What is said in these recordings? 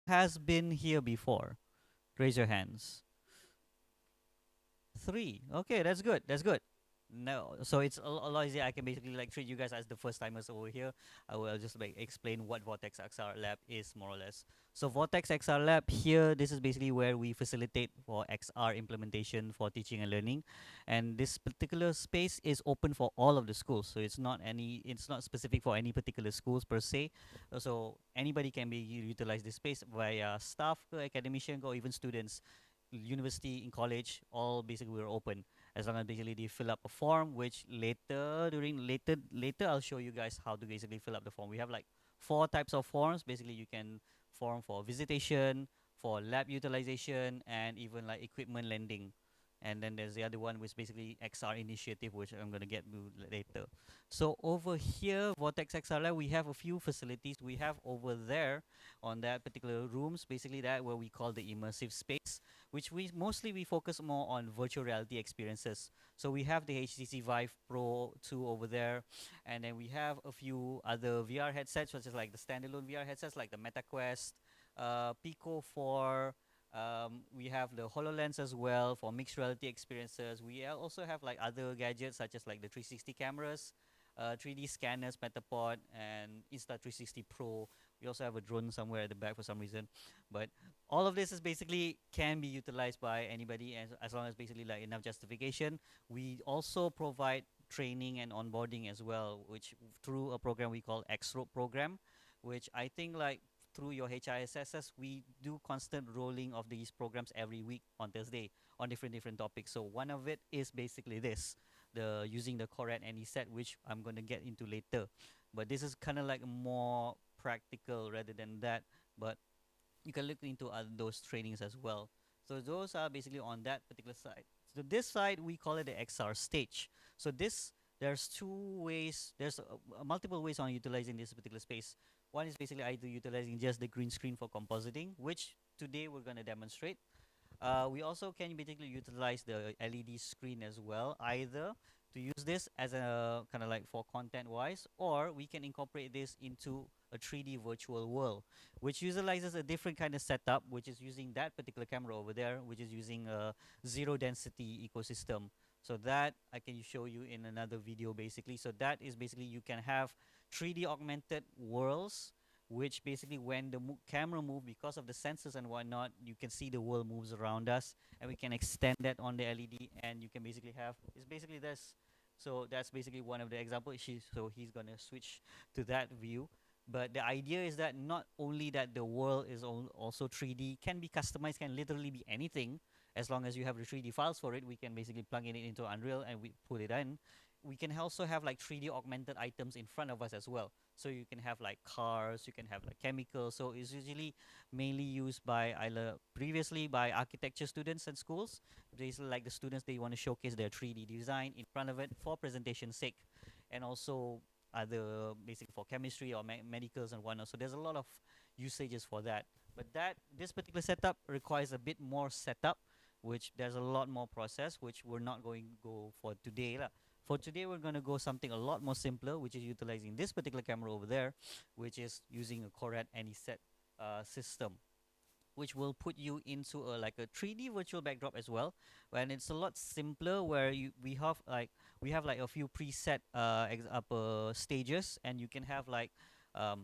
has been here before? Raise your hands. Three. Okay, that's good. That's good. No, so it's a lot easier. I can basically like treat you guys as the first timers over here. I will just like explain what Vortex XR Lab is more or less. So Vortex XR Lab here, this is basically where we facilitate for XR implementation for teaching and learning, and this particular space is open for all of the schools. So it's not specific for any particular schools per se. So anybody can be utilize this space via staff, academician, or even students university in college, all basically we're open as long as basically they fill up a form, which later I'll show you guys how to basically fill up the form. We have like four types of forms. Basically you can form for visitation, for lab utilization, and even like equipment lending. And then there's the other one, which basically XR initiative, which I'm gonna get to later. So over here, Vortex XR Lab, we have a few facilities. We have over there on that particular rooms, basically that where we call the immersive space, which we focus more on virtual reality experiences. So we have the HTC Vive Pro 2 over there, and then we have a few other VR headsets, such as like the standalone VR headsets, like the MetaQuest, Pico 4. We have the HoloLens as well for mixed reality experiences. We also have like other gadgets such as like the 360 cameras, 3D scanners, Metapod, and Insta360 Pro. We also have a drone somewhere at the back for some reason, but all of this is basically can be utilized by anybody as long as basically like enough justification. We also provide training and onboarding as well, which through a program we call X-Rope program, which I think like through your HISSS, we do constant rolling of these programs every week on Thursday on different topics. So one of it is basically this, the using the Corad any set, which I'm gonna get into later. But this is kind of like more practical rather than that. But you can look into those trainings as well. So those are basically on that particular side. So this side we call it the XR stage. So this there's two ways. There's multiple ways on utilizing this particular space. One is basically either utilizing just the green screen for compositing, which today we're gonna demonstrate. We also can basically utilize the LED screen as well, either to use this as a kind of like for content wise, or we can incorporate this into a 3D virtual world, which utilizes a different kind of setup, which is using that particular camera over there, which is using a zero density ecosystem. So that I can show you in another video basically. So that is basically you can have 3D augmented worlds, which basically when the camera move because of the sensors and whatnot, you can see the world moves around us, and we can extend that on the LED, and you can basically have it's basically this. So that's basically one of the examples. So he's gonna switch to that view. But the idea is that not only that the world is also 3D, can be customized, can literally be anything. As long as you have the 3D files for it, we can basically plug it into Unreal and we put it in. We can also have like 3D augmented items in front of us as well. So you can have like cars, you can have like chemicals. So it's usually mainly used by either previously by architecture students and schools. Basically like the students, they want to showcase their 3D design in front of it for presentation sake. And also other basically for chemistry or medicals and whatnot. So there's a lot of usages for that. But this particular setup requires a bit more setup, which there's a lot more process, which we're not going to go for today lah. For today, we're going to go something a lot more simpler, which is utilizing this particular camera over there, which is using a Corad AnySet system, which will put you into like a 3D virtual backdrop as well. And it's a lot simpler where we have like a few preset stages, and you can have like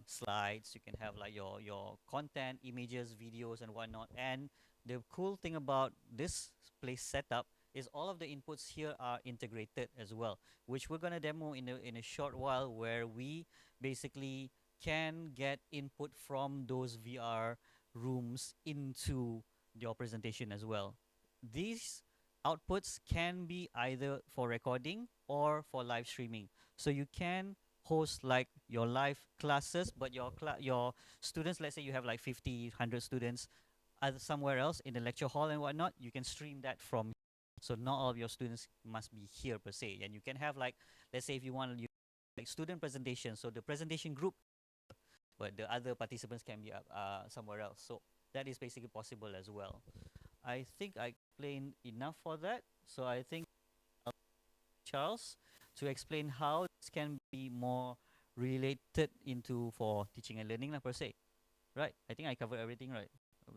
slides, you can have like your content, images, videos, and whatnot. And the cool thing about this place setup is all of the inputs here are integrated as well, which we're gonna demo in a short while, where we basically can get input from those VR rooms into your presentation as well. These outputs can be either for recording or for live streaming. So you can host like your live classes, but your students, let's say you have like 50, 100 students somewhere else in the lecture hall and whatnot, you can stream that from. So not all of your students must be here per se, and you can have like, let's say if you want you like student presentation, so the presentation group, but the other participants can be somewhere else. So that is basically possible as well. I think I explained enough for that. So I think Charles to explain how this can be more related into for teaching and learning per se. Right. I think I covered everything, right?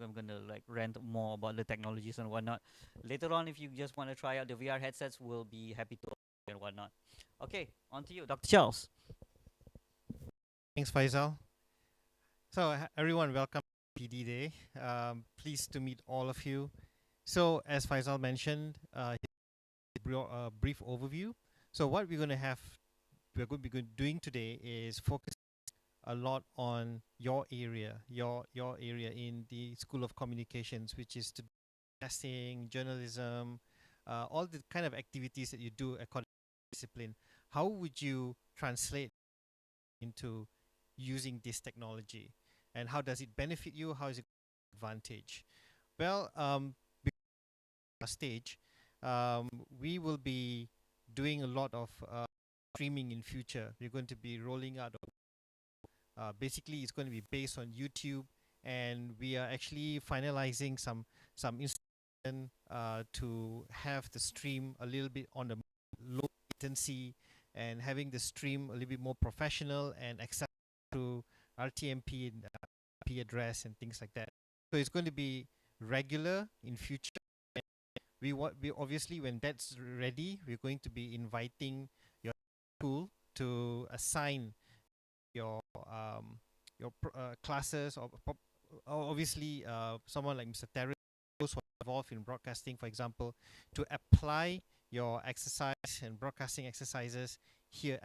I'm gonna like rant more about the technologies and whatnot. Later on, if you just want to try out the VR headsets, we'll be happy to and whatnot. Okay, on to you, Dr. Charles. Thanks, Faisal. So, everyone, welcome to PD Day. Pleased to meet all of you. So, as Faisal mentioned, brief overview. So, what we're going to be doing today is focus a lot on your area in the School of Communications, which is to testing, journalism, all the kind of activities that you do according to discipline. How would you translate into using this technology, and how does it benefit you? How is it advantage? Well, stage, we will be doing a lot of streaming in future. We're going to be rolling out. Basically, it's going to be based on YouTube, and we are actually finalizing some instruction to have the stream a little bit on the low latency, and having the stream a little bit more professional and accessible through RTMP and IP address and things like that. So it's going to be regular in future. We obviously, when that's ready, we're going to be inviting your school to assign your classes, or obviously someone like Mr. Terry, those who are involved in broadcasting, for example, to apply your exercise and broadcasting exercises here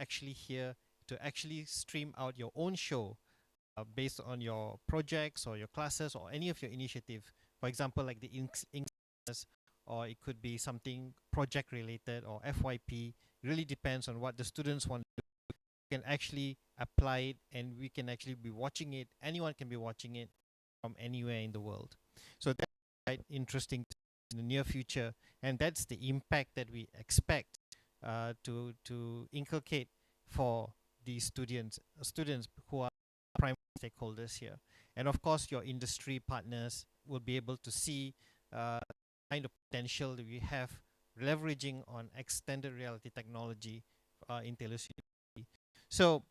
to actually stream out your own show based on your projects or your classes or any of your initiative. For example, like the Inks, or it could be something project related or FYP. Really depends on what the students want to do. You can actually apply it, and we can actually be watching it. Anyone can be watching it from anywhere in the world. So that's quite interesting in the near future, and that's the impact that we expect to inculcate for the students who are primary stakeholders here. And of course, your industry partners will be able to see kind of potential that we have leveraging on extended reality technology in Taylor University. So,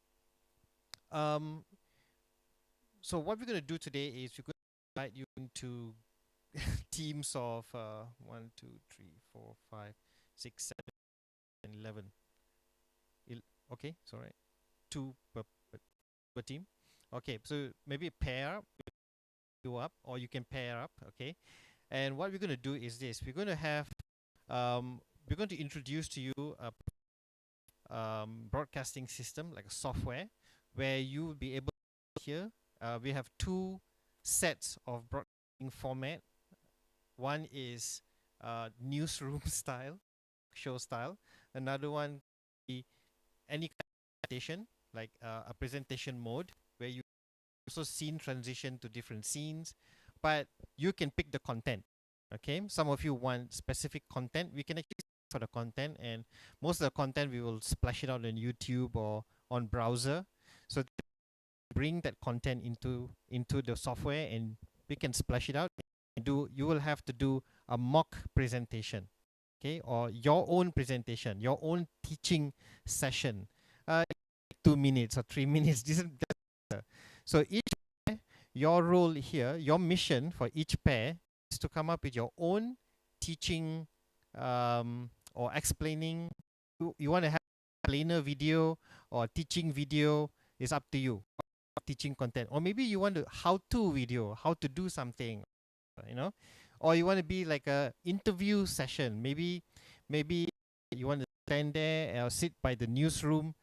um, so what we're going to do today is we're going to divide you into teams of 1, 2, 3, 4, 5, 6, 7, and 11. Okay, sorry, two per team. Okay, so maybe pair you up, or you can pair up. Okay, and what we're going to do is this: we're going to have we're going to introduce to you a broadcasting system, like a software, where you will be able to hear. We have two sets of broadcasting format. One is newsroom style, show style. Another one be any kind of presentation, like a presentation mode, where you also scene transition to different scenes, but you can pick the content. Okay, some of you want specific content. We can actually for the content, and most of the content we will splash it out on YouTube or on browser. So bring that content into the software, and we can splash it out. You will have to do a mock presentation, okay, or your own presentation, your own teaching session, 2 minutes or 3 minutes. So each pair, your role here, your mission for each pair is to come up with your own teaching or explaining. You want to have explainer video or teaching video, is up to you. Teaching content, or maybe you want to how-to video, how to do something, you know, or you want to be like a interview session. Maybe you want to stand there or sit by the newsroom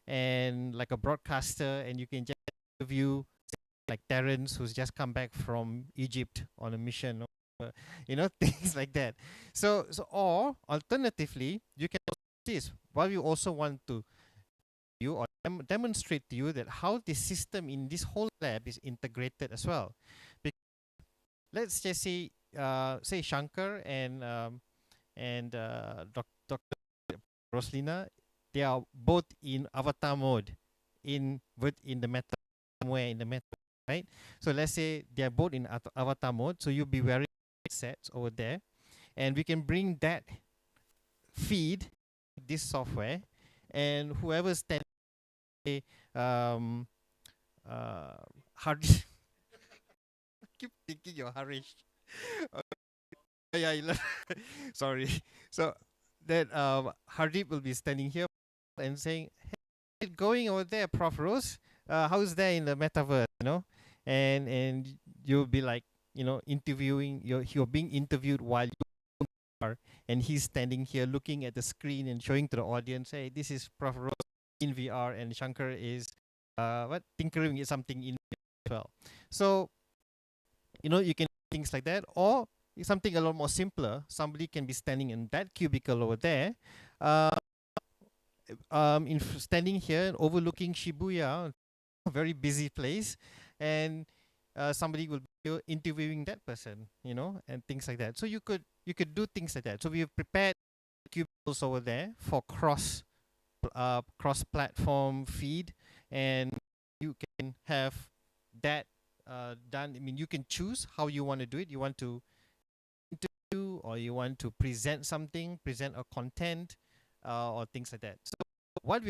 and like a broadcaster, and you can just interview like Terence, who's just come back from Egypt on a mission, or, things like that. So or alternatively, you can also this. What you also want to you or demonstrate to you that how this system in this whole lab is integrated as well. Because let's just say Shankar and Dr. Roslina, they are both in avatar mode in the meta, somewhere in the meta, right? So let's say they are both in avatar mode, so you'll be wearing sets over there, and we can bring that feed this software, and whoever stands hard keep thinking you're Harish. Yeah, sorry. So then Hardeep will be standing here and saying, "Hey, going over there, Prof. Rose? How's there in the metaverse? And you'll be like, interviewing. You're being interviewed while you are, and he's standing here looking at the screen and showing to the audience, hey, this is Prof. Rose in VR, and Shankar is tinkering with something in VR as well. So you can do things like that, or something a lot more simpler. Somebody can be standing in that cubicle over there, standing here and overlooking Shibuya, a very busy place, and somebody will be interviewing that person, and things like that. So you could do things like that. So we have prepared cubicles over there for cross platform feed, and you can have that done. I mean, you can choose how you want to do it. You want to interview, or you want to present something, present a content, or things like that. So what's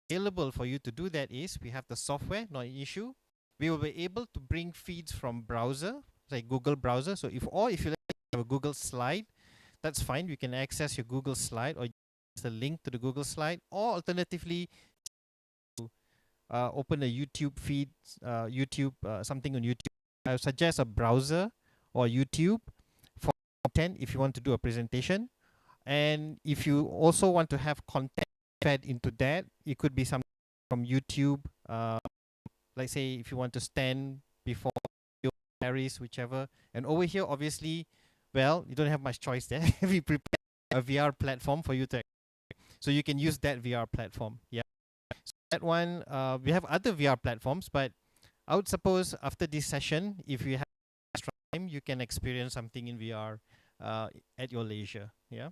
available for you to do that is, we have the software, not an issue. We will be able to bring feeds from browser, like Google browser. So if you have a Google slide, that's fine. You can access your Google slide, or use the link to the Google slide, or alternatively, open a YouTube feed, something on YouTube. I would suggest a browser or YouTube for content if you want to do a presentation. And if you also want to have content fed into that, it could be something from YouTube. Like say, if you want to stand before Paris, whichever. And over here, obviously, well, you don't have much choice there. We prepare a VR platform for you to, so you can use that VR platform. Yeah. So that one, we have other VR platforms, but I would suppose after this session, if you have extra time, you can experience something in VR at your leisure. Yeah.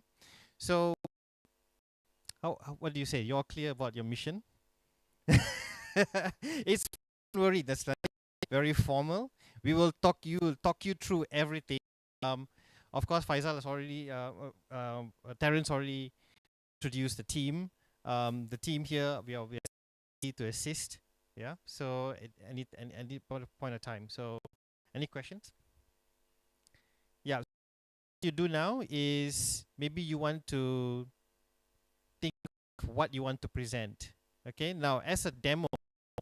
So, what do you say? You're clear about your mission? It's worry. That's like very formal. We will talk you through everything. Of course, Faisal has already, Terence already introduced the team. The team here, we are to assist. Yeah. So at any point of time. So, any questions? Yeah. What you do now is, maybe you want to think of what you want to present. Okay. Now, as a demo,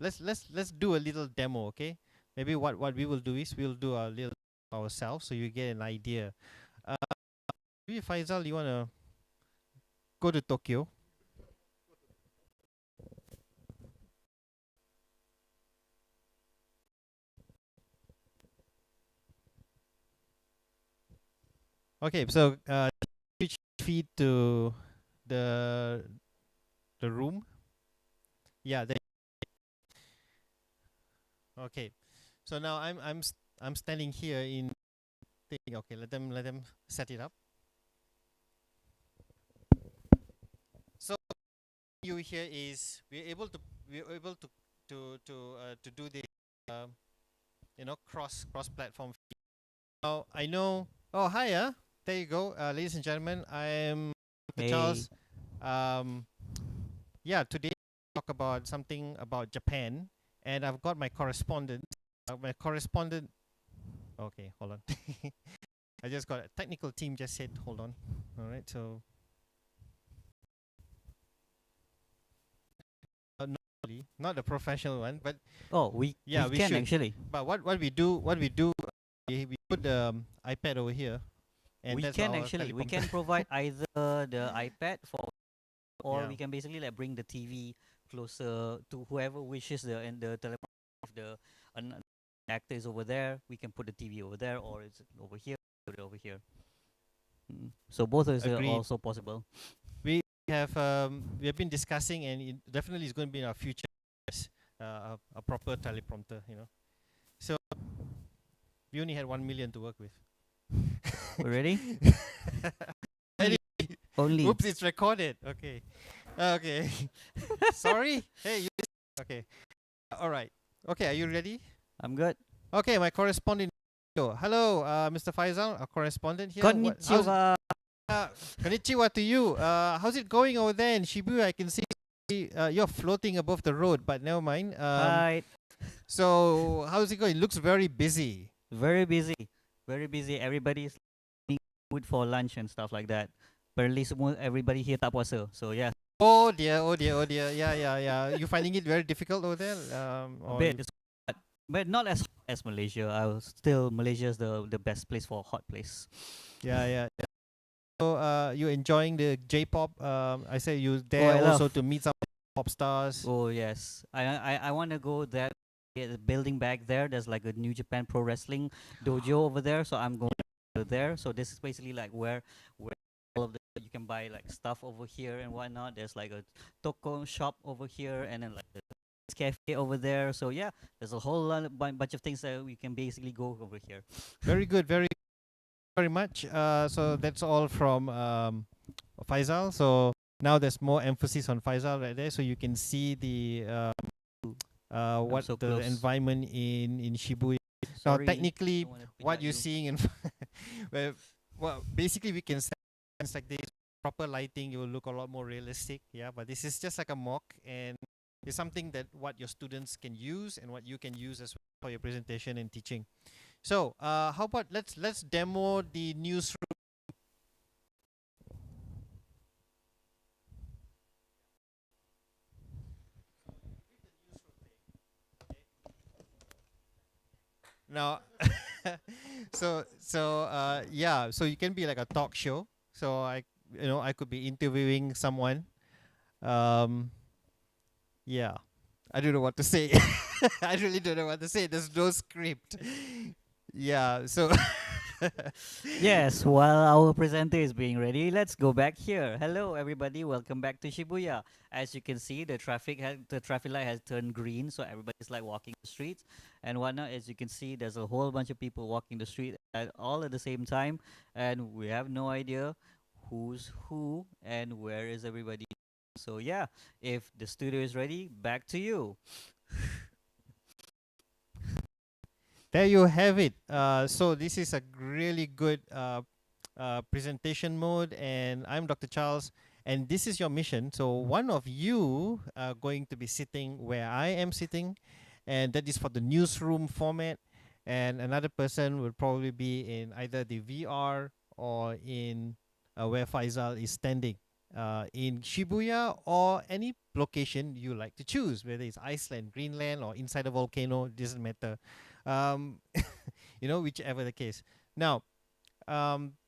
let's do a little demo. Okay. Maybe what we will do is, we'll do a little ourselves, so you get an idea. Maybe Faisal, you wanna go to Tokyo? Okay, so switch feed to the room. Yeah. Okay. So now I'm standing here in thing. Okay, let them set it up. So you here is, we're able to do the cross platform feed. Now I know. Oh, hiya. There you go, ladies and gentlemen. I am Dr. Charles. Yeah, today talk about something about Japan, and I've got my correspondent. Okay, hold on. I just got a technical team just said, hold on. All right, so not the professional one, but we can should actually. But what we do, we put the iPad over here, and we can provide either the iPad or we can basically like bring the TV closer to whoever wishes, and the teleprompter. If the actor is over there, we can put the TV over there, or it's over here, put it over here. So both is also possible. We have been discussing, and it definitely is going to be in our future, a proper teleprompter. So we only had 1 million to work with. Ready? Only. Oops, it's recorded. Okay. Okay. Sorry. Hey. Okay. All right. Okay. Are you ready? I'm good. Okay. My correspondent. Hello, Mr. Faisal, our correspondent here. Konnichiwa. Konnichiwa to you. How's it going over there in Shibuya? I can see you're floating above the road, but never mind. Right. So how's it going? It looks very busy. Very busy, very busy. Everybody's eating food for lunch and stuff like that. Apparently, semua everybody here tak puasa. So yeah, Oh dear, oh dear, oh dear. Yeah, yeah, yeah. You finding it very difficult over there? a Or bit. you? But not as hot as Malaysia. I was still Malaysia's the best place for a hot place. Yeah, yeah. So, you enjoying the J-pop? I say you Oh, there I also love. to meet some pop stars. Oh yes, I want to go there. Yeah, the building back there. There's like a New Japan Pro Wrestling dojo over there. So I'm going there. So this is basically like where all of the you can buy like stuff over here and whatnot. There's like a toko shop over here, and then like a cafe over there. So yeah, there's a whole lot of bunch of things that we can basically go over here. Very good, very much. So that's all from Faisal. So now there's more emphasis on Faisal right there, so you can see the I'm what so the close. environment in Shibuya. Now, Sorry, technically, don't want to what pinch you're you. seeing in well, well, basically we can set things like this. Proper lighting, it will look a lot more realistic. Yeah, but this is just like a mock, and it's something that what your students can use and what you can use as well for your presentation and teaching. So, how about let's demo the newsroom. Now, yeah, so you can be like a talk show. So I could be interviewing someone. Um, yeah, I don't know what to say. I really don't know what to say. There's no script. Yeah, so Yes, while our presenter is being ready, let's go back here. Hello, everybody. Welcome back to Shibuya. As you can see, the traffic light has turned green, so everybody's like walking the streets and whatnot. As you can see, there's a whole bunch of people walking the street all at the same time, and we have no idea who's who and where is everybody. So yeah, if the studio is ready, back to you. there you have it. So this is a really good presentation mode, and I'm Dr. Charles, and this is your mission. So one of you are going to be sitting where I am sitting, and that is for the newsroom format, and another person will probably be in either the VR or in where Faisal is standing. In Shibuya or any location you like to choose, whether it's Iceland, Greenland, or inside a volcano, doesn't matter. Whichever the case. Now,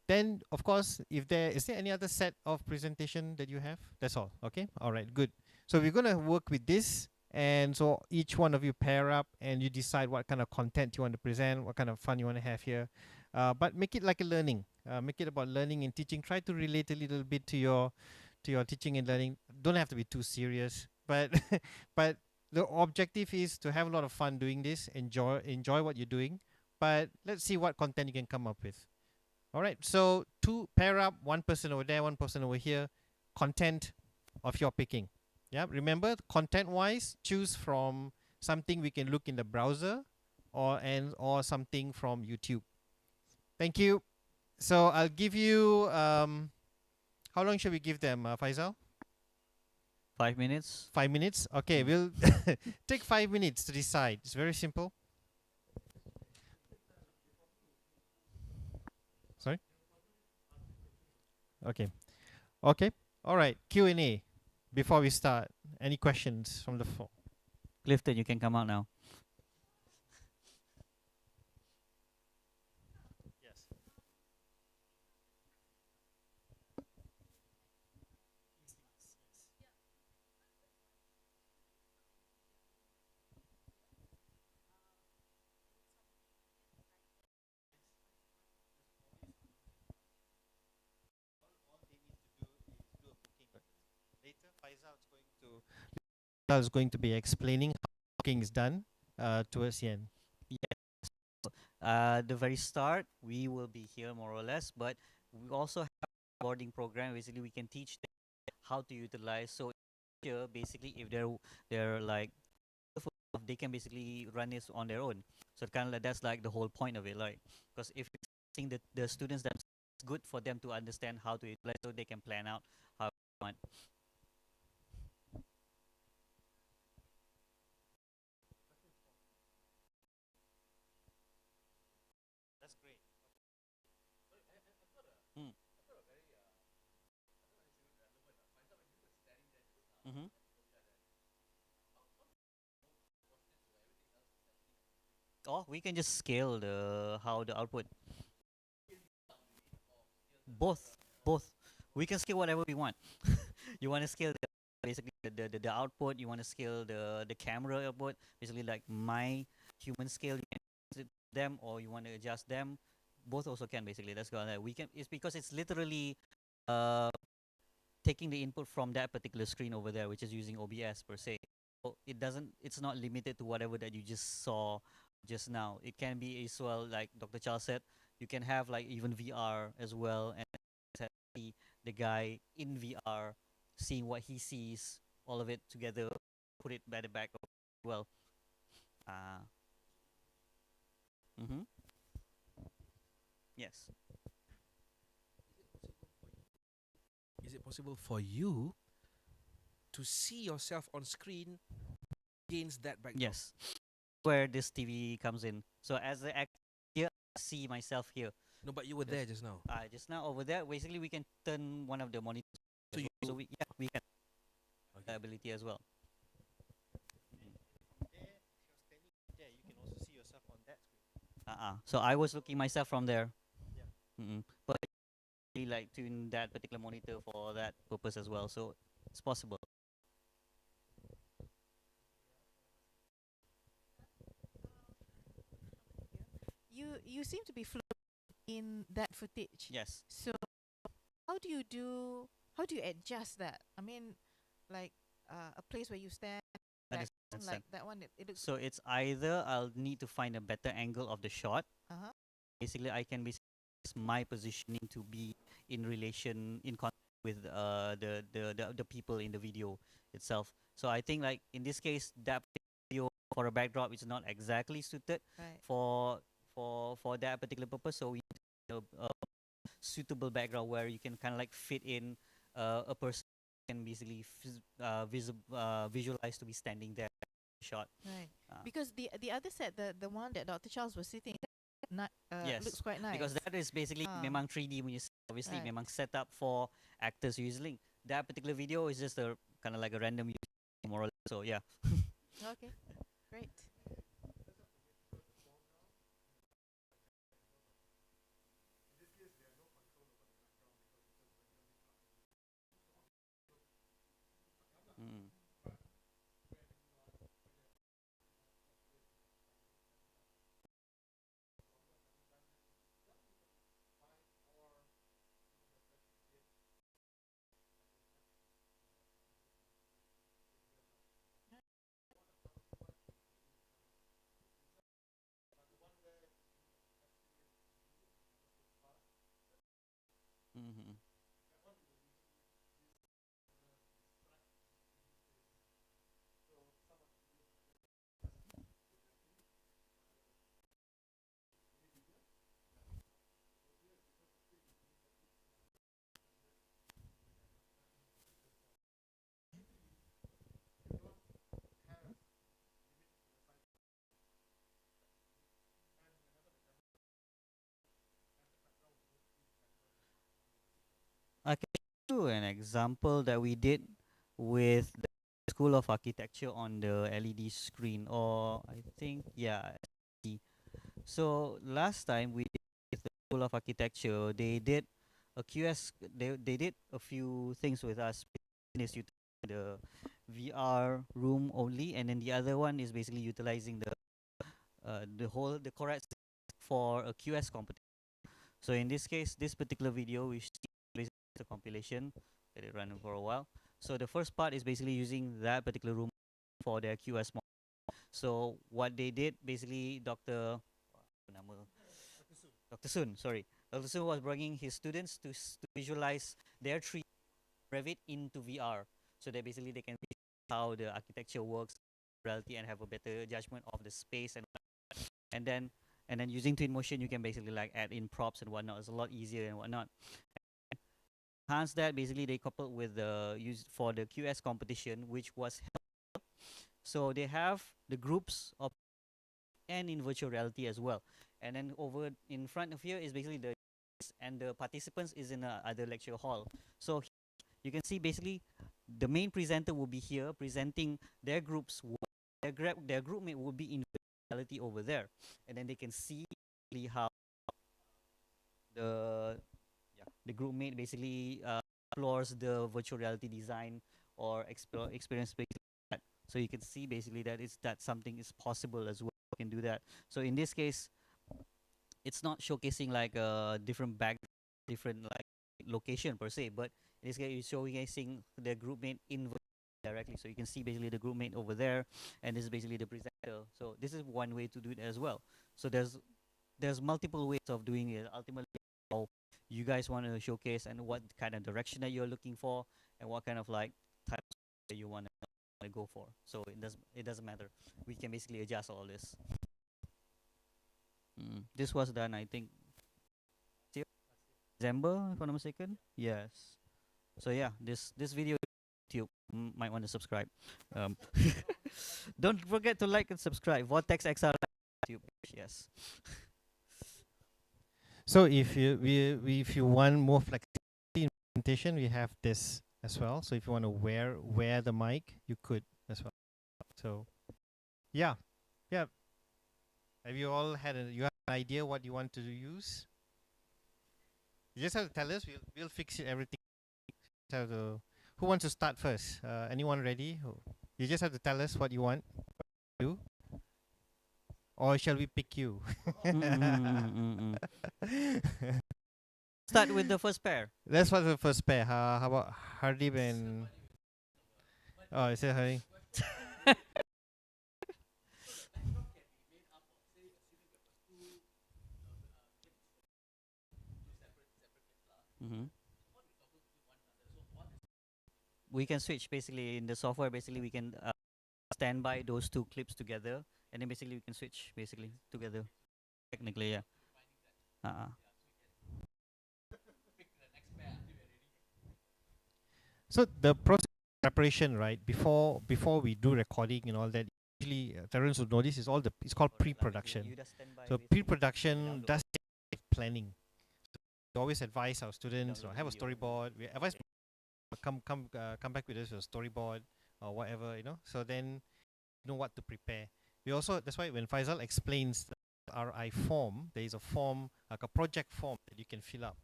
then of course, if there is there any other set of presentation that you have? That's all. Okay. All right. Good. So we're gonna work with this, and so each one of you pair up, and you decide what kind of content you want to present, what kind of fun you want to have here. But make it like a learning. Make it about learning and teaching. Try to relate a little bit to your teaching and learning. Don't have to be too serious, but but the objective is to have a lot of fun doing this. Enjoy what you're doing. But let's see what content you can come up with. All right. So two pair up, one person over there, one person over here. Content of your picking. Yeah. Remember, content wise, choose from something we can look in the browser, or something from YouTube. Thank you. So I'll give you how long should we give them, Faisal? 5 minutes. 5 minutes. Okay, Mm. we'll take 5 minutes to decide. It's very simple. Sorry. Okay. Okay. All right. Q&A before we start. Any questions from the floor? Clifton, you can come out now. Yes. Later, Faisal is going to be explaining how booking is done towards the end. The very start, we will be here more or less, but we also have a boarding program. Basically, we can teach them how to utilize. So here, basically, if they're like they can basically run this on their own. So kind of like that's like the whole point of it, like because if you're teaching the students themselves, it's good for them to understand how to utilize, so they can plan out how they want. or we can just scale the how the output. Both. We can scale whatever we want. You want to scale basically the output. You want to scale the camera output. Basically, like my human scale, you can adjust them, or you want to adjust them. Both also can basically. Let's go on that. We can. It's because it's literally uh taking the input from that particular screen over there, which is using OBS per se. So it doesn't. It's not limited to whatever that you just saw just now. It can be as well, like Dr. Charles said. You can have like even VR as well, and see the guy in VR, seeing what he sees, all of it together, put it by the back of well. Uh, mm-hmm. Yes. Is it possible for you to see yourself on screen against that backdrop? Yes. Where this TV comes in. So as the actor here, I see myself here. No, but you were there just now. Just now over there, basically we can turn one of the monitors. So you So we can okay. the ability as well. There, if you're standing there, you can also see yourself on that screen. So I was looking myself from there. Yeah. But I really like tune that particular monitor for that purpose as well. So it's possible. You seem to be fluent in that footage. Yes. So how do you adjust that? I mean, like a place where you stand, like, Understand. that one. It looks. So it's either I'll need to find a better angle of the shot. Uh huh. Basically, I can basically use my positioning to be in relation, in contact with the people in the video itself. So I think like in this case, that video for a backdrop is not exactly suited Right. for that particular purpose. So we need a suitable background where you can kind of like fit in a person can basically visualize to be standing there shot. Right. Uh, Because the other set, the one that Dr. Charles was sitting, yes, looks quite nice. because that is basically Ah. memang 3D when you obviously Right. memang set up for actors usually. That particular video is just a kind of like a random more or less. So yeah. Okay. Great. Mm. Mm-hmm. I can show you an example that we did with the School of Architecture on the LED screen, or I think yeah. So last time we did with the School of Architecture, they did a QS. They did a few things with us. One is utilizing the VR room only, and then the other one is basically utilizing the correct for a QS competition. So in this case, this particular video, we see basically the compilation. Let it run for a while. So the first part is basically using that particular room for their QS model. So what they did basically, Dr. Sun, sorry. Dr. Sun was bringing his students to visualize their tree Revit into VR. So that basically they can see how the architecture works in reality and have a better judgment of the space and then and then using Twinmotion you can basically like add in props and whatnot. It's a lot easier and whatnot. Enhance that basically they coupled with the use for the QS competition which was held. So they have the groups of and in virtual reality as well. And then over in front of here is basically and the participants is in a other lecture hall. So you can see basically the main presenter will be here presenting their groups. Their group mate will be in reality over there, and then they can see how the the group mate basically explores the virtual reality design or explore experience basically that. So you can see basically that it's that something is possible as well. You can do that. So in this case, it's not showcasing like a different different like location per se, but in this case, it's showcasing the group mate in directly. So you can see basically the group mate over there, and this is basically the presenter. So this is one way to do it as well. So there's multiple ways of doing it. Ultimately, how you guys want to showcase and what kind of direction that you're looking for, and what kind of like type that you want to go for. So it doesn't matter. We can basically adjust all this. This was done, I think, December, if I'm not mistaken. Yes. So yeah, this video, YouTube might want to subscribe. Um, don't forget to like and subscribe. Vortex XR YouTube. Yes. So if you want more flexibility in presentation, we have this as well. So if you want to wear the mic, you could as well. So yeah. Have you all had you have an idea what you want to use? You just have to tell us. We'll fix it everything. Have to, who wants to start first? Anyone ready? You just have to tell us what you want to do. Or shall we pick you? Start with the first pair. Let's start with the first pair. How about Hardip and... Oh, is it Hardip? We can switch basically in the software. Basically, we can stand by those two clips together, and then basically we can switch basically together. Technically, yeah. So the process preparation, right? Before we do recording and all that, usually Terrence would know this is all it's called pre-production. So pre-production does take planning. So we always advise our students, have a storyboard. We advise come back with us a storyboard or whatever, so then you know what to prepare. We also, that's why when Faisal explains the RI form, there is a form like a project form that you can fill up,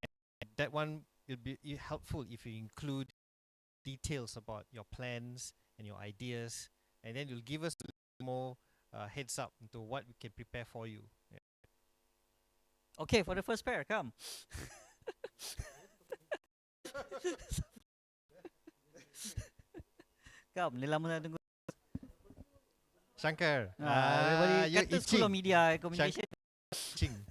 and that one will be helpful if you include details about your plans and your ideas, and then you'll give us more heads up into what we can prepare for you. Okay, for the first pair, come. Come, nila mo na tunggu. Shankar, everybody you're kat School of Media Communication. Ching.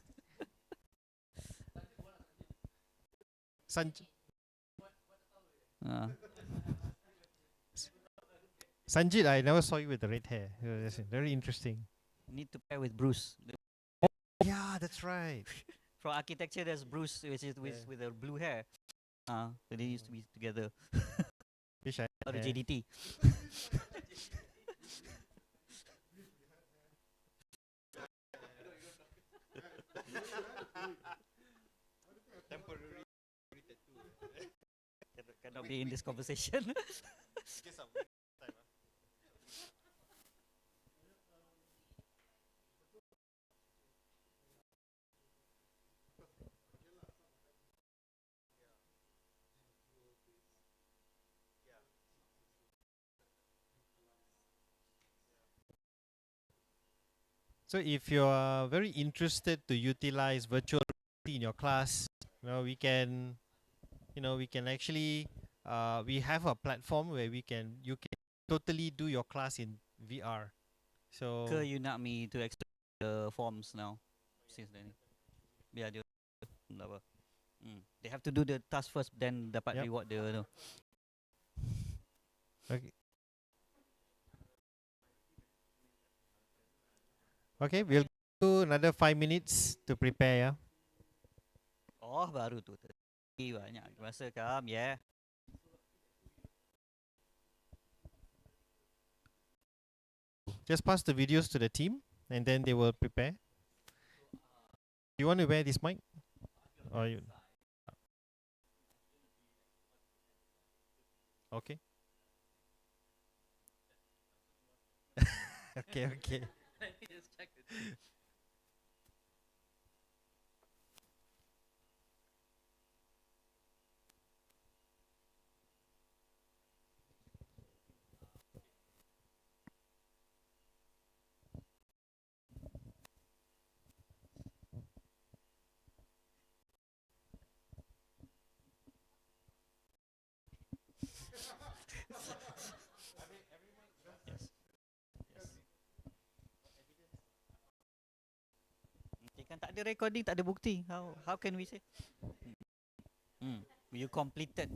Sanjit, I never saw you with the red hair. That's very interesting. Need to pair with Bruce. Yeah, that's right. For architecture, there's Bruce, which is with the blue hair. So they used to be together. Wish I Or the had. JDT. Cannot be in this conversation. So if you are very interested to utilize virtual reality in your class, we can, we can actually, we have a platform where you can totally do your class in VR. So You not me to explain the forms now. Since then, yeah, they have to do the task first, then dapat Yep. reward the. okay. Okay, we'll do another 5 minutes to prepare. Yeah. Oh, baru tu. Banyak masa kam, yeah. Just pass the videos to the team, and then they will prepare. You want to wear this mic? Or you? Okay. Okay. Yes. Yes. Okay, kan tak ada recording, tak ada bukti. How can we say? Hmm. You completed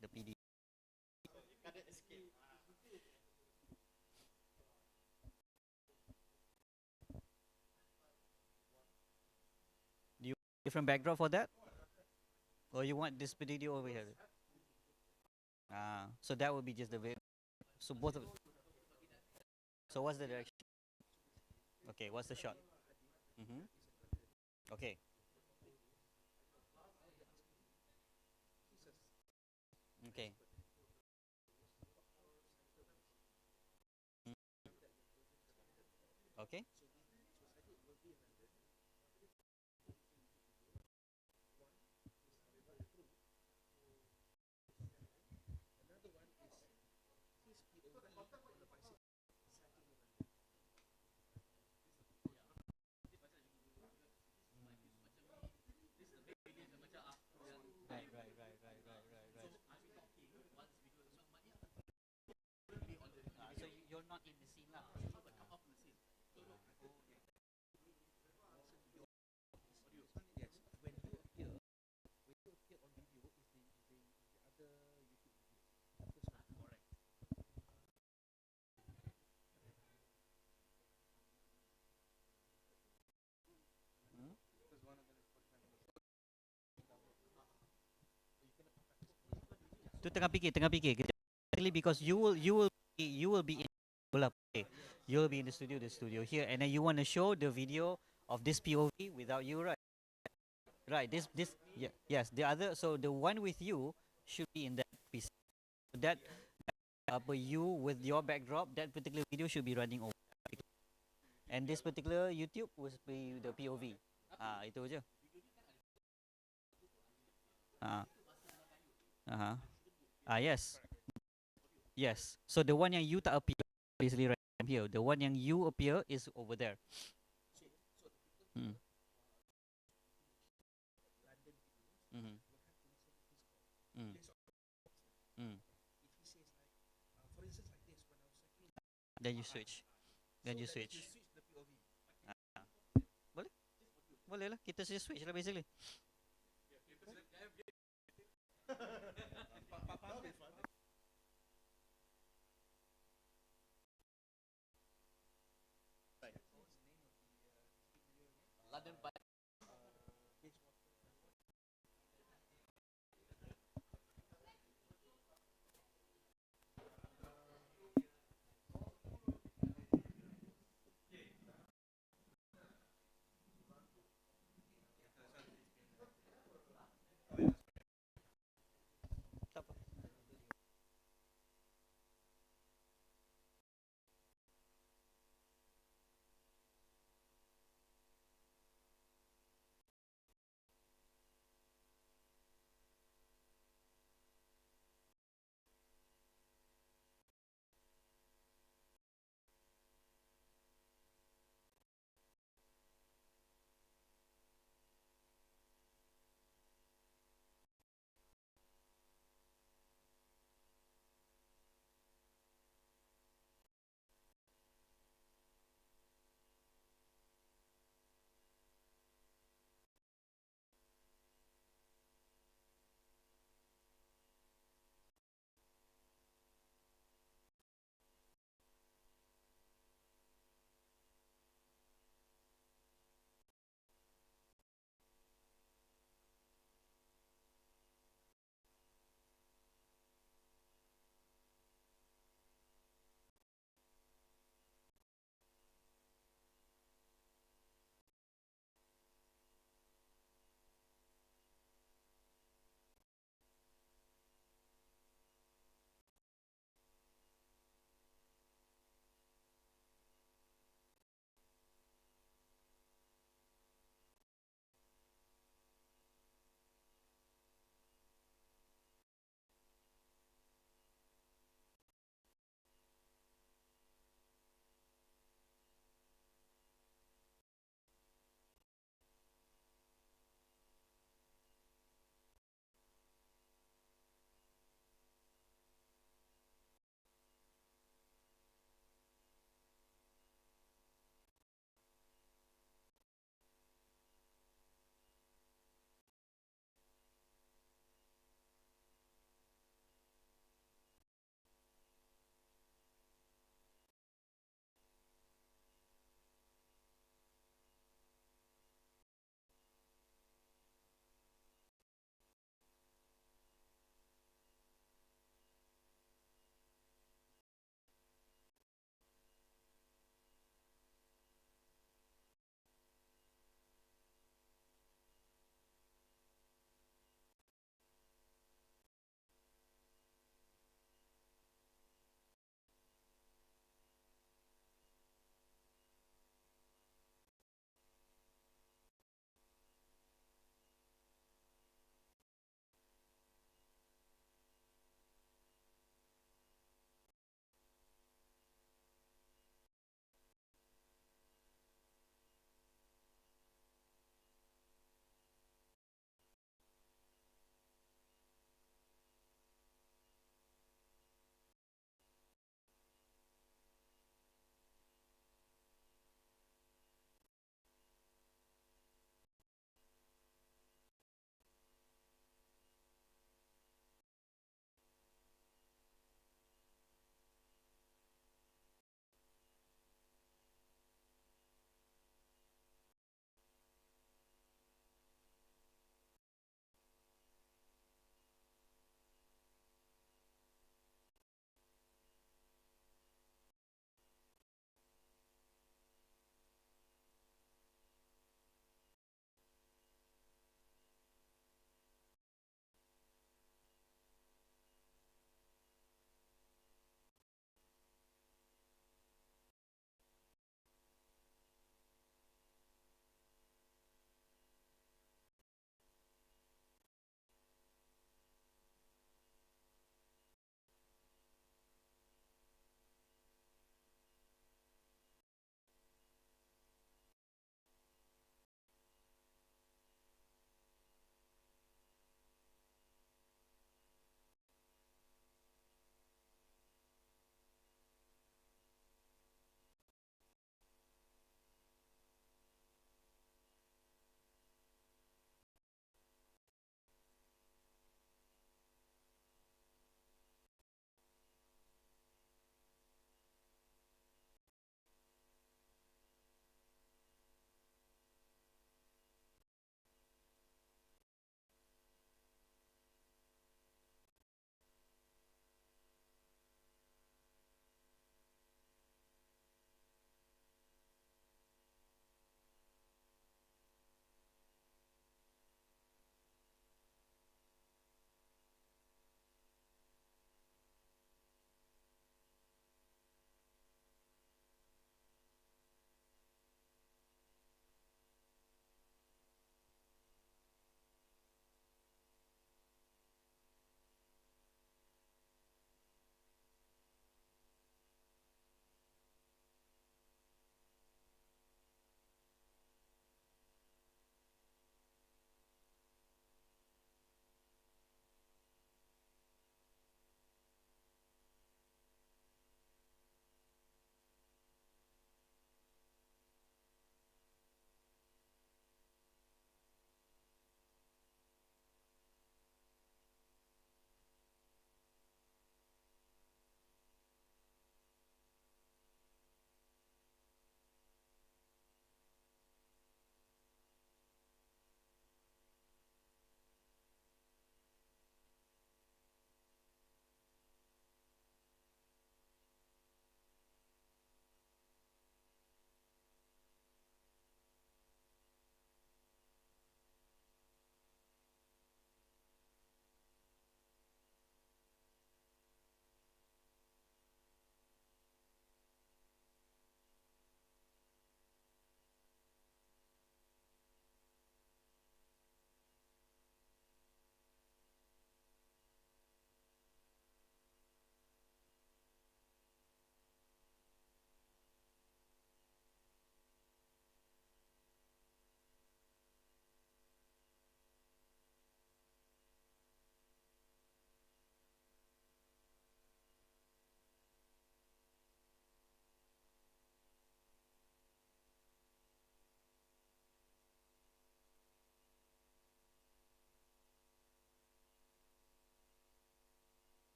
the PD. Do you want different backdrop for that, or you want this video over here? So that would be just the so both of. So what's the direction? Okay, what's the shot? Mm-hmm. Okay. Okay. Mm. Okay. Right, right, right, right, right, right, right. So you're not in the scene lah. Hmm? Tu tengah fikir. Actually, because you will be in bola. Okay. You will be in the studio here, and then you want to show the video of this POV without you, right? Right. This yeah, yes. The other, so the one with you should be in that piece. That but you with your backdrop, that particular video should be running over. And this particular YouTube will be the POV. Itu aja. Ah, uh-huh. Yes. Yes. So the one yang you tak appear basically right here. The one yang you appear is over there. Mm. Mm-hmm. Mm. Mm. Then you switch. Then you switch. Ah. Boleh? Boleh lah. Kita just switch lah basically. Tak apa.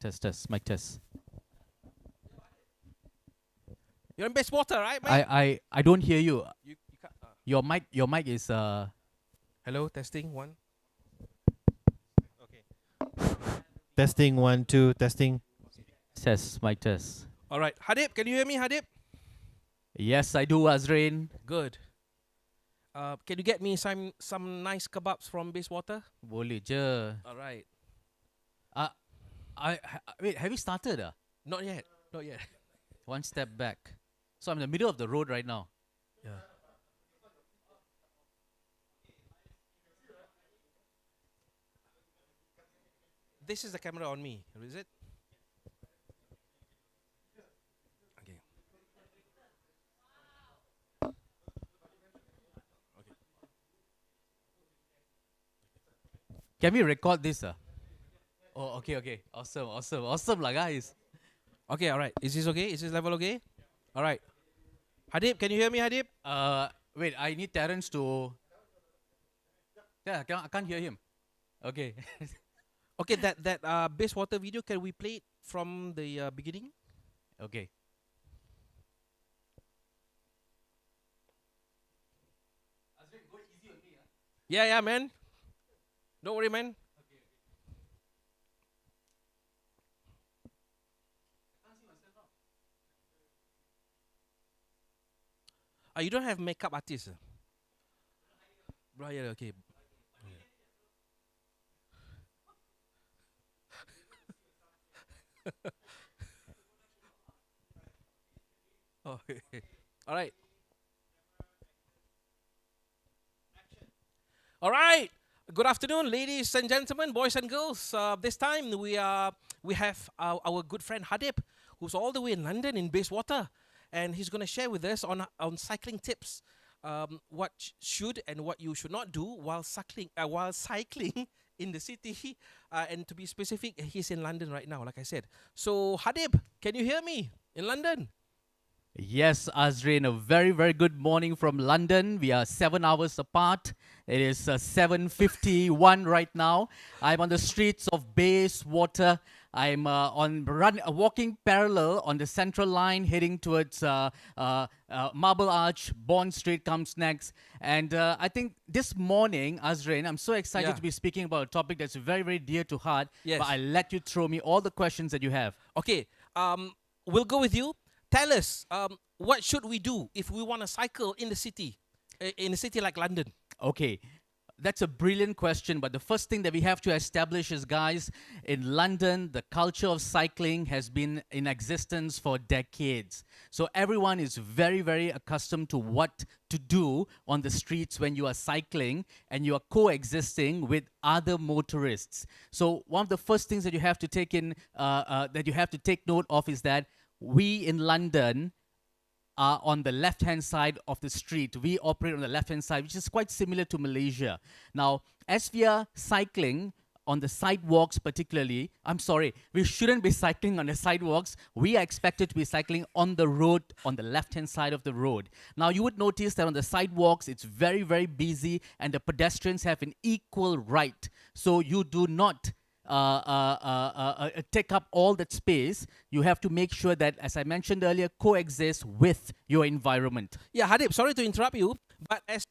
Test. Mic test. You're in base water, right, mate? I don't hear you. You can't. Your mic is Hello, testing one. Testing 1, 2, testing. test. Mic test. All right, Hadib, can you hear me, Hadib? Yes, I do, Azrain. Good. Can you get me some nice kebabs from base water? Boleh je. All right. Wait, have you started? Not yet. Not yet. One step back. So I'm in the middle of the road right now. Yeah. This is the camera on me, is it? Okay. Can we record this? Oh, okay. Awesome lah, guys. Okay, all right. Is this okay? Is this level okay? All right. Hadib, can you hear me, Hadib? Wait, I need Terence to... Yeah, I can't hear him. Okay. Okay, that base water video, can we play it from the beginning? Okay. Yeah, man. Don't worry, man. You don't have makeup artist? Right, yeah, okay. Okay. All right. All right. Good afternoon, ladies and gentlemen, boys and girls. This time we have our good friend Hadib, who's all the way in London in Bayswater, and he's going to share with us on cycling tips, what should and what you should not do while cycling in the city. And to be specific, he's in London right now, like I said. So Hadib, can you hear me in London? Yes, Azrain, a very, very good morning from London. We are 7 hours apart. It is 7:51 right now. I'm on the streets of Bayswater. I'm walking parallel on the central line, heading towards Marble Arch. Bond Street comes next. And I think this morning, Azrain, I'm so excited to be speaking about a topic that's very, very dear to heart. Yes. But I'll let you throw me all the questions that you have. Okay, we'll go with you. Tell us, what should we do if we want to cycle in a city like London? Okay, that's a brilliant question. But the first thing that we have to establish is, guys, in London, the culture of cycling has been in existence for decades. So everyone is very, very accustomed to what to do on the streets when you are cycling and you are coexisting with other motorists. So one of the first things that you have to take note of is that we in London are on the left-hand side of the street. We operate on the left-hand side, which is quite similar to Malaysia. Now, as we are cycling on the sidewalks particularly, we shouldn't be cycling on the sidewalks. We are expected to be cycling on the road, on the left-hand side of the road. Now, you would notice that on the sidewalks, it's very, very busy, and the pedestrians have an equal right. So you do not take up all that space. You have to make sure that, as I mentioned earlier, coexist with your environment. Yeah, Hadib, sorry to interrupt you, but as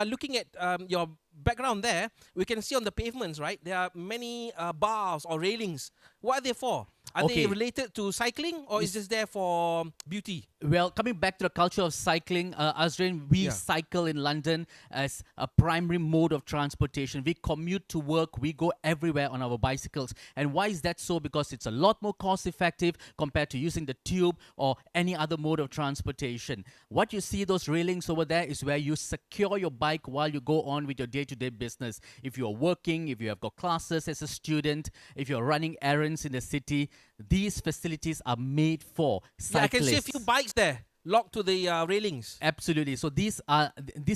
looking at your background there, we can see on the pavements, right, there are many bars or railings. What are they for? Are they related to cycling, or is this there for beauty? Well, coming back to the culture of cycling, Azrain, we cycle in London as a primary mode of transportation. We commute to work. We go everywhere on our bicycles. And why is that so? Because it's a lot more cost effective compared to using the tube or any other mode of transportation. What you see, those railings over there, is where you secure your bike while you go on with your day-to-day business. If you're working, if you have got classes as a student, if you're running errands in the city, these facilities are made for cyclists. Yeah, I can see a few bikes there locked to the railings. Absolutely. So this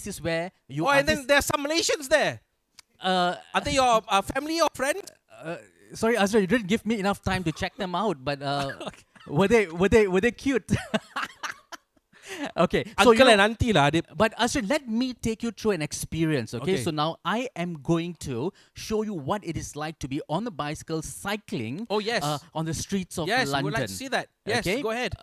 is where you. Oh, and then there's some Malaysians there. Are they your family or friend? Sorry, Azra, you didn't give me enough time to check them out. But were they cute? Okay, so Uncle and auntie lah, Adib. but Ashwin, let me take you through an experience. Okay? Okay. So now I am going to show you what it is like to be on the bicycle cycling Oh yes, on the streets of yes, we London. would like to see that. Yes, Okay? go ahead.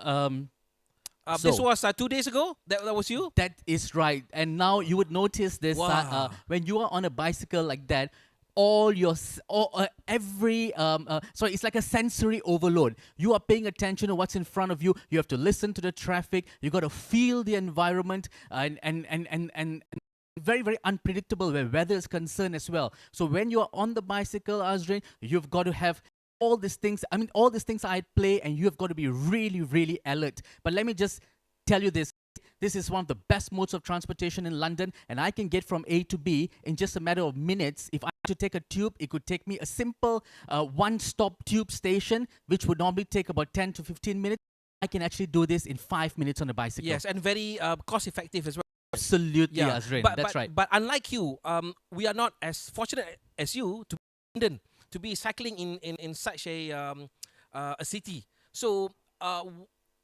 This So- was 2 days ago. That was you. That is right. And now you would notice this Wow. when you are on a bicycle like that. All your every sorry, it's like a sensory overload. You are paying attention to what's in front of you. You have to listen to the traffic. You got to feel the environment, and very very unpredictable where weather is concerned as well. So when you are on the bicycle, Azrin, you've got to have all these things. I mean, all these things are at play, and you have got to be really really alert. But let me just tell you this. This is one of the best modes of transportation in London, and I can get from A to B in just a matter of minutes. If I had to take a tube, it could take me a simple one-stop tube station, which would normally take about 10 to 15 minutes. I can actually do this in 5 minutes on a bicycle. Yes, and very cost effective as well. Absolutely, Azrin. That's right. But unlike you, we are not as fortunate as you to be in London, to be cycling in such a city. So,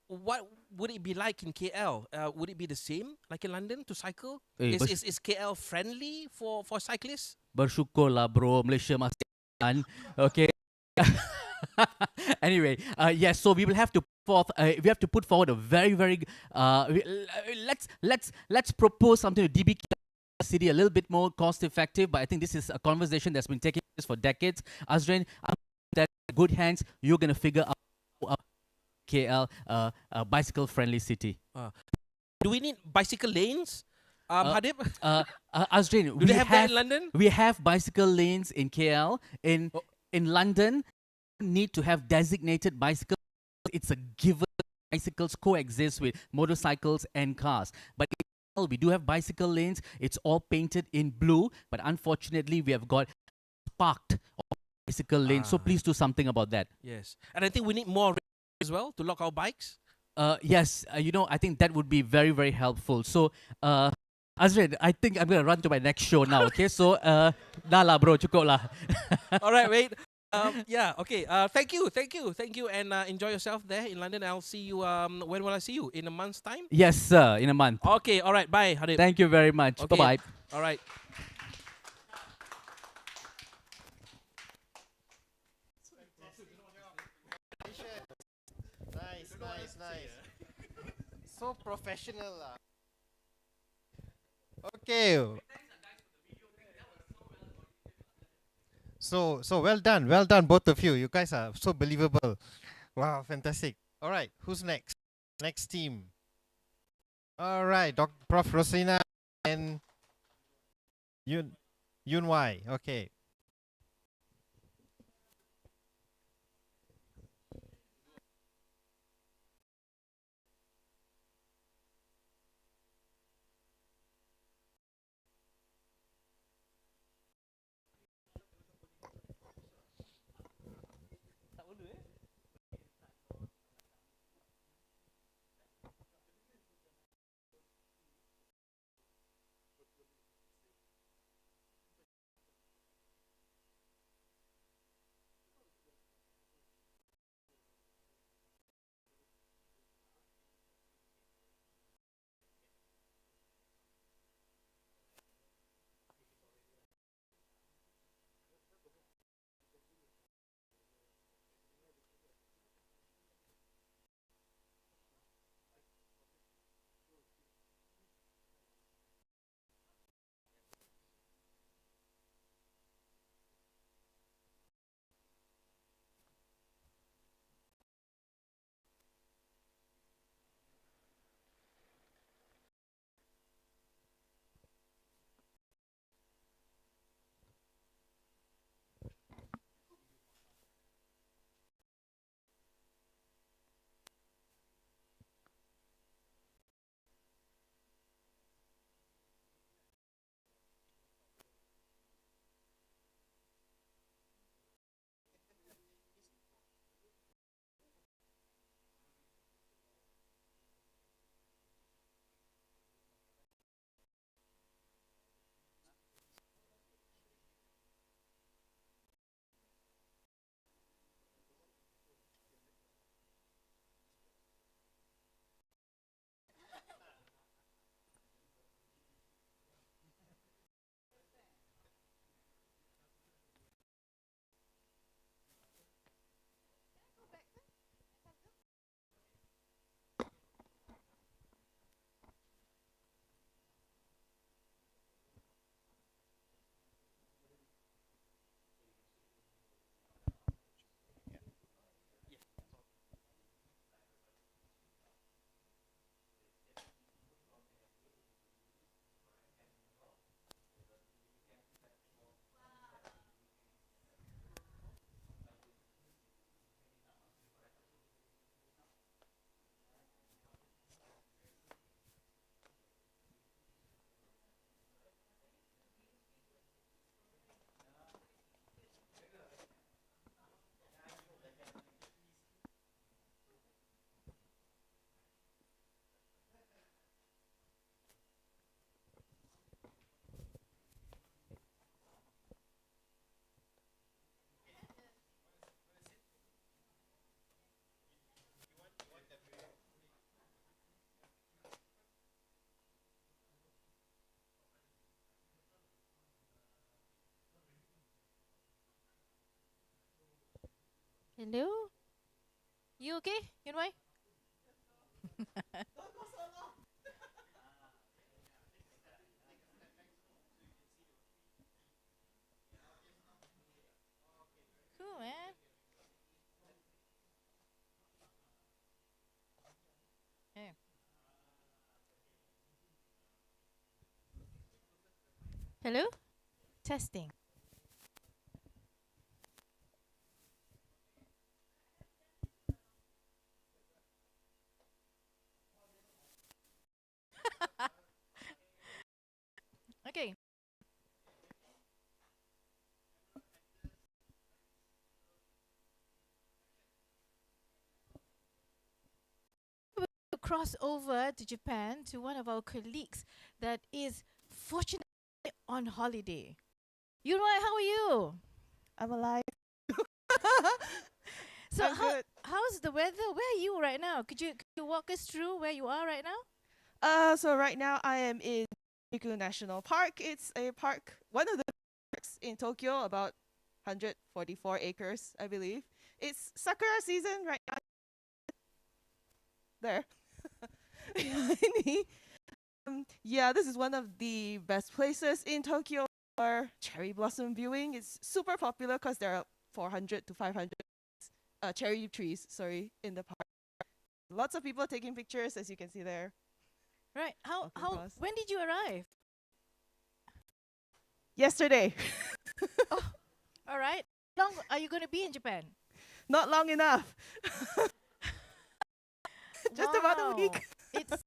what would it be like in KL? Would it be the same like in London to cycle? Is KL friendly for cyclists? Bersyukurlah bro, Malaysia masih aman. Okay. Anyway, yes, so we will have to put forward a very very let's propose something to DB city a little bit more cost effective, but I think this is a conversation that's been taking place for decades. Azrin, I'm in good hands. You're gonna figure out KL a bicycle friendly city. Do we need bicycle lanes? Hadib? Azrin, Do they have that in London? we have bicycle lanes in KL. In London, you need to have designated bicycles. It's a given. Bicycles coexist with motorcycles and cars. But in KL, we do have bicycle lanes. It's all painted in blue. But unfortunately, we have got parked bicycle lanes. So please do something about that. Yes. And I think we need more as well to lock our bikes. Yes, I think that would be very, very helpful. So, Azrin, I think I'm going to run to my next show now, okay? So, dah lah bro, cukup lah. All right, wait. Yeah, okay. Thank you. And enjoy yourself there in London. I'll see you, when will I see you? In a month's time? Yes, sir, in a month. Okay, all right. Bye, Hadib. Thank you very much. Okay. Bye-bye. All right. Nice. So professional lah. Okay. So well done, both of you. You guys are so believable. Wow, fantastic. All right, who's next? Next team. All right, Prof. Rosina and Yun Wai. Okay. Hello? You okay? You know why? Cool, man. Yeah. Hello? Testing. Okay. To cross over to Japan to one of our colleagues that is fortunately on holiday. You know what? How are you? I'm alive. So I'm good. how's the weather? Where are you right now? Could you walk us through where you are right now? So right now I am in Shinjuku National Park. It's a park, one of the parks in Tokyo, about 144 acres, I believe. It's sakura season right now. There. Behind me. Yeah, this is one of the best places in Tokyo for cherry blossom viewing. It's super popular because there are 400 to 500 cherry trees, sorry, in the park. Lots of people taking pictures, as you can see there. Right. Walking How across. when did you arrive? Yesterday. Oh, all right. How long are you going to be in Japan? Not long enough. Just about a week. Wow. It's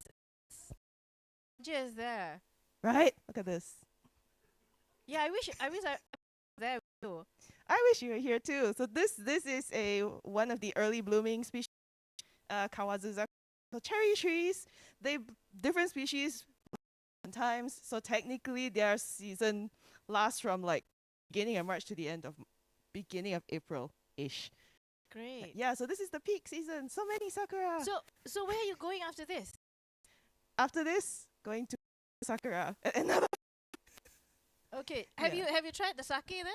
just there. Right? Look at this. Yeah, I wish I was there too. I wish you were here too. So this is a one of the early blooming species, Kawazuza. So cherry trees, different species times. So technically their season lasts from like beginning of March to the end of beginning of April ish. Great. Yeah, so this is the peak season. So many sakura. So where are you going after this? After this, going to sakura. Another Okay. Have Yeah. you tried the sake there?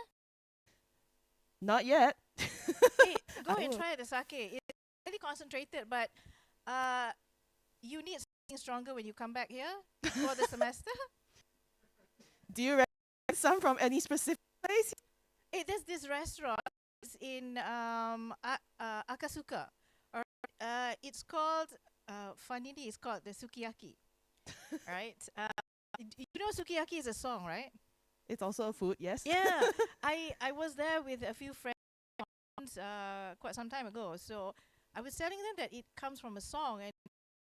not yet. Hey, go I and will. try the sake. It's really concentrated, but uh, you need something stronger when you come back here for the semester. Do you recommend some from any specific place? Hey, there's this restaurant. It's in Akasuka. All right. It's called funnily it's called the sukiyaki. Right. You know sukiyaki is a song, right? It's also a food, yes. Yeah. I was there with a few friends quite some time ago. So I was telling them that it comes from a song and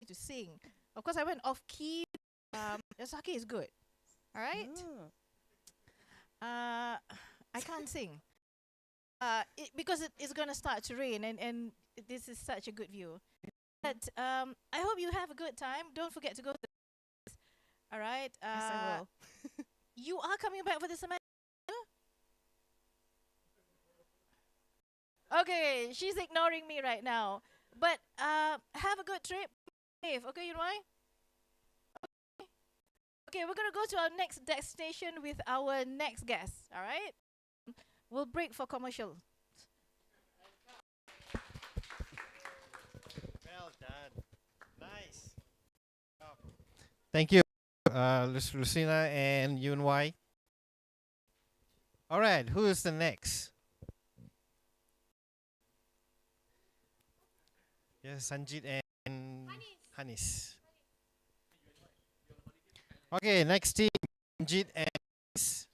to sing. Of course, I went off key. The sake is good. All right. Oh. I can't sing. Because it's gonna start to rain and this is such a good view. But I hope you have a good time. Don't forget to go. All right. Yes, I will. You are coming back for the semester. Okay, she's ignoring me right now. But have a good trip. Safe. Okay, you know why? Okay, we're gonna go to our next destination with our next guest. All right. We'll break for commercial. Well done. Nice. Thank you, Lucina and Yun Wai. All right, who is the next? Yes, Sanjit and Hanis. Okay, next team, Sanjit and Hanis.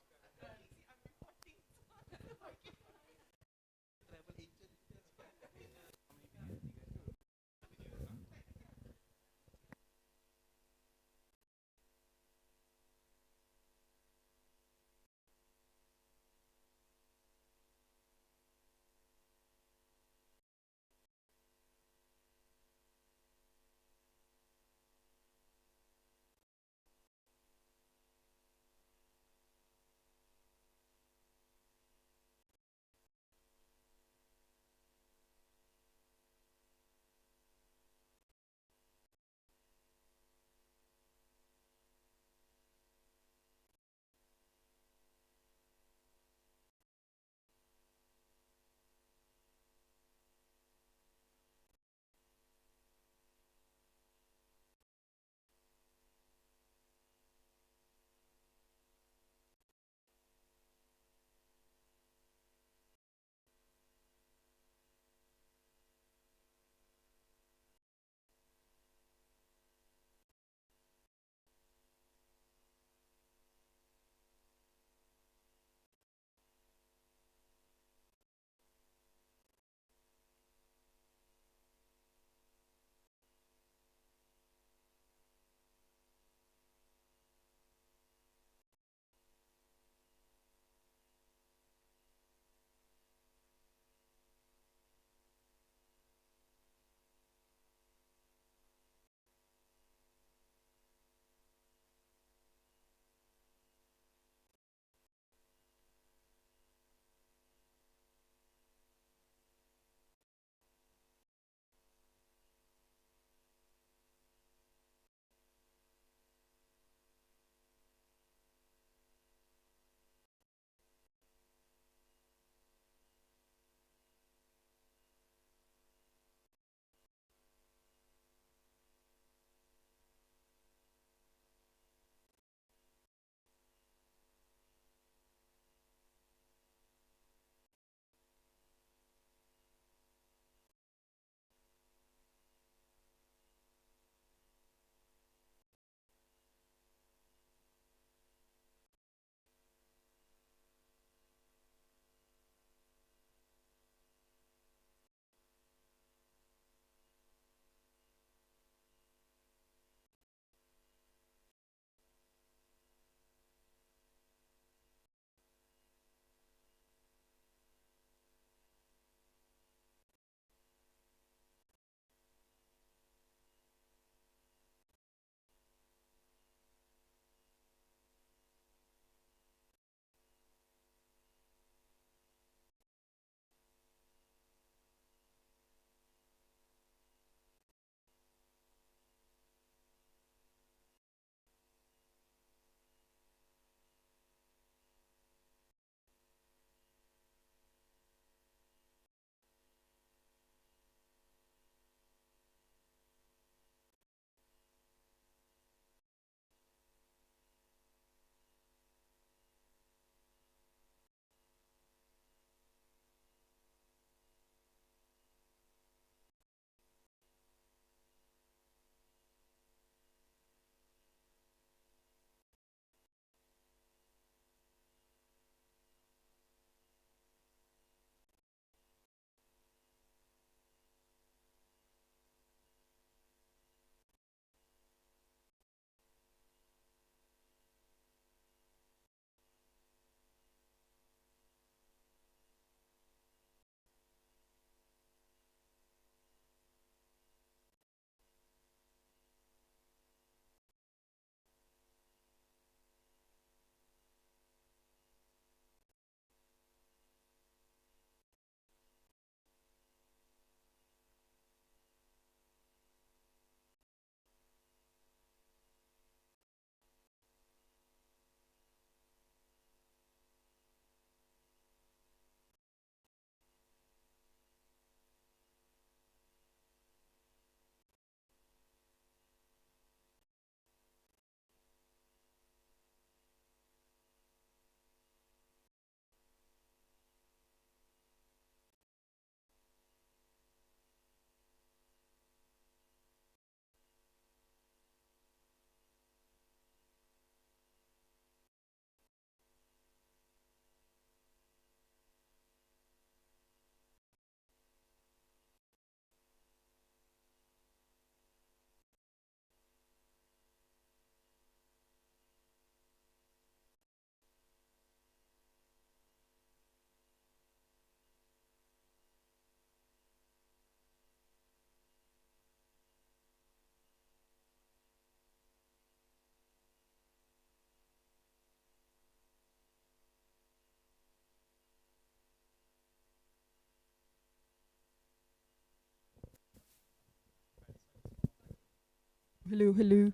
hello.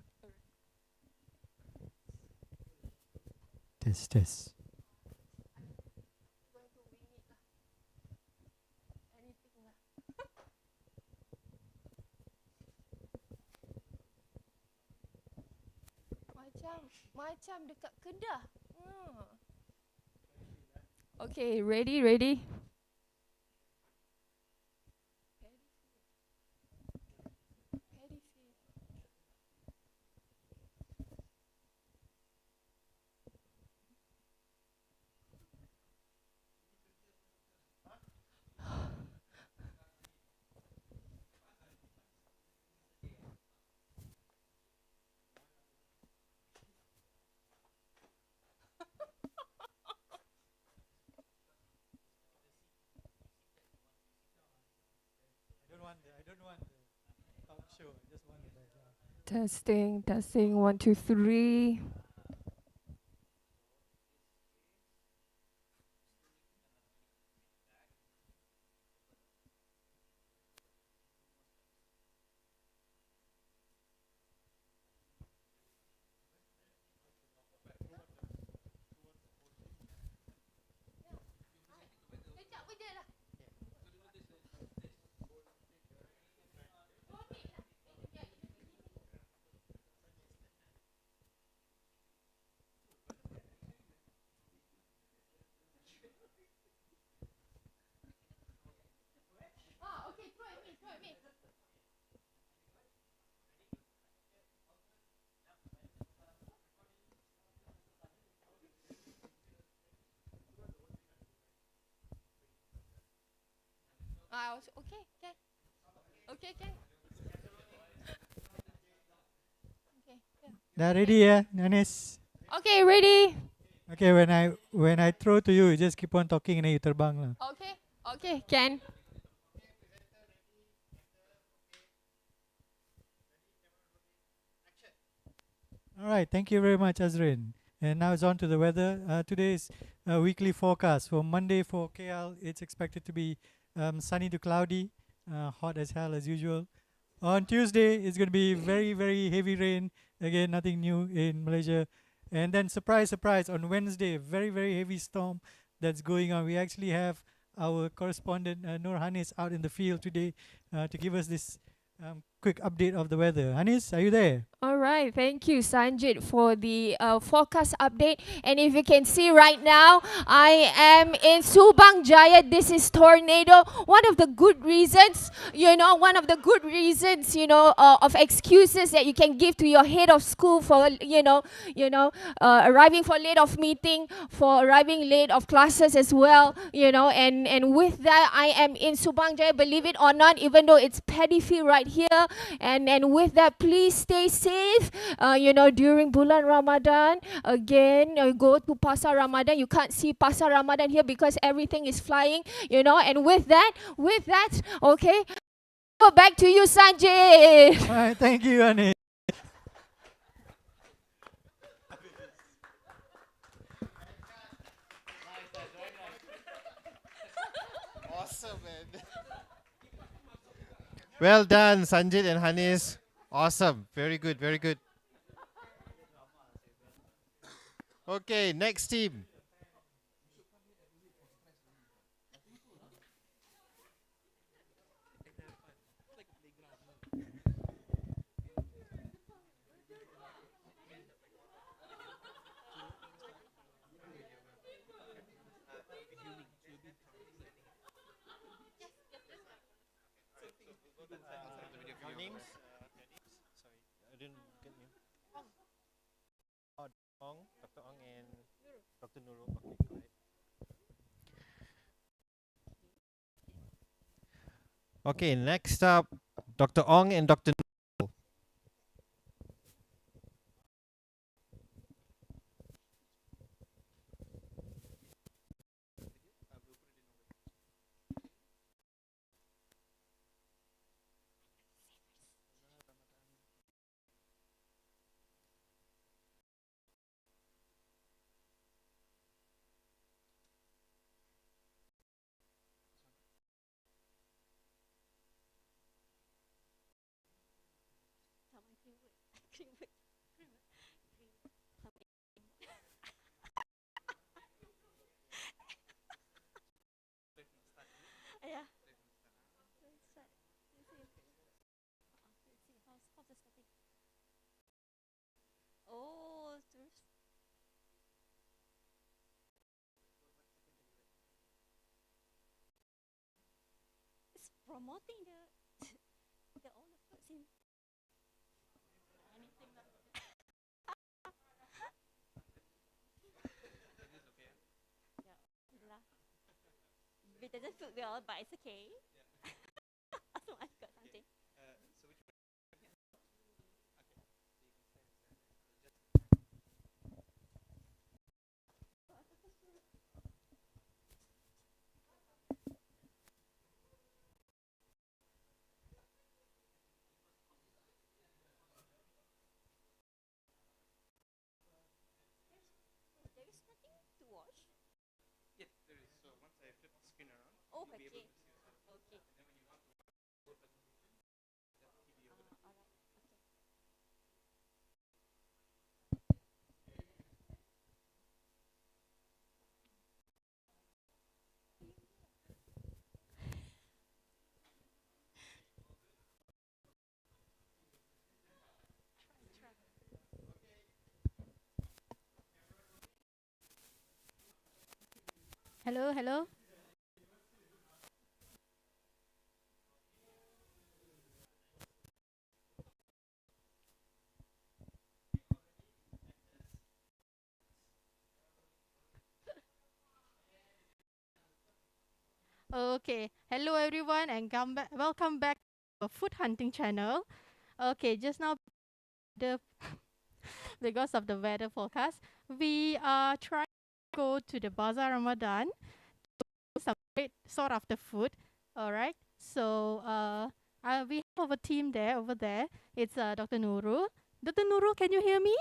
Test, test. Macam dekat Kedah. Okay, ready? I don't want the talk show. I just want the background. Testing, 1, 2, 3. Okay, can. Okay, can. Okay, yeah. Dah ready ya, Nanis? Okay, ready? Okay, when I throw to you, you just keep on talking and then you terbang lah. Okay, can. All right, thank you very much, Azrin. And now it's on to the weather. Today's weekly forecast for Monday for KL. It's expected to be sunny to cloudy, hot as hell as usual. On Tuesday, it's going to be very, very heavy rain. Again, nothing new in Malaysia. And then, surprise, surprise, on Wednesday, very, very heavy storm that's going on. We actually have our correspondent Nur Hanis out in the field today to give us this quick update of the weather. Hanis, are you there? All right, thank you, Sanjit, for the forecast update. And if you can see right now, I am in Subang Jaya. This is tornado. One of the good reasons, of excuses that you can give to your head of school for, arriving for late of meeting, for arriving late of classes as well, and with that, I am in Subang Jaya, believe it or not, even though it's paddy field right here. And with that, please stay safe. During Bulan Ramadan, again, go to Pasar Ramadan. You can't see Pasar Ramadan here because everything is flying. And with that, okay, go back to you, Sanjay. All right, thank you, Hanis. Awesome, man. Well done, Sanjit and Hanis. Awesome. Very good, very good. Okay, next team. Your names? Sorry, I didn't get you. Oh, Dr. Ong and Dr. Nurul. Okay, go ahead. Okay, next up, Dr. Ong and Dr. Nurul. Yeah. Oh, it's promoting the all the foods in anything that yeah lah. It doesn't feel well, but it's okay. As long as I got something. There is nothing to watch. Yeah, there is. So once I flip the screen around, Oh, you'll be okay. able to see yourself. Okay. And then when you want to watch the TV over there. Alright. Okay. Hello, hello. Okay. Hello everyone and welcome back to Food Hunting channel. Okay, just now the because of the weather forecast, we are trying to go to the Bazaar Ramadan to some great sort of the food. All right. So we have a team there over there. It's Dr. Nurul. Dr. Nurul, can you hear me?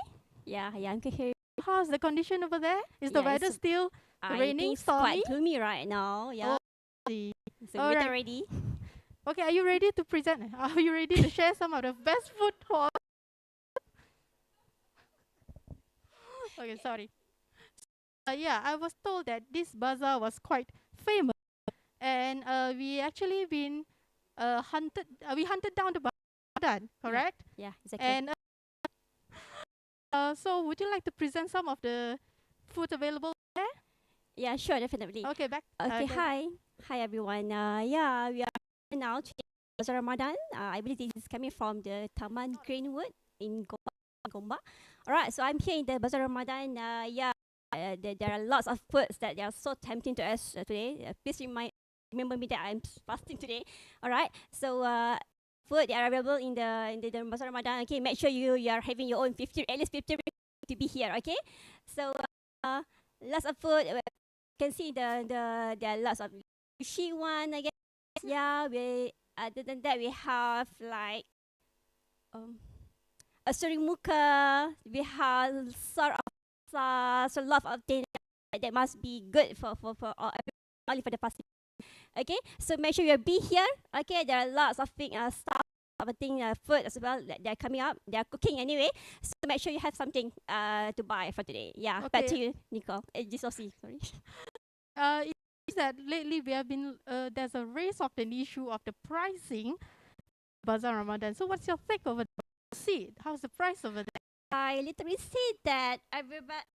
Yeah, I can hear. How's the condition over there? Is the Yeah, weather it's still I raining, think it's stormy? quite gloomy right now. Yeah. See. So All we're right. ready. Okay, are you ready to present? Are you ready to share some of the best food for? Okay, sorry. Yeah, I was told that this bazaar was quite famous, and we actually been hunted. We hunted down the bazaar, correct? Yeah, exactly. And so, would you like to present some of the food available there? Yeah, sure, definitely. Okay, back. Okay, hi everyone. Yeah, we are now to Bazaar Ramadan. I believe this is coming from the Taman Greenwood in Gombak. Alright, so I'm here in the Bazaar Ramadan. Yeah, there are lots of foods that they are so tempting to us today. Please remember me that I'm fasting today. Alright, so food that are available in the Bazaar Ramadan. Okay, make sure you are having your own 50 at least 50 to be here. Okay, so lots of food. You can see there are lots of sushi one. I guess. Yeah, we other than that we have like a sering muka. We have sort of a lot of things that must be good for only for the fasting. Okay, so make sure you be here. Okay, there are lots of things stuff. Food as well that they're coming up. They're cooking anyway. So make sure you have something to buy for today. Yeah, back to Okay. you, Nicole. Sorry. It is that lately we have been there's a raise of the issue of the pricing Bazaar Ramadan. So what's your take over there? See, how's the price over there? I literally see that everybody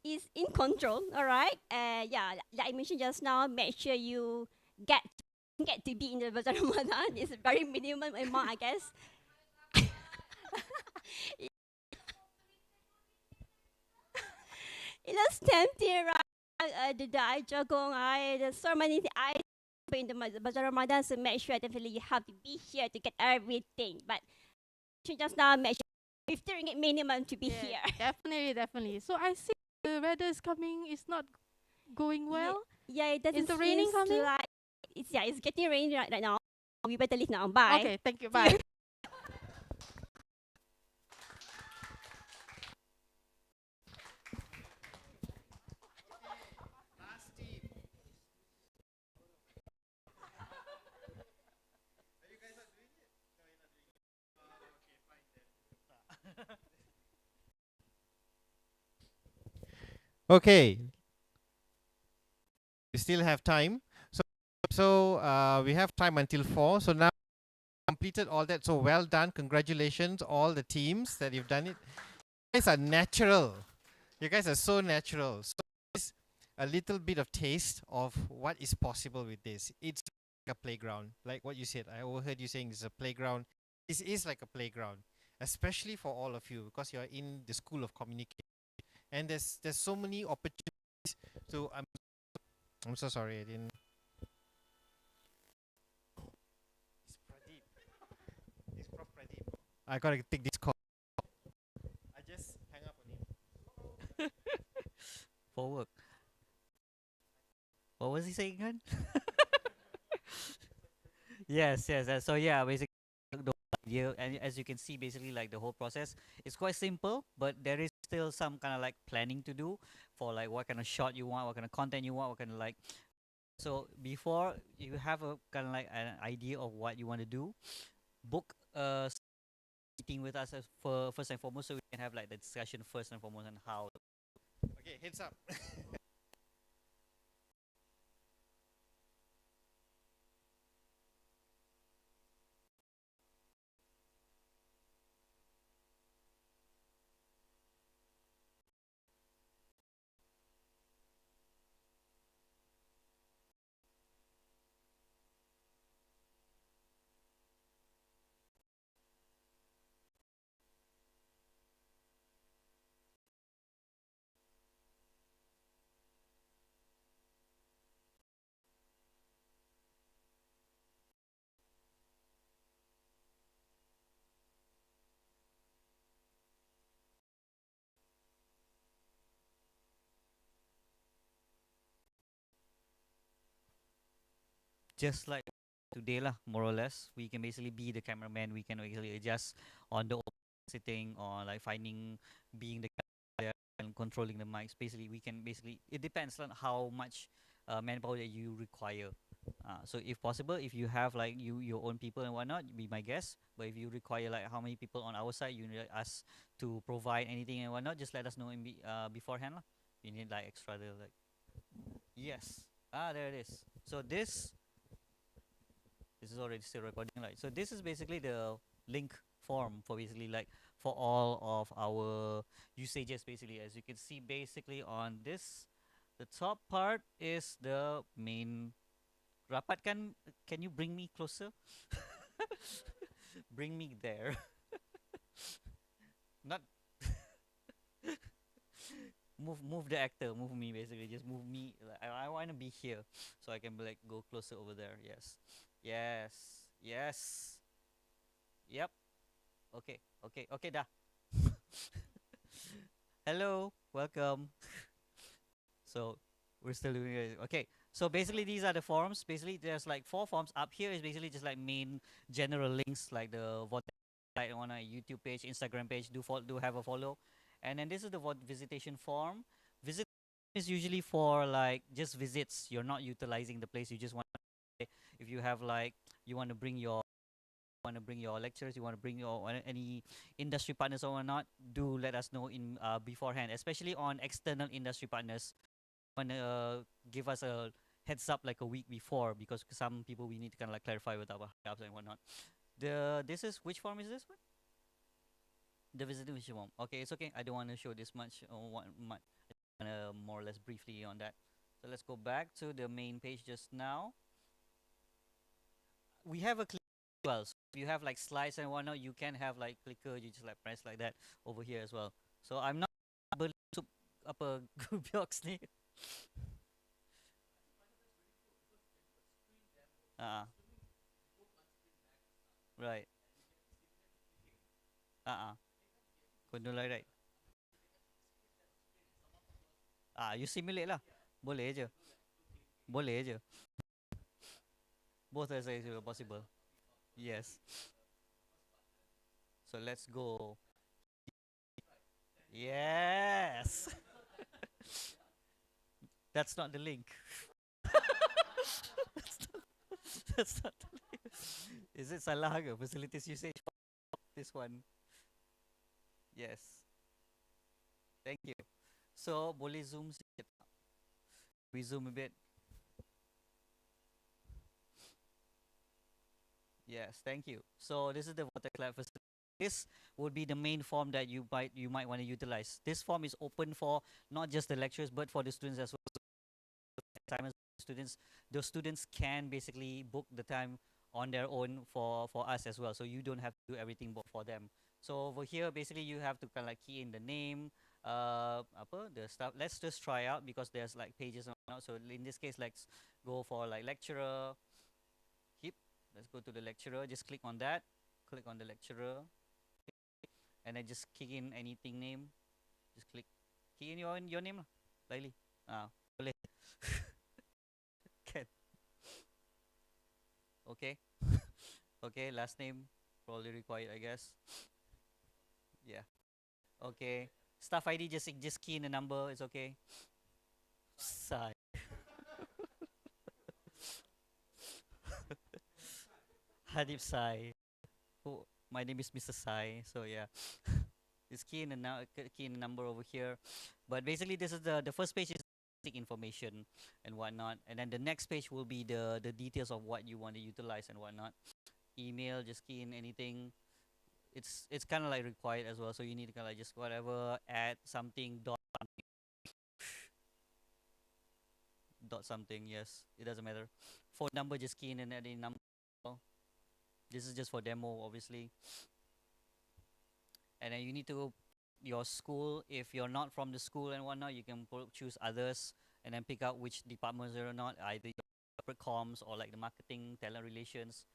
is in control. All right. Yeah, like I mentioned just now, make sure you get to be in the Bazaar Ramadan. It's a very minimum amount, I guess. It looks tempting, right? The jagong, there's so many things in the Bazaar Ramadan, so make sure definitely you have to be here to get everything. But just now, make sure 50 ringgit minimum to be here. Definitely. So I see the weather is coming. It's not going well. Yeah, it doesn't Is the raining seems coming? like it's getting rainy right now. We better leave now. Bye. Okay, thank you. Bye. Okay, we still have time. We have time until 4. So now completed all that. So well done. Congratulations, all the teams that you've done it. You guys are natural. You guys are so natural. So it's a little bit of taste of what is possible with this. It's like a playground, like what you said. I overheard you saying it's a playground. This is like a playground, especially for all of you because you're in the school of communication, and there's so many opportunities. So I'm so sorry I didn't. It's Pradeep. It's Prof. Pradeep. I gotta take this call. I just hang up on him. For work. What was he saying again? Yes, yes. So yeah, basically the whole idea, and as you can see, basically like the whole process is quite simple, but there is still some kind of like planning to do for like what kind of shot you want, what kind of content you want, what kind of like. So before you have a kind of like an idea of what you want to do, book a meeting with us as for first and foremost, so we can have like the discussion first and foremost on how. Okay, heads up. Just like today lah, more or less, we can basically be the cameraman. We can actually adjust on the sitting or like finding being the there and controlling the mics. Basically, we can basically it depends on how much manpower that you require. So if possible, if you have like your own people and whatnot, be my guest. But if you require like how many people on our side, you need us to provide anything and whatnot, just let us know beforehand lah. You need like extra like yes. There it is. So this is already still recording, right? So this is basically the link form for basically like for all of our usages. Basically, as you can see, basically on this, the top part is the main. Rapat can you bring me closer? Bring me there. Not move the actor, move me basically. Just move me. Like, I want to be here, so I can like go closer over there. Yes, yes, yes. Yep. Okay, okay, okay. Dah. Hello, welcome. So we're still doing it. Okay. So basically, these are the forms. Basically, there's like 4 forms. Up here is basically just like main general links, like the VORTEX site on a YouTube page, Instagram page. Do have a follow, and then this is the visitation form. Visit is usually for like just visits. You're not utilizing the place. You just want if you have like you want to bring your lecturers, you want to bring your any industry partners or whatnot, do let us know in beforehand, especially on external industry partners. Want to give us a heads up like a week before, because some people we need to kind of like clarify with our apps and whatnot. This is which form is this one? The visitation form. Okay, it's okay. I don't want to show this much. More or less briefly on that. So let's go back to the main page just now. We have a click as well. So if you have like slides and whatnot, you can have like clicker. You just like press like that over here as well. So I'm not able to up a Google Docs ni. Right. Kau like right. You simulate lah. Boleh je. Boleh je. Both as possible. Yes. So let's go. Yes. That's not the link. That's not the link. Is it salah ke? Facilities usage. This one. Yes. Thank you. So boleh zoom sikit. We zoom a bit. Yes, thank you. So this is the Vortex Lab facility. This would be the main form that you might want to utilize. This form is open for not just the lecturers but for the students as well. Assignments students, those students can basically book the time on their own for us as well. So you don't have to do everything for them. So over here, basically you have to kind of like key in the name, apa the stuff. Let's just try out because there's like pages and whatnot. So in this case, let's go for like lecturer. Keep. Let's go to the lecturer. Just click on that. Click on the lecturer, and then just kick in anything name. Just click. Key in your name lah. Laili. Boleh. Can. Okay. Okay. Last name probably required, I guess. Yeah. Okay. Staff ID, just key in the number. It's okay. Sai. Hadip Sai. Oh, my name is Mr. Sai. So yeah. Just key in the number over here. But basically, this is the first page is basic information and whatnot, and then the next page will be the details of what you want to utilize and whatnot. Email, just key in anything. It's kind of like required as well, so you need to kind of like just whatever, add something, dot something. Yes, it doesn't matter. Phone number, just key in and add a number. This is just for demo, obviously. And then you need to your school. If you're not from the school and whatnot, you can choose others and then pick out which departments are not, either your corporate comms or like the marketing, talent relations.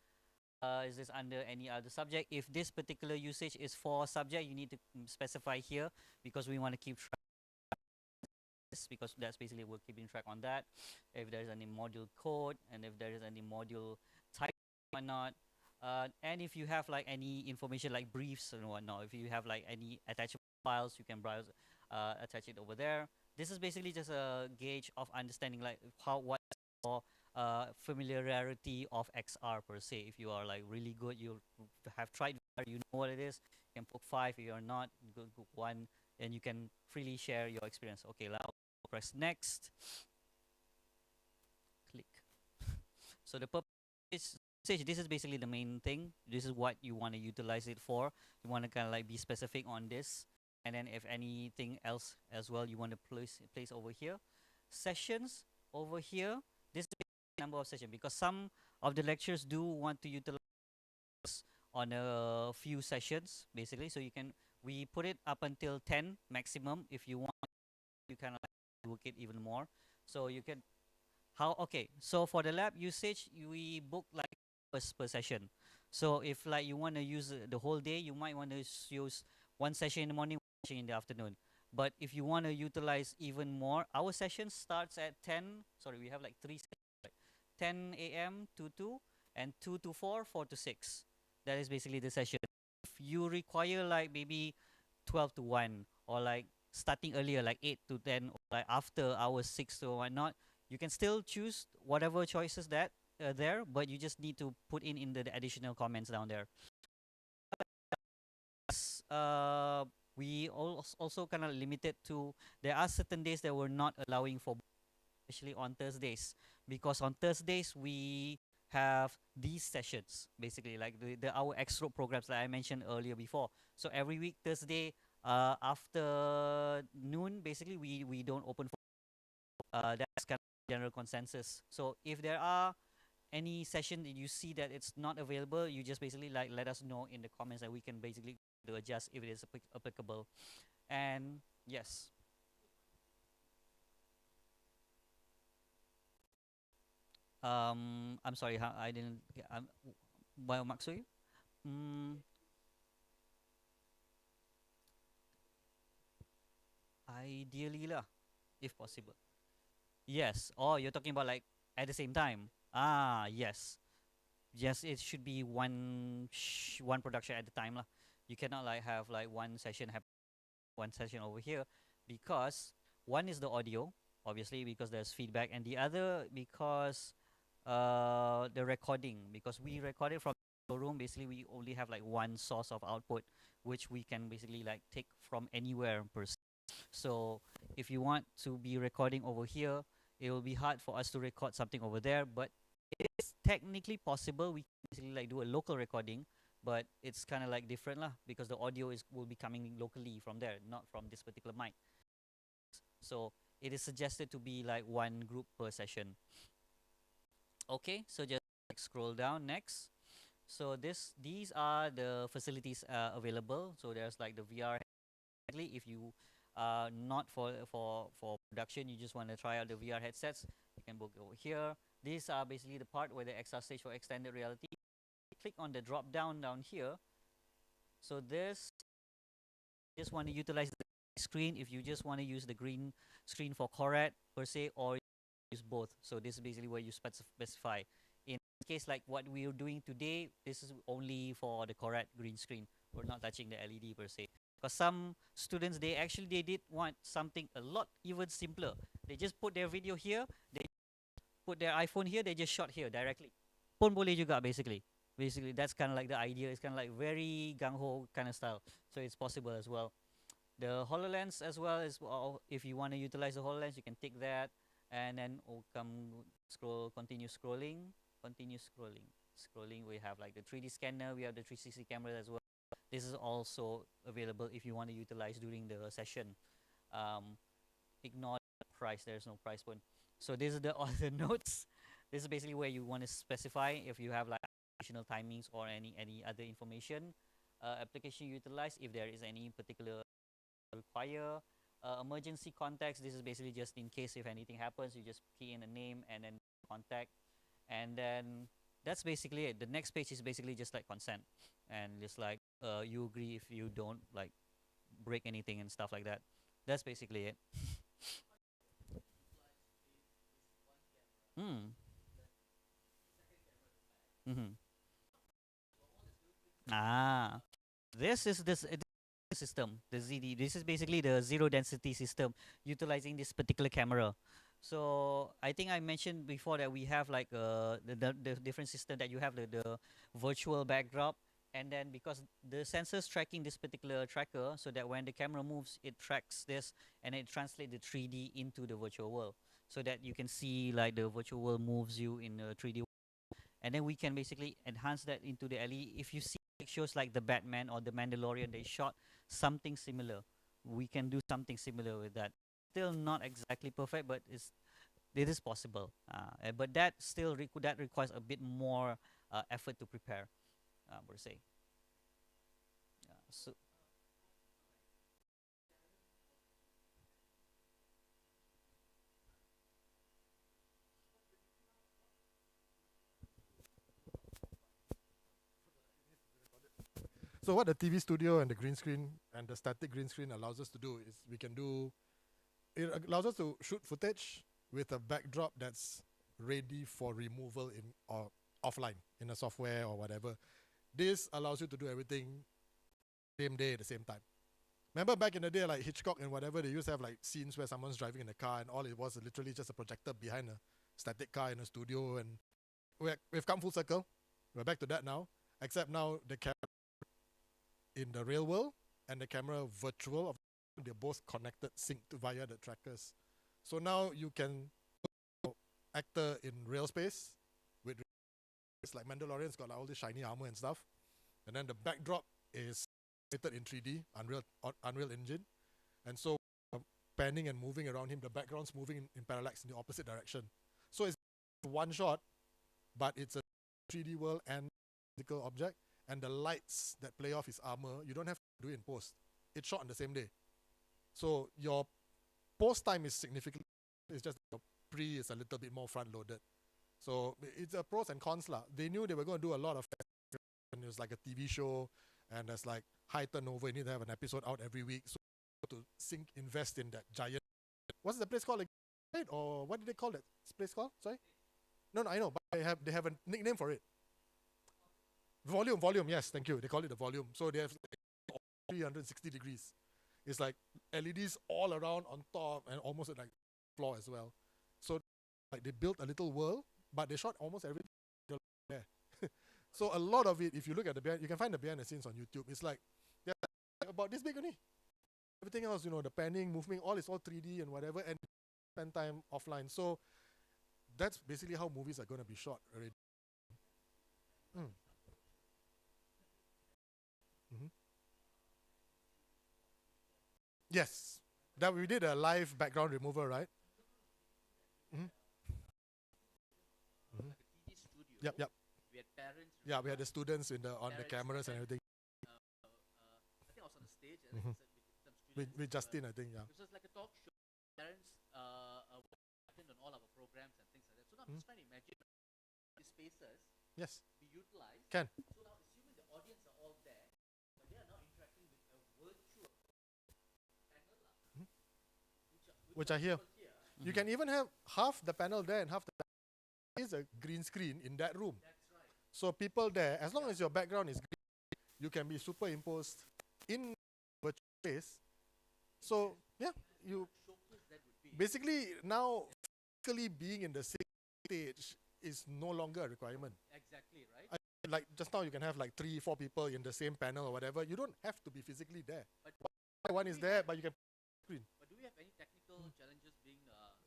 Is this under any other subject? If this particular usage is for subject, you need to specify here because we want to keep track because that's basically we're keeping track on that. If there is any module code and if there is any module type or not. And if you have like any information like briefs and whatnot, if you have like any attachment files, you can browse, attach it over there. This is basically just a gauge of understanding like what your familiarity of XR per se. If you are like really good, you have tried, you know what it is. You can put 5. If you are not, go 1, and you can freely share your experience. Okay, now press next. Click. So the purpose is this is basically the main thing. This is what you want to utilize it for. You want to kind of like be specific on this, and then if anything else as well you want to place over here. Sessions over here. This is the number of sessions because some of the lectures do want to utilize on a few sessions basically. So we put it up until 10 maximum. If you want, you can like book it even more. So you can okay. So for the lab usage, we book like per session. So if like you want to use the whole day, you might want to use one session in the morning, one session in the afternoon. But if you want to utilize even more, our session starts at 10. Sorry, we have like 3 sessions, right? 10 a.m. to 2 and 2 to 4, 4 to 6. That is basically the session. If you require like maybe 12 to 1 or like starting earlier like 8 to 10 or like after hours 6 or whatnot, you can still choose whatever choices that there, but you just need to put in the additional comments down there. We also kind of limited to, there are certain days that we're not allowing for, especially on Thursdays, because on Thursdays we have these sessions basically like the our extra programs that I mentioned earlier before. So every week Thursday after noon basically we don't open for that's kind of general consensus. So if there are any session that you see that it's not available, you just basically like let us know in the comments that we can basically to adjust if it is applicable. And yes, I'm sorry, I didn't get maksud you? Ideally lah, if possible. Yes. Oh, you're talking about like at the same time. Yes. Yes, it should be one production at a time lah. You cannot like have like one session over here because one is the audio, obviously because there's feedback, and the other because the recording, because we record it from the room. Basically, we only have like one source of output, which we can basically like take from anywhere per se. So if you want to be recording over here, it will be hard for us to record something over there, but it's technically possible. We can basically like do a local recording, but it's kind of like different lah because the audio is will be coming locally from there, not from this particular mic. So it is suggested to be like one group per session. Okay, so just like scroll down next. So these are the facilities available. So there's like the VR. If you not for production, you just want to try out the VR headsets, you can book over here. These are basically the part where the XR stage for extended reality. Click on the drop down here. So this just want to utilize the screen. If you just want to use the green screen for Corad per se, or use both. So this is basically where you specify. In case like what we are doing today, this is only for the Corad green screen. We're not touching the LED per se. Because some students, they did want something a lot even simpler. They just put their video here, they put their iPhone here, they just shot here directly. Pun boleh juga basically. Basically, that's kind of like the idea. It's kind of like very gung-ho kind of style. So it's possible as well. The HoloLens as well is, if you want to utilize the HoloLens, you can take that and then continue scrolling. We have like the 3D scanner, we have the 360 camera as well. This is also available if you want to utilize during the session. Ignore the price, there's no price point. So this is all the notes. This is basically where you want to specify if you have like additional timings or any other information. Application utilized, if there is any particular require. Emergency contacts, this is basically just in case if anything happens, you just key in a name and then contact. And then that's basically it. The next page is basically just like consent. And just like you agree if you don't like break anything and stuff like that. That's basically it. Ah, this is this system, the ZD. This is basically the zero density system utilizing this particular camera. So I think I mentioned before that we have like the different system that you have the virtual backdrop, and then because the sensors tracking this particular tracker, so that when the camera moves, it tracks this and it translates the 3D into the virtual world, so that you can see like the virtual world moves you in a 3D. And then we can basically enhance that into the LED. If you see shows like the Batman or the Mandalorian, they shot something similar. We can do something similar with that. Still not exactly perfect, but it is possible. But that still that requires a bit more effort to prepare, per se. So So what the TV studio and the green screen and the static green screen allows us to do is it allows us to shoot footage with a backdrop that's ready for removal in or offline in a software or whatever. This allows you to do everything same day at the same time. Remember back in the day, like Hitchcock and whatever, they used to have like scenes where someone's driving in a car and all it was literally just a projector behind a static car in a studio, and we've come full circle. We're back to that now, except now the camera in the real world and the camera virtual, they're both connected, synced via the trackers. So now you can actor in real space with it's like Mandalorian's got like all this shiny armor and stuff, and then the backdrop is in 3D Unreal Engine, and so panning and moving around him, the background's moving in parallax in the opposite direction. So it's one shot, but it's a 3D world and physical object, and the lights that play off his armor, you don't have to do it in post. It's shot on the same day. So your post time is significantly, it's just your pre is a little bit more front loaded. So it's a pros and cons lah. They knew they were going to do a lot of and it was like a TV show and there's like high turnover, you need to have an episode out every week. So to invest in that giant, what's the place called like, or what did they call that place called? Sorry? No, I know, but they have a nickname for it. Volume, yes, thank you. They call it the volume. So they have 360 degrees. It's like LEDs all around on top and almost at like floor as well. So like they built a little world, but they shot almost everything there. So a lot of it, if you look at the behind, you can find the behind the scenes on YouTube. It's like they're about this big only. everything else, the panning, moving, all is all 3D and whatever, and spend time offline. So that's basically how movies are going to be shot already. Mm. Mhm. Yes, that we did a live background remover, right? Hmm. Hmm. Yep, yep. We had parents. Yeah, we had the students in the on the Parents cameras and and everything. I think I was on the stage and Mhm. then some With students. Justin, I think, yeah. It was like a talk show. Parents attend on all our programs and things like that. So now I'm Mhm. just trying to imagine these spaces Yes, be utilized. can. So now assuming the audience are all there, but they are now interacting with a virtual panel, Mhm. which Which are here. people here. You can even have half the panel there and half the is a green screen in that room. That's right. So people there, as long as your background is green, you can be superimposed in virtual space. So yeah, you Showcase that would be. basically now physically being in the same stage is no longer a requirement. Exactly, right? Like just now, you can have like 3, 4 people in the same panel or whatever. You don't have to be physically there. But One is there, but you can screen But do we have any technical challenges being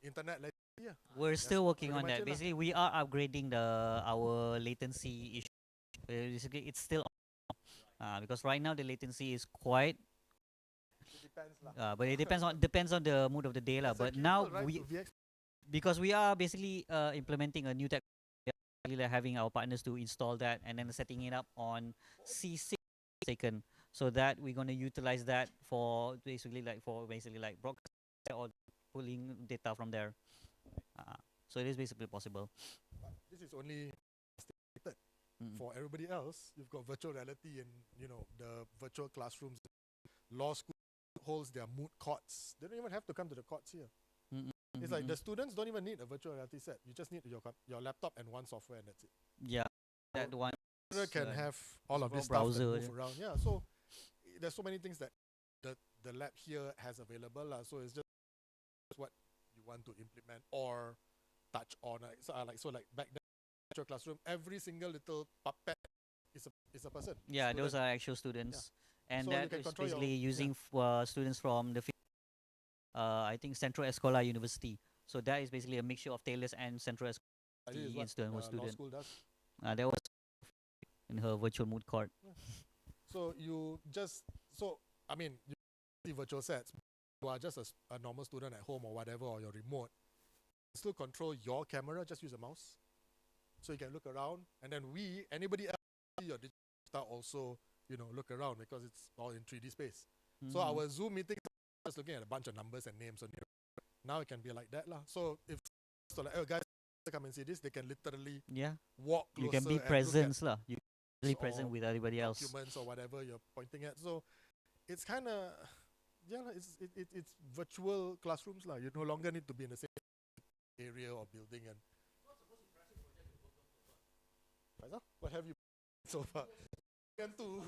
internet. Like yeah, We're that's still working pretty on much that. it lah. Basically, we are upgrading our latency issue. Basically, it's still because right now the latency is quite. It depends lah. But it depends on the mood of the day lah. It's a But now cable, right, we to VX. because we are basically implementing a new tech, like having our partners to install that and then setting it up on C6 taken, so that we're gonna utilize that for basically like broadcast or pulling data from there. So it is basically possible. But this is only stated. Mm. For everybody else, you've got virtual reality and the virtual classrooms. Law school holds their moot courts. They don't even have to come to the courts here. Mm-mm, It's like mm-mm. the students don't even need a virtual reality set. You just need your laptop and one software, and that's it. Yeah, that one Computer can have all of raw this stuff and browser, move yeah. around. Yeah, so there's so many things that the lab here has available lah. So it's just what you want to implement or touch on. Like back then, virtual classroom, every single little puppet is a person. Yeah, those student. are actual students, and So you that can is control your- basically using students from the I think Central Escola University. So that is basically a mixture of Taylor's and Central This is Escola what student law student. school does. That was in her virtual mood court. So you see virtual sets. You are just a normal student at home or whatever, or your remote. Still control your camera. Just use a mouse, so you can look around. And then anybody else, see your digital stuff also, look around because it's all in 3D space. So Mhm. our Zoom meeting is just looking at a bunch of numbers and names on here. Now it can be like that lah. So if like, oh guys, come and see this, they can literally Yeah, walk closer you can be and look at present lah. You be or present with everybody else. documents or whatever you're pointing at. So it's kind of it's virtual classrooms lah. You no longer need to be in the same area or building. And Faisal, what have you so far? Can too.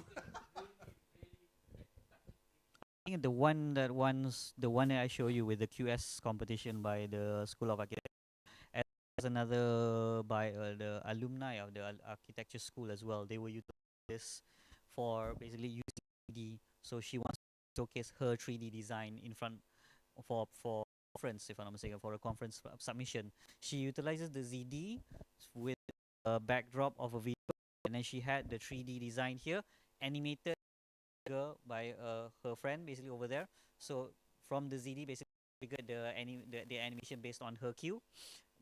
I think the one that I show you with the QS competition by the School of Architecture, and there's another by the alumni of the architecture school as well. They were using this for basically using 3D. So she wants to showcase her 3D design in front for conference, if I'm not mistaken, for a conference submission. She utilizes the ZD with a backdrop of a video, and then she had the 3D design here animated by her friend basically over there. So from the ZD basically figured the animation based on her cue.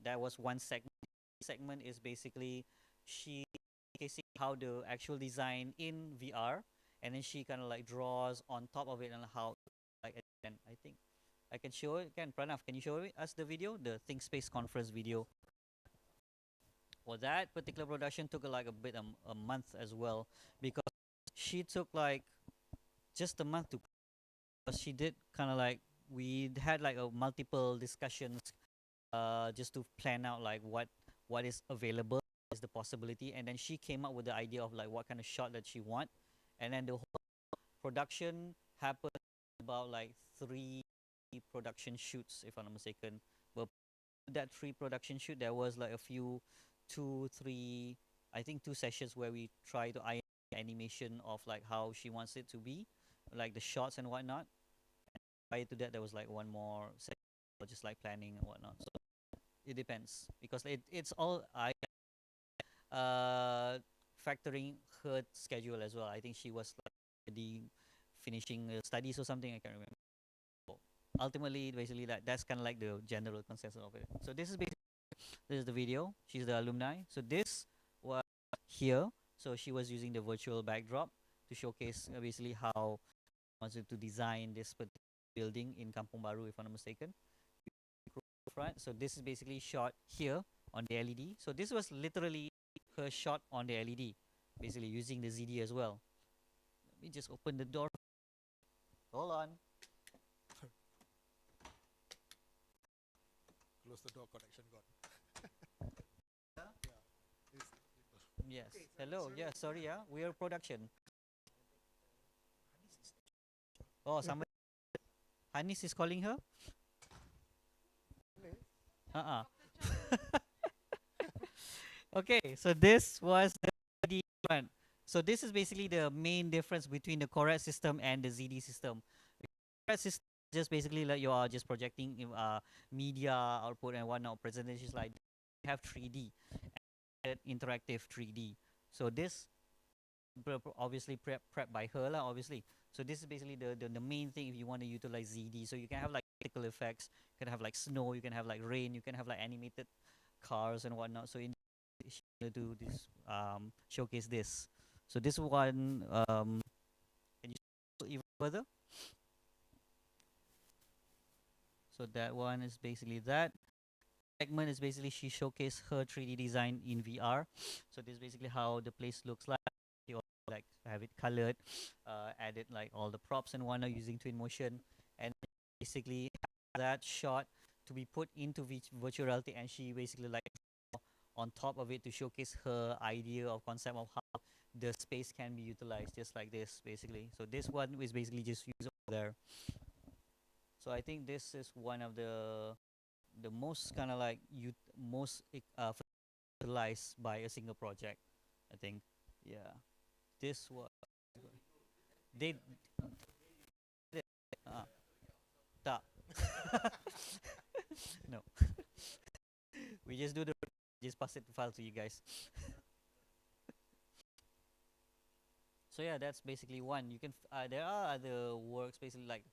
That was one segment. Segment is basically she showcasing how the actual design in VR, and then she kind of like draws on top of it and how like and I think I can show it. Pranav, can you show us the video, the Think Space conference video? Well, that particular production took like a month as well, because she took like just a month to. She did kind of like we had like a multiple discussions, just to plan out like what is available, is the possibility, and then she came up with the idea of like what kind of shot that she want, and then the whole production happened about like 3 production shoots, if I'm not mistaken. But that 3 production shoot, there was like a few 2-3, I think 2 sessions where we try to iron the animation of like how she wants it to be, like the shots and whatnot. prior to that, there was like one more session, or just like planning and whatnot. So it depends because it's all I uh factoring her schedule as well. I think she was like already finishing studies or something. I can't remember. So ultimately, basically, that's kind of like the general consensus of it. So this is the video. She's the alumni. So this was here. So she was using the virtual backdrop to showcase basically how she wanted to design this particular building in Kampung Baru, if I'm not mistaken. Front. So this is basically shot here on the LED. So this was literally her shot on the LED, basically using the ZD as well. Let me just open the door. Hold on. Close the door, connection gone. Yes. Hello. Yeah. Sorry. Yeah. We are production. Oh, somebody. Hanis is calling her. Okay. So this was the one. So this is basically the main difference between the Correct system and the ZD system. The Correct system is just basically like you are just projecting media output and whatnot. Presentations like have 3D, and interactive 3D. So this obviously prep by her lah, obviously. So this is basically the main thing if you want to utilize ZD. So you can have like particle effects, you can have like snow, you can have like rain, you can have like animated cars and whatnot. So in do this showcase this. So this one can you go even further? So that one is basically that segment is basically she showcased her 3D design in VR. So this is basically how the place looks like. You like have it colored, added like all the props and whatnot using Twinmotion, and basically that shot to be put into virtual reality, and she basically like on top of it to showcase her idea of concept of how the space can be utilized, just like this basically. So this one is basically just used over there. So I think this is one of the most kind of like most utilized by a single project, I think. Yeah, this was they ta. No. We just do the just pass it file to you guys. So yeah, that's basically one. You can there are other works basically like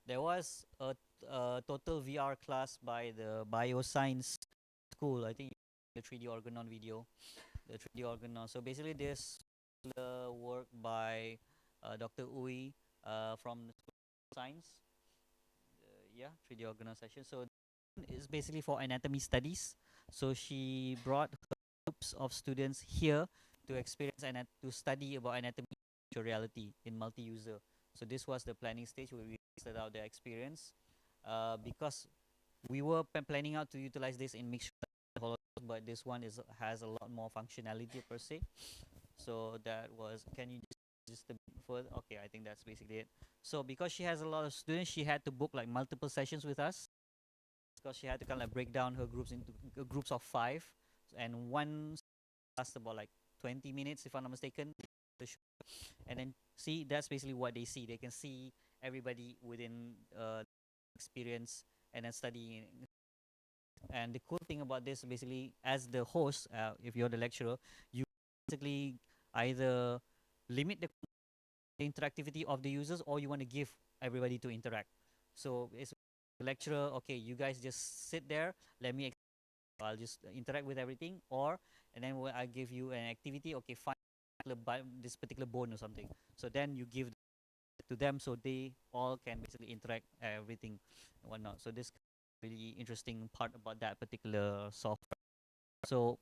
there was a total VR class by the bioscience school. I think the 3D organon video, the 3D organon. So basically this work by Dr. Uy from the School of Science. Yeah, 3D organon session. So it's basically for anatomy studies. So she brought groups of students here to experience and to study about anatomy in virtual reality in multi-user. So this was the planning stage where we tested out the experience. Because we were planning out to utilize this in mixed reality, but this one has a lot more functionality per se. So that was, can you just a bit further? Okay, I think that's basically it. So because she has a lot of students, she had to book like multiple sessions with us because she had to kind of like break down her groups into groups of 5, and one lasts about like 20 minutes if I'm not mistaken. And then see, that's basically what they see. They can see everybody within experience and then studying. And the cool thing about this, basically, as the host, if you're the lecturer, you basically either limit the interactivity of the users or you want to give everybody to interact. So it's the lecturer, okay, you guys just sit there, let me I'll just interact with everything, or and then when I give you an activity, okay, find this particular bone or something. So then you give to them so they all can basically interact everything and whatnot. So this really interesting part about that particular software. So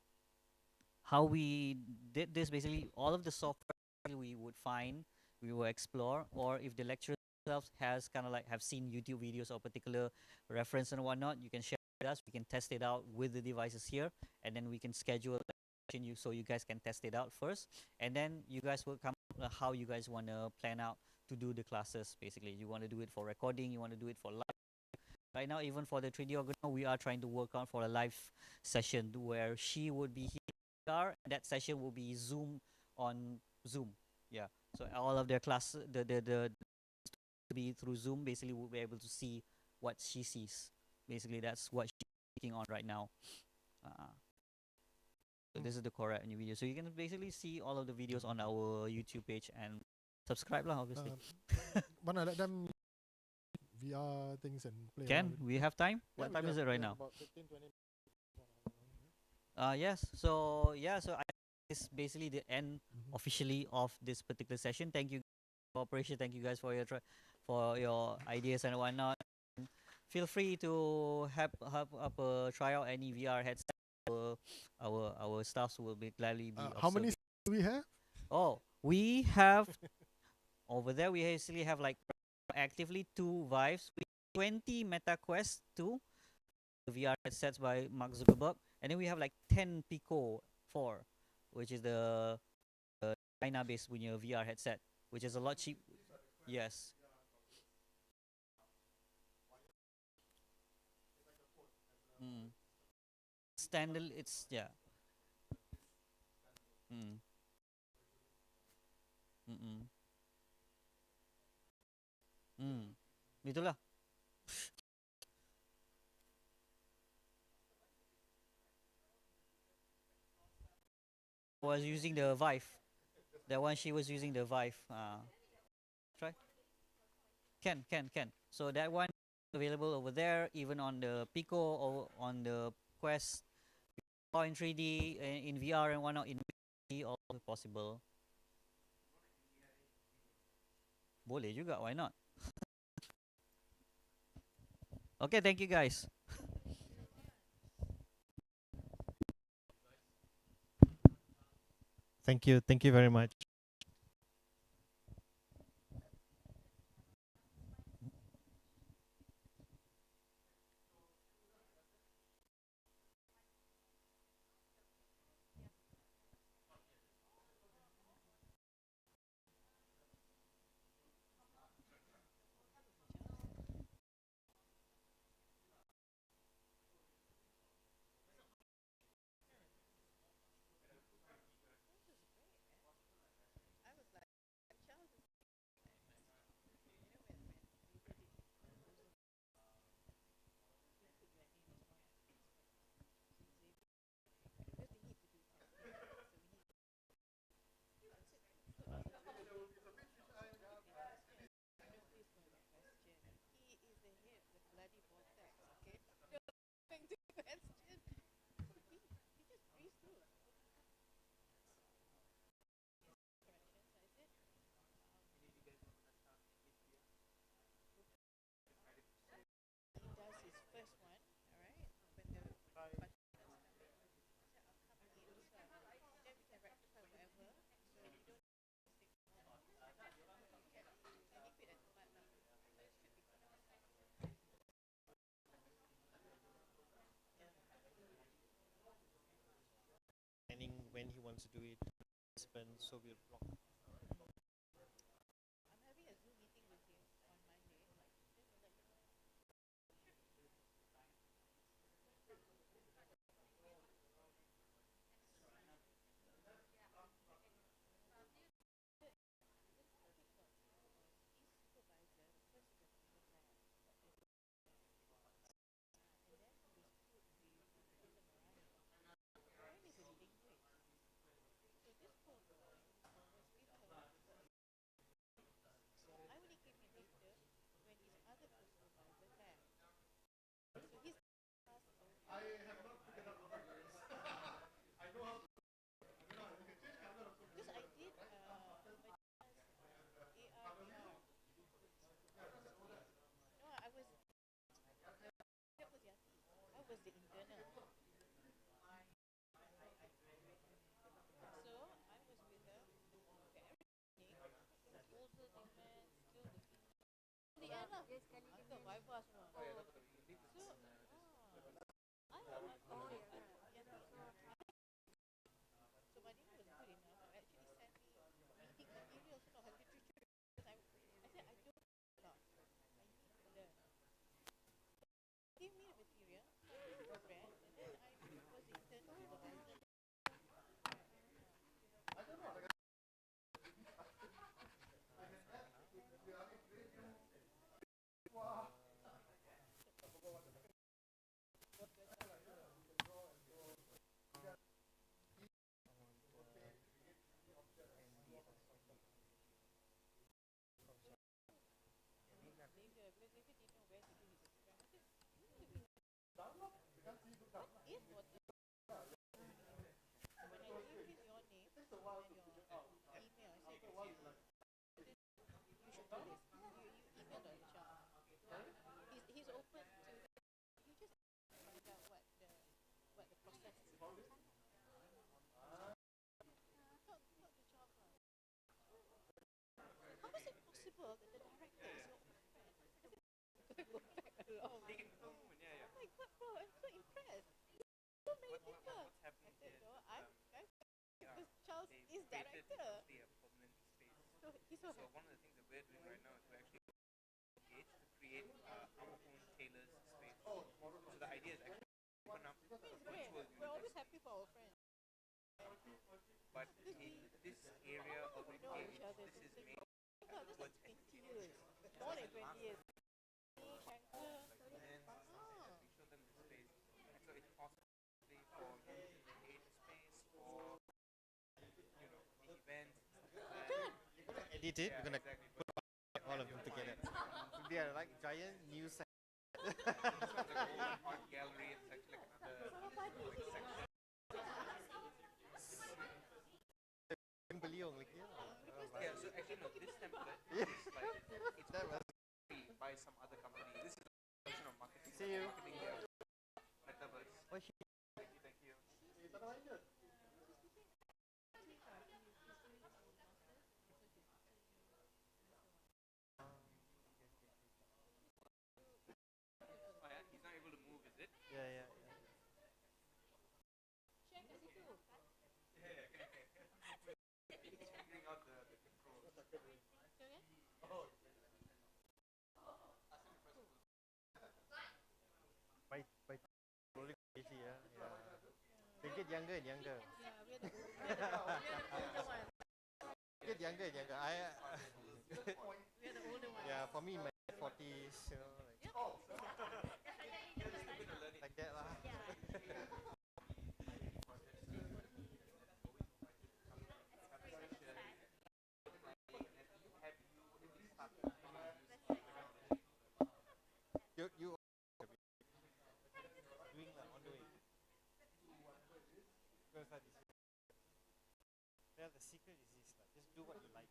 how we did this, basically all of the software we would find, we will explore, or if the lecturer themselves has kind of like have seen YouTube videos or particular reference and whatnot, you can share with us. We can test it out with the devices here, and then we can schedule you so you guys can test it out first, and then you guys will come how you guys want to plan out to do the classes. Basically, you want to do it for recording, you want to do it for live. Right now, even for the 3D organon, we are trying to work on for a live session where she would be here, and that session will be Zoom on Zoom. Yeah. So all of their class, the to be through Zoom, basically we'll be able to see what she sees. Basically, that's what she's working on right now. So this is the correct new video. So you can basically see all of the videos on our YouTube page and subscribe lah, obviously. Wanna let them VR things and play Can around with we have time? Yeah, What we time have- is it right we now? have About 15, 20 Yes. So yeah. So it's basically the end officially of this particular session. Thank you, cooperation. Thank you guys for your for your ideas and whatnot. Feel free to have up try out any VR headset. Our staffs will be gladly be. How many observing. do we have? Oh, we have over there. We actually have like actively 2 Vives, with 20 Meta Quest 2 the VR headsets by Mark Zuckerberg, and then we have like 10 Pico 4, which is the China-based VR headset, which is a lot cheap. Yes. Mm. Standard, it's yeah. Mm. Mm. Itulah. Was using the Vive. That one she was using the Vive. Try. Can. So that one available over there, even on the Pico or on the Quest, or in 3D, in VR and whatnot, in 3D, all possible. Boleh juga, why not? Okay, thank you guys. Thank you very much. When he wants to do it, so we'll block. my god, bro, I'm so impressed. So many people. I said, no, because Charles is director. So he's so happy. It's great. We're always happy for our friends. Because we know each other. Oh my god, that's like 20 years. More than 20 years. Me, Shankar. Ah. Edit it. We're gonna put all of them together. They are like giant news. Beliung like yeah. Yeah, so actually no, this template Yeah. is like it's That was free by some other company. This is a version of marketing. See you. Marketing here. Metaverse. Oh, Thank you. Oh yeah, he's not able to move, is it? yeah, yeah. He's figuring out the controls. By rolling crazy, yeah. They get younger and younger. Yeah, we're the older ones. Get younger and younger. We're the older ones. Yeah, for me, my 40s, you know, like that lah. You doing lah, on the way. Gonna start this year. Yeah, the secret is this lah. Just do what you like.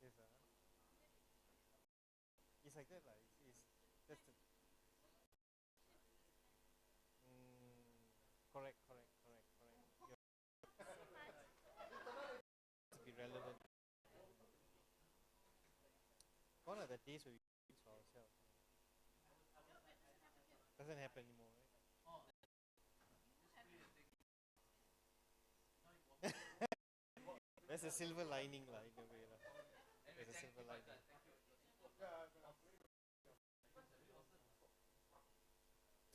Yes, it's like that lah. That's the correct. To be relevant. Gone are the days where we do things for ourselves. Doesn't happen anymore, right? There's a silver lining lah, in a way lah. There's a silver lining.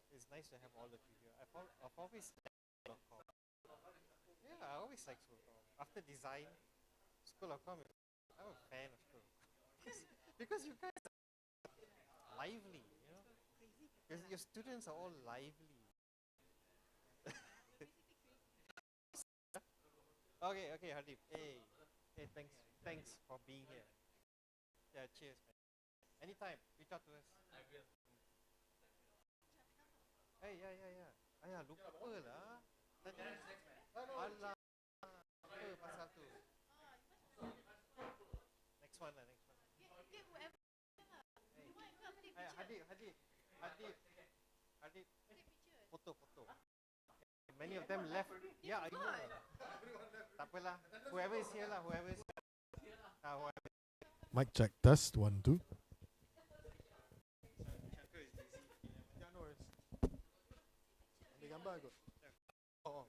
It's nice to have all of you here. I've always liked School.com. Yeah, I always like School.com. After design, School.com, I'm a fan of School.com. because you guys are lively, you know. Your students are all lively. Okay, Hardeep. Hey, thanks for being here. Yeah, cheers, man. Anytime, reach out to us. I will. Hey, yeah. Ayah, lupa lah. Alah, apa pasal tu? Next one. Get whoever. Hey, Hardeep. Photo. Many of them left. Yeah, I know. Tak apalah. Whoever is here lah. Whoever. Mic check, test, 1, 2. Yeah, no worries. Ambil gambar kot. Oh.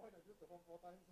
point I used the phone 4 times.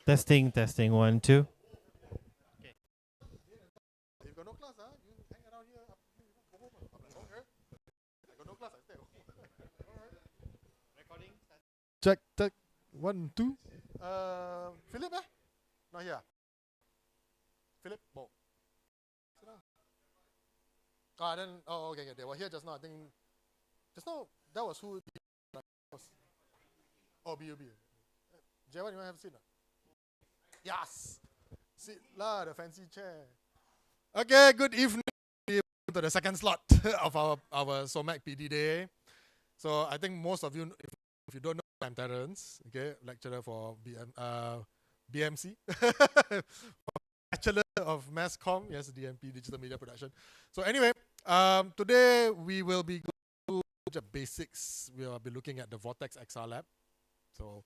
Testing, testing, 1, 2. If you got no class, you hang around here. Go home. I'm like, okay. I got no class. I stay at home. Recording. Check, check. 1, 2. Philip, not here. Philip, Bo. Sit down. Okay, okay. They were here just now. I think just now that was who. Oh, BUB. Jewan, you want to have a seat? Yes. Sit lah, the fancy chair. Okay, good evening to the second slot of our SOMAC PD day. So I think most of you, if you don't know, I'm Terence, okay, lecturer for BMC, Bachelor of Mass Comm, yes, DMP, Digital Media Production. So anyway, today we will be going to the basics. We will be looking at the VORTEX XR Lab, so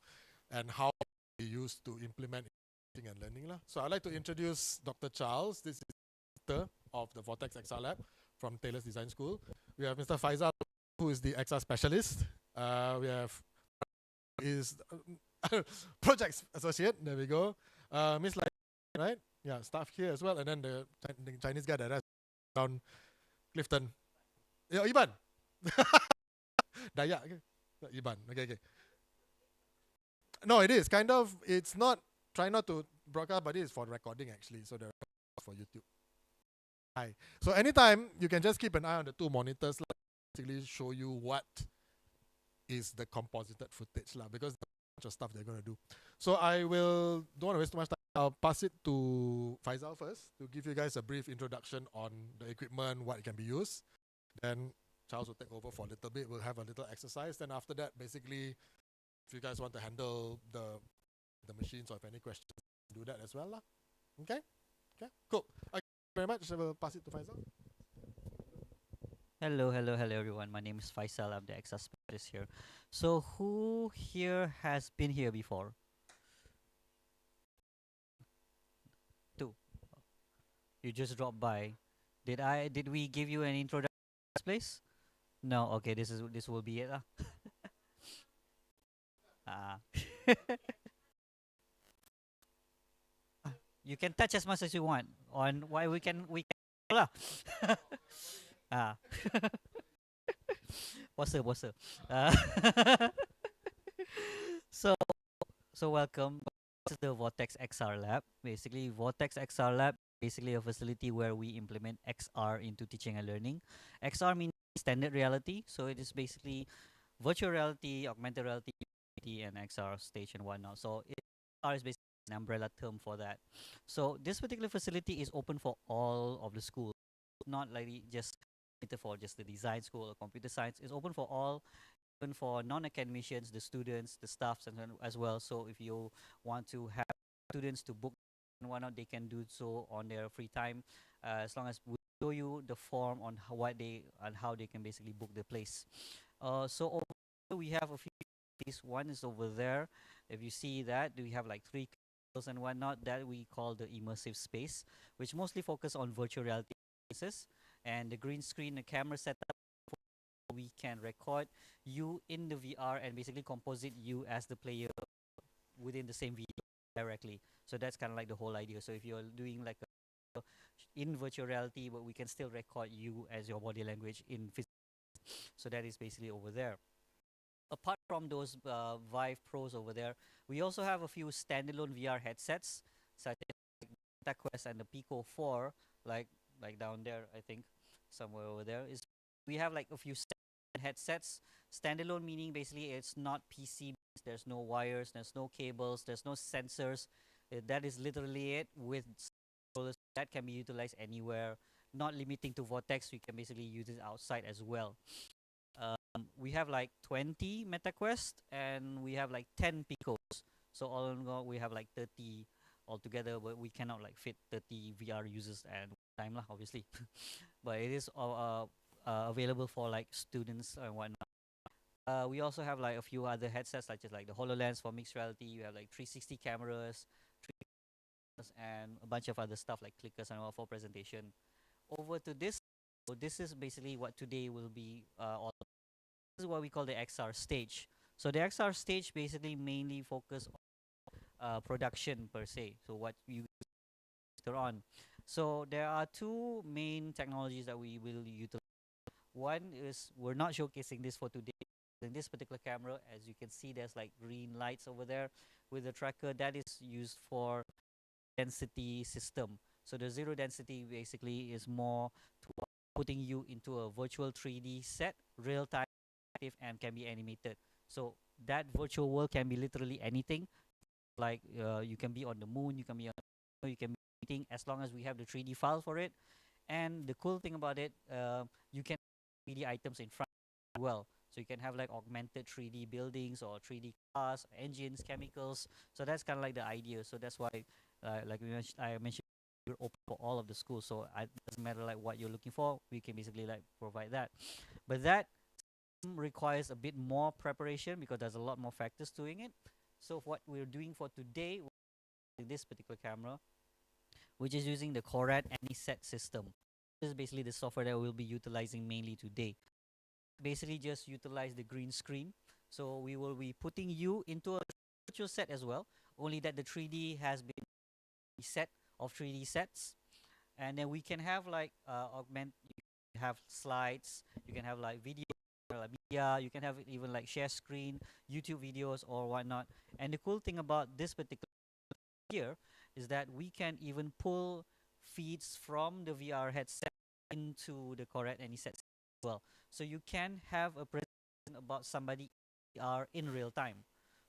and how we use to implement teaching and learning lah. So I'd like to introduce Dr. Charles. This is the of the VORTEX XR Lab from Taylor's Design School. We have Mr. Faisal, who is the XR specialist. We have is project associate. There we go. Miss Lai, right? Yeah, staff here as well, and then the Chinese guy that has down Clifton. Yeah, Iban. Dayak. Okay. Iban. Okay, okay. No, it is kind of. It's not. Try not to broadcast, but it is for recording actually. So they're for YouTube. Hi. So anytime you can just keep an eye on the two monitors, like, basically show you what is the composited footage lah, because there's a bunch of stuff they're going to do. So I will don't want to waste too much time. I'll pass it to Faisal first to give you guys a brief introduction on the equipment, what it can be used. Then Charles will take over for a little bit. We'll have a little exercise. Then after that, basically, if you guys want to handle the machines or if any questions, do that as well lah. Okay? Okay, cool. Thank you very much. I will pass it to Faisal. Hello, hello, hello everyone. My name is Faisal. I'm the XR specialist here. So who here has been here before? Two. You just dropped by. Did we give you an introduction to this place? No. Okay, this will be it. You can touch as much as you want on why we can lah. What's up? So welcome. This is the VORTEX XR Lab. Basically, VORTEX XR Lab basically a facility where we implement XR into teaching and learning. XR means extended reality, so it is basically virtual reality, augmented reality, and XR stage and whatnot. So XR is basically an umbrella term for that. So this particular facility is open for all of the schools, not like just for just the design school or computer science. It's open for all, even for non-academicians, the students, the staffs, and as well. So if you want to have students to book and whatnot, they can do so on their free time, as long as we show you the form on how they can basically book the place. So over here we have a few. One is over there. If you see that, we have like 3 and whatnot that we call the immersive space, which mostly focus on virtual reality spaces, and the green screen, the camera setup. We can record you in the VR and basically composite you as the player within the same video directly. So that's kind of like the whole idea. So if you're doing like in virtual reality, but we can still record you as your body language in physical. So that is basically over there. Apart from those Vive Pros over there, we also have a few standalone VR headsets, such as the Quest and the Pico 4, like down there, I think, somewhere over there. We have like a few headsets. Standalone meaning basically it's not PC. There's no wires, there's no cables, there's no sensors. That is literally it. With that can be utilized anywhere, not limiting to VORTEX. We can basically use it outside as well. We have like 20 MetaQuest and we have like 10 Picos. So all in all, we have like 30 altogether, but we cannot like fit 30 VR users at one time lah, obviously. But it is available for like students and whatnot. We also have like a few other headsets, such as like the HoloLens for mixed reality. You have like 360 cameras, and a bunch of other stuff like clickers and all for presentation. Over to this. So this is basically what today will be all. This is what we call the XR stage. So the XR stage basically mainly focus on production per se. So what you later on. So there are two main technologies that we will utilize. One is we're not showcasing this for today. In this particular camera, as you can see, there's like green lights over there with the tracker that is used for density system. So the zero density basically is more to putting you into a virtual 3D set, real time, active, and can be animated. So that virtual world can be literally anything. Like you can be on the moon, you can be on, you can be anything as long as we have the 3D file for it. And the cool thing about it, you can 3D items in front as well. So you can have like augmented 3D buildings or 3D cars, engines, chemicals. So that's kind of like the idea. So that's why, like I mentioned, we're open for all of the schools. So it doesn't matter like what you're looking for. We can basically like provide that. But that requires a bit more preparation because there's a lot more factors doing it. So what we're doing for today, this particular camera, which is using the Corad AnySet system. This is basically the software that we'll be utilizing mainly today. Basically just utilize the green screen. So we will be putting you into a virtual set as well, only that the 3D has been set of 3D sets. And then we can have like you have slides, you can have like video, like media, you can have it even like share screen, YouTube videos or whatnot. And the cool thing about this particular here is that we can even pull feeds from the VR headset into the correct AnySet as well. So you can have a presentation about somebody VR in real time.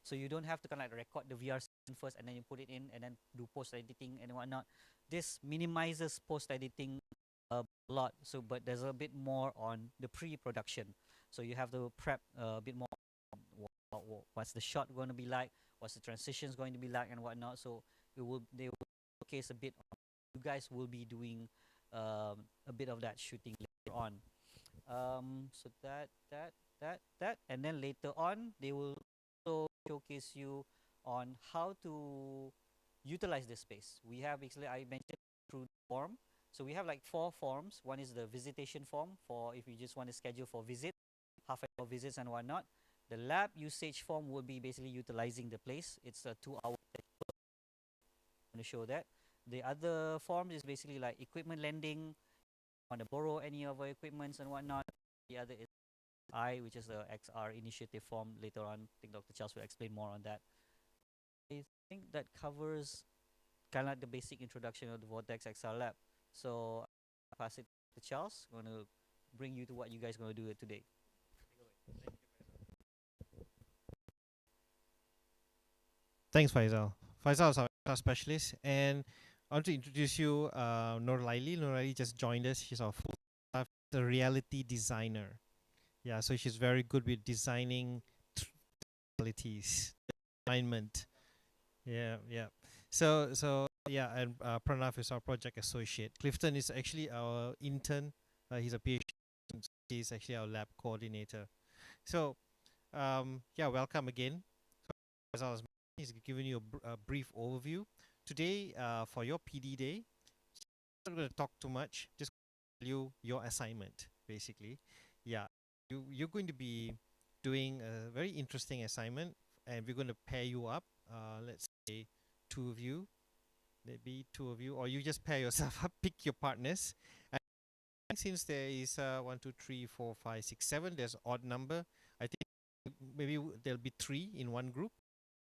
So you don't have to kind of like record the VR session first and then you put it in and then do post editing and whatnot. This minimizes post editing a lot. So but there's a bit more on the pre-production. So you have to prep a bit more. What's the shot going to be like? What's the transitions going to be like and whatnot? So they will showcase a bit. You guys will be doing a bit of that shooting later on. So that, and then later on they will also showcase you on how to utilize this space. We have basically I mentioned through the form. So we have like 4 forms. One is the visitation form for if you just want to schedule for visit, half an hour visits and whatnot. The lab usage form will be basically utilizing the place. It's a 2-hour. I'm going to show that. The other form is basically like equipment lending. Want to borrow any of our equipments and whatnot. The other is which is the XR initiative form. Later on, I think Dr. Charles will explain more on that. I think that covers kind of like the basic introduction of the VORTEX XR lab. So I'll pass it to Charles. I'm going to bring you to what you guys are going to do today. Thanks, Faisal. Faisal is our specialist, and I want to introduce you Nur Laili. Nur Laili just joined us. She's our full-time reality designer. Yeah, so she's very good with designing realities, alignment. Yeah. So yeah, and Pranav is our project associate. Clifton is actually our intern. He's a PhD. He's actually our lab coordinator. So yeah, welcome again. So, as he's given you a brief overview. Today, for your PD day, I'm not going to talk too much. Just tell you your assignment, basically. Yeah, you're going to be doing a very interesting assignment, and we're going to pair you up. Let's say 2 of you, maybe 2 of you, or you just pair yourself up. Pick your partners. And since there is 1, 2, 3, 4, 5, 6, 7, there's odd number. I think maybe there'll be 3 in one group.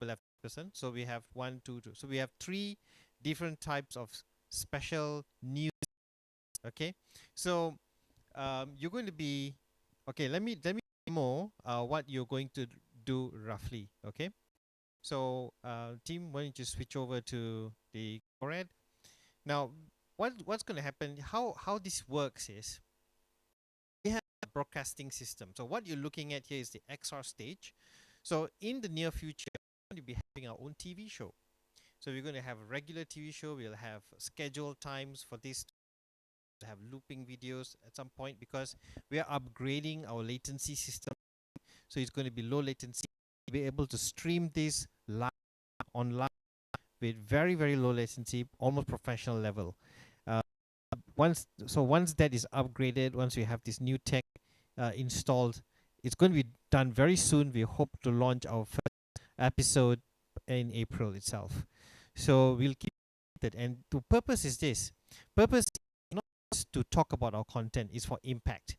We'll have person. So we have 1, 2, 2. So we have 3 different types of special news. Okay. So you're going to be okay. Let me demo what you're going to do roughly. Okay. So team, why don't you switch over to the Corad? Now, what's going to happen? How this works is we have a broadcasting system. So what you're looking at here is the XR stage. So in the near future, we're going to be having our own TV show. So we're going to have a regular TV show. We'll have scheduled times for this. We'll have looping videos at some point because we are upgrading our latency system. So it's going to be low latency. We'll be able to stream this live online with very, very low latency, almost professional level. Once that is upgraded, once we have this new tech installed, it's going to be done very soon. We hope to launch our first episode in April itself. So we'll keep it. And the purpose is this. Purpose is not just to talk about our content, it's for impact.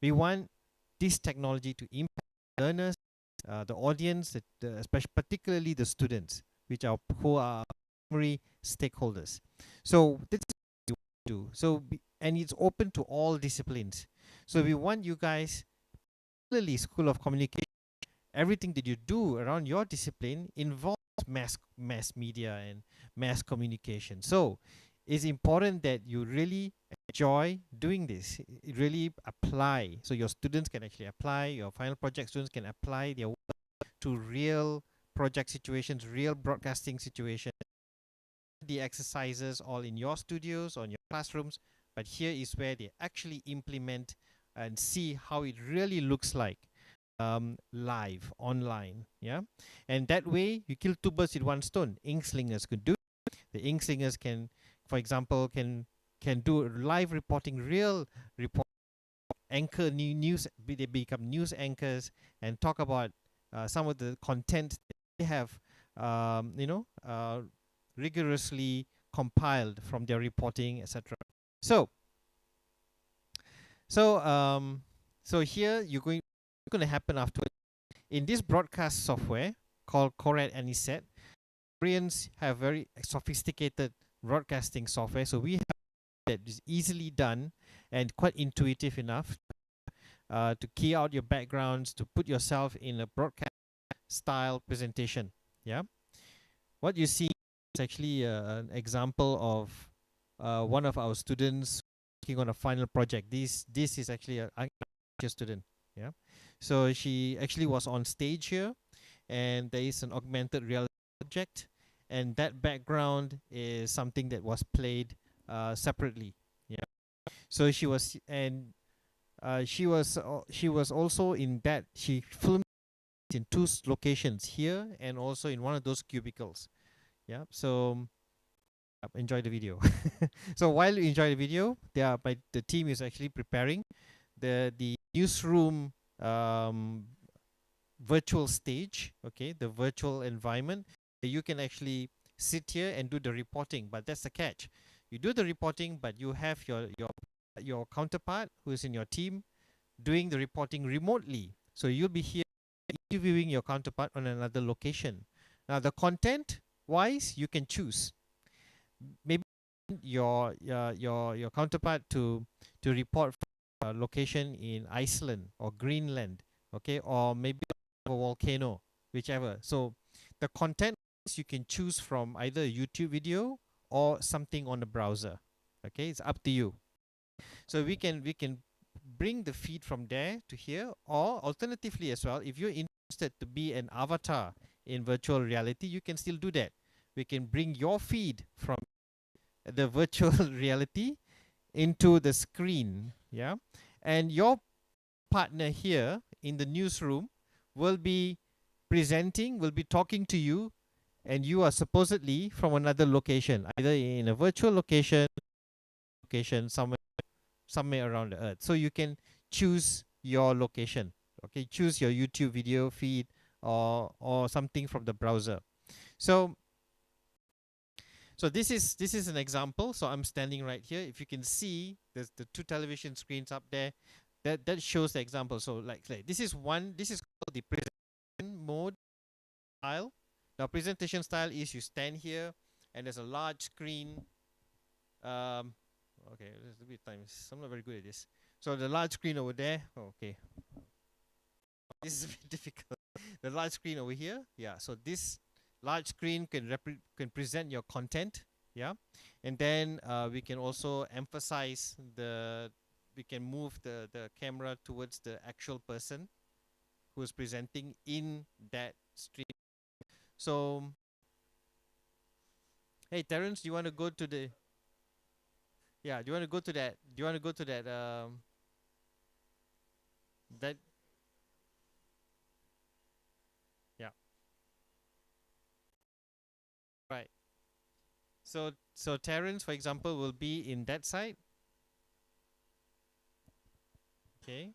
We want this technology to impact learners, the audience, especially particularly the students, who are primary stakeholders. So this is what we want to do. So and it's open to all disciplines. So we want you guys, particularly School of Communication, everything that you do around your discipline involves mass media and mass communication. So it's important that you really enjoy doing this. Really apply, so your students can actually apply, your final project students can apply their work to real project situations, real broadcasting situations. The exercises all in your studios or in your classrooms, but here is where they actually implement and see how it really looks like live online. Yeah, and that way you kill two birds with one stone. Ink slingers could do it. The ink slingers can, for example, can do live reporting, real report, anchor news. They become news anchors and talk about some of the content they have rigorously compiled from their reporting, etc. So here you're going to happen afterwards. In this broadcast software called Coret Aniset, Koreans have very sophisticated broadcasting software. So we have that is easily done and quite intuitive enough to key out your backgrounds, to put yourself in a broadcast style presentation. Yeah, what you see is actually an example of one of our students working on a final project. This is actually a student. Yeah, so she actually was on stage here, and there is an augmented reality object, and that background is something that was played separately. Yeah, so she was also in that, she filmed in two locations, here and also in one of those cubicles. Yeah, so enjoy the video. So while you enjoy the video, the team is actually preparing the newsroom virtual stage, okay, the virtual environment. You can actually sit here and do the reporting, but that's the catch. You do the reporting, but you have your counterpart who is in your team doing the reporting remotely. So you'll be here interviewing your counterpart on another location. Now the content wise, you can choose. Maybe your counterpart to report from a location in Iceland or Greenland, okay, or maybe a volcano, whichever. So the content you can choose from either a YouTube video or something on the browser. Okay, it's up to you. So we can bring the feed from there to here, or alternatively as well, if you're interested to be an avatar in virtual reality, you can still do that. We can bring your feed from the virtual reality into the screen. Yeah, and your partner here in the newsroom will be presenting, will be talking to you, and you are supposedly from another location, either in a virtual location somewhere around the earth. So you can choose your location. Okay, choose your YouTube video feed or something from the browser. So this is an example. So I'm standing right here. If you can see, there's the two television screens up there. That shows the example. So like this is called the presentation mode style. Now presentation style is you stand here and there's a large screen. Okay, there's a bit of time. I'm not very good at this. So the large screen over there. Okay, this is a bit difficult. The large screen over here. Yeah. So this large screen can present your content. Yeah, and then we can also emphasize we can move the camera towards the actual person who is presenting in that stream. So hey Terence, do you want to go to the do you want to go to that that yeah, right. So Terence, for example, will be in that side. Okay,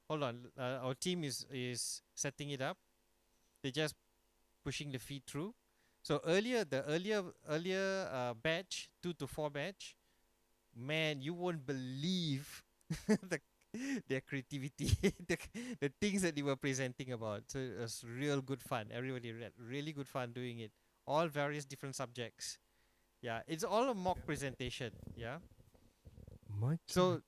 hold on, our team is setting it up. They're just pushing the feed through. So earlier batch, 2 to 4 batch, man, you won't believe the their creativity, the things that they were presenting about. So it was real good fun. Everybody had really good fun doing it. All various different subjects. Yeah, it's all a mock presentation. Yeah. So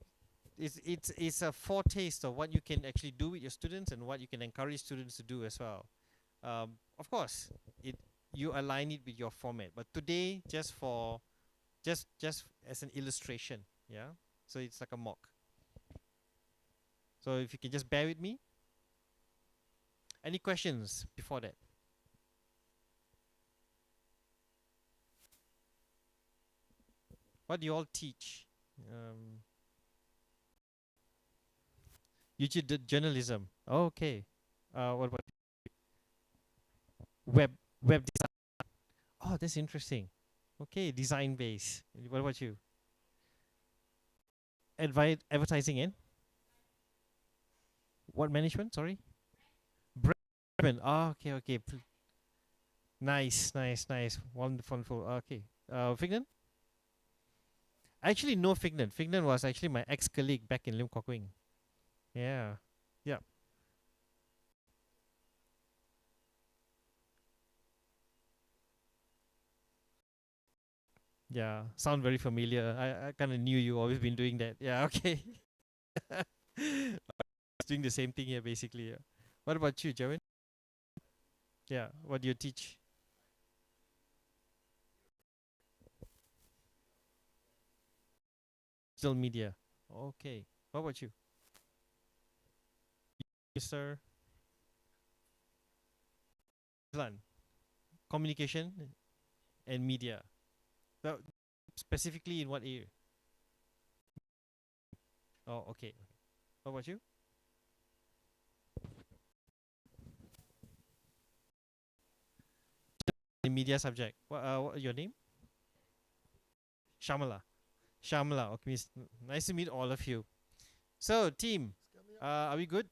it's a foretaste of what you can actually do with your students and what you can encourage students to do as well. Of course, it you align it with your format, but today just as an illustration. Yeah. So it's like a mock. So if you can just bear with me. Any questions before that? What do you all teach? You did journalism. Oh, okay. What about web design? Oh, that's interesting. Okay, design base. What about you? Advertising in what management? Sorry, brand. Oh, okay, okay. Nice, nice, nice. Wonderful, wonderful. Okay. Fignan? I actually know Fignan. Fignan was actually my ex-colleague back in Lim Kok Wing. Yeah. Yeah. Yeah. Sound very familiar. I kind of knew you always been doing that. Yeah, okay. Doing the same thing here basically. Yeah. What about you, Jerwin? Yeah. What do you teach? Digital media. Okay. What about you? Mr. Islan? Communication and media. Well, specifically in what area? Oh, okay. What about you? The media subject. What your name? Shamala. Shamala. Okay, nice to meet all of you. So, team, are we good?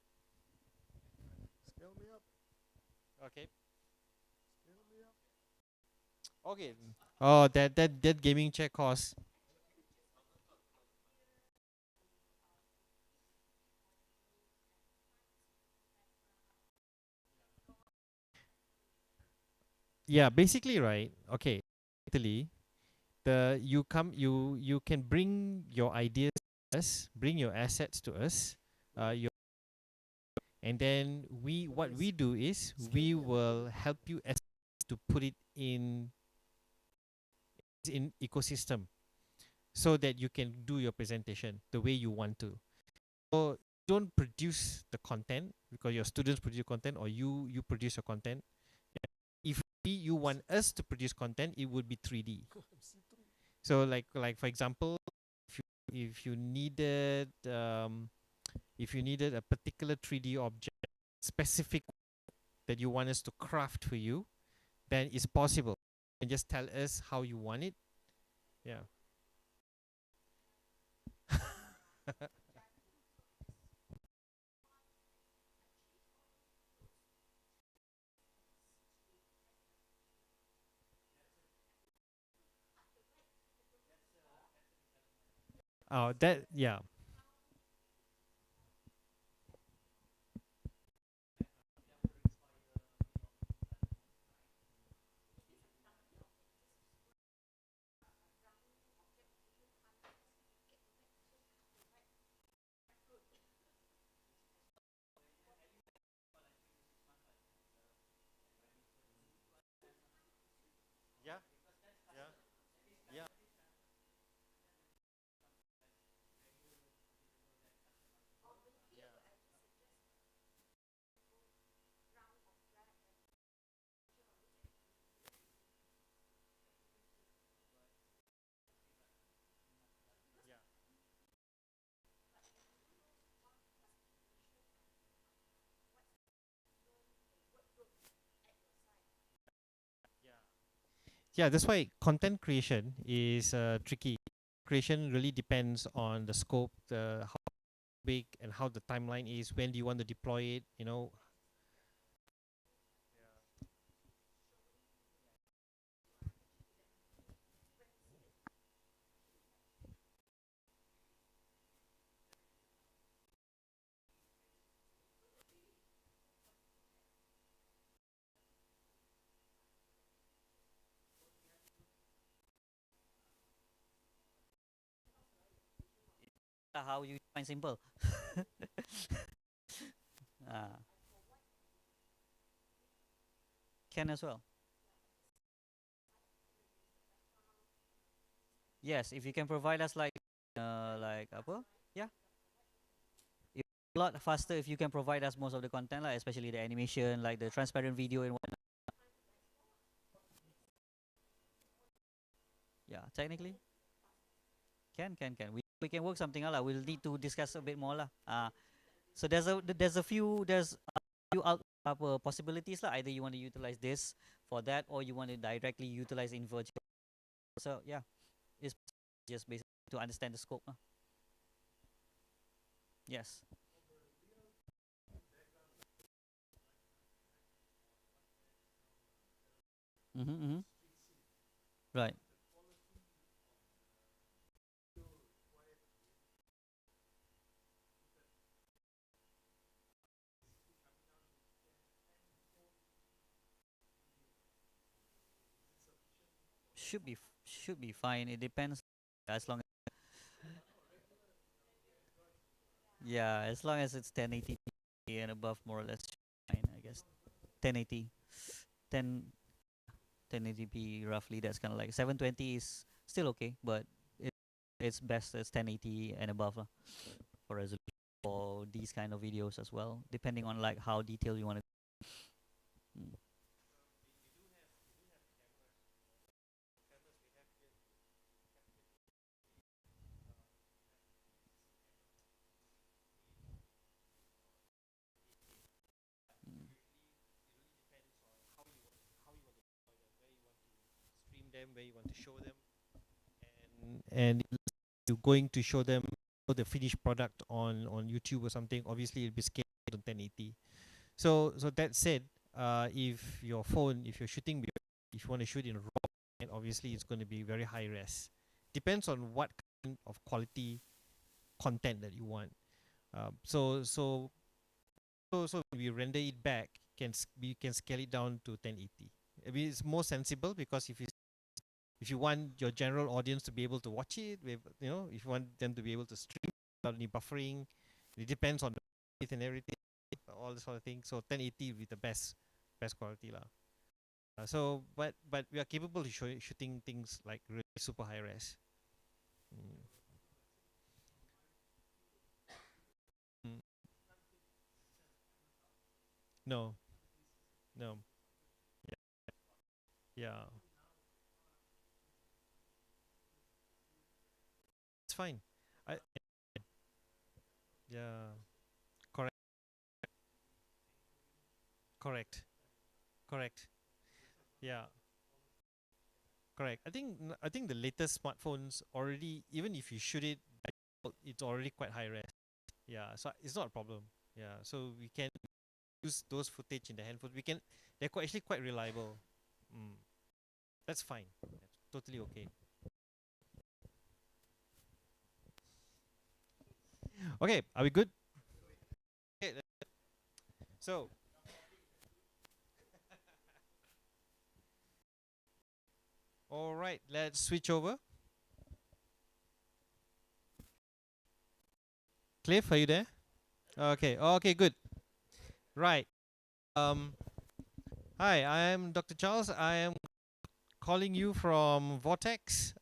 Okay. Okay. Oh, that gaming chair cost. Yeah, basically, right? Okay. Italy, you can bring your ideas to us, bring your assets to us, your and then what we do is we will help you to put it in ecosystem so that you can do your presentation the way you want to. So don't produce the content because your students produce content or you produce your content. If you want us to produce content, it would be 3D. So like for example, if you needed a particular 3D object specific that you want us to craft for you, then it's possible. And just tell us how you want it. Yeah. Oh, that yeah. Yeah. Yeah. Yeah. Yeah, that's why content creation is tricky. Creation really depends on the scope, the how big and how the timeline is. When do you want to deploy it? You know. how you find simple. uh, can as well. Yes, if you can provide us like apa? Yeah, it's a lot faster if you can provide us most of the content, like especially the animation, like the transparent video and whatnot. Yeah, technically, can. We can work something out lah. We'll need to discuss a bit more lah. So there's a few possibilities lah. Either you want to utilize this for that, or you want to directly utilize in virtual. So yeah, it's just basically to understand the scope. Yes. Mm-hmm. Right. Should be fine. It depends. As long Yeah, as long as it's 1080p and above, more or less fine, I guess. 1080, 10 1080p roughly. That's kind of like 720 is still okay, but it's best as 1080 and above lah, for resolution for these kind of videos as well, depending on like how detailed you want to. Mm. Mm. Stream them, where you want to show them, and you're going to show them the finished product on YouTube or something. Obviously, it'll be scaled on 1080. So that said, if your phone, if you're shooting, if you want to shoot in RAW, and obviously it's going to be very high res. Depends on what kind of quality content that you want. So when we render it back, we can scale it down to 1080. I mean, it's more sensible, because if you want your general audience to be able to watch it, if you want them to be able to stream without any buffering, it depends on the width and everything, all this sort of thing. So 1080 will be the best quality lah. But we are capable of shooting things like really super high res. Mm. Mm. No, no, yeah, yeah, it's fine. I Yeah, correct, correct, correct. Yeah, correct. I think the latest smartphones already, even if you shoot it, it's already quite high res. Yeah, so it's not a problem. Yeah, so we can use those footage in the handphone. They're actually quite reliable. Mm, that's fine. That's totally okay. Okay, are we good? Okay, so all right, let's switch over. Cliff, are you there? Okay, good. Right. Um, Hi, I am Dr. Charles. I am calling you from VORTEX.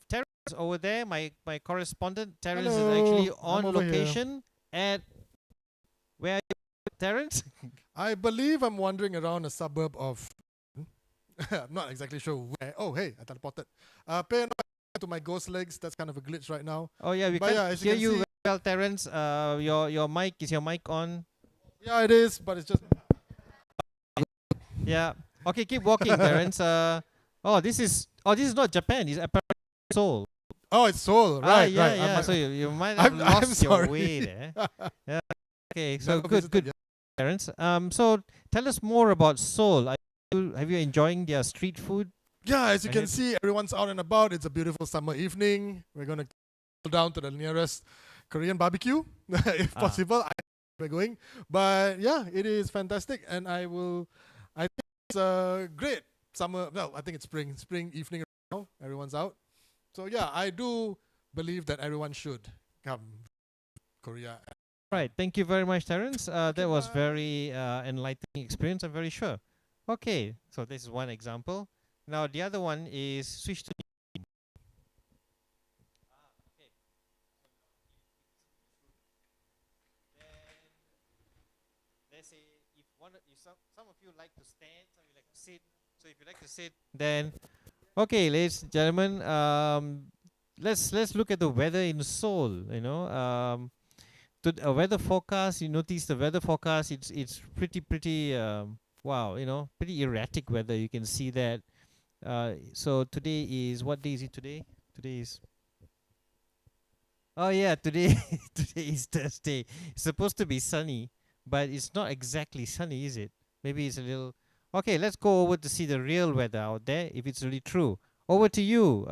Terrence is over there, my correspondent. Terrence is actually on location at where are you, Terrence? I believe I'm wandering around a suburb of. I'm not exactly sure where. Oh, hey, I teleported. Pay no attention to my ghost legs. That's kind of a glitch right now. Oh yeah, we But can't yeah, as hear you can you see- very well, Terrence. Your mic, is your mic on? Yeah, it is, but it's just. Yeah. Okay, keep walking, Terrence. This is not Japan. It's apparently Seoul. Oh, it's Seoul, right? Yeah, right. yeah. So you might have I'm lost your sorry. way there. Yeah. Okay, so Never good, visited yet. Terrence. So tell us more about Seoul. Have you enjoying their street food? Yeah, as you can Ahead. see, everyone's out and about. It's a beautiful summer evening. We're going to go down to the nearest Korean barbecue, if possible. We're going. But yeah, it is fantastic. And I think it's a great summer. Well, I think it's spring evening right now. Everyone's out. So yeah, I do believe that everyone should come Korea. Right. Thank you very much, Terence. That was bye. very enlightening experience, I'm very sure. Okay, so this is one example. Now the other one is switch to let's say if some of you like to stand, some of you like to sit. So if you like to sit, then okay, ladies and gentlemen, let's look at the weather in Seoul. To weather forecast. You notice the weather forecast. It's pretty wow. Pretty erratic weather. You can see that. So today is what day is it today? Today is oh yeah, today today is Thursday. It's supposed to be sunny, but it's not exactly sunny, is it? Maybe it's a little. Okay, let's go over to see the real weather out there, if it's really true. Over to you,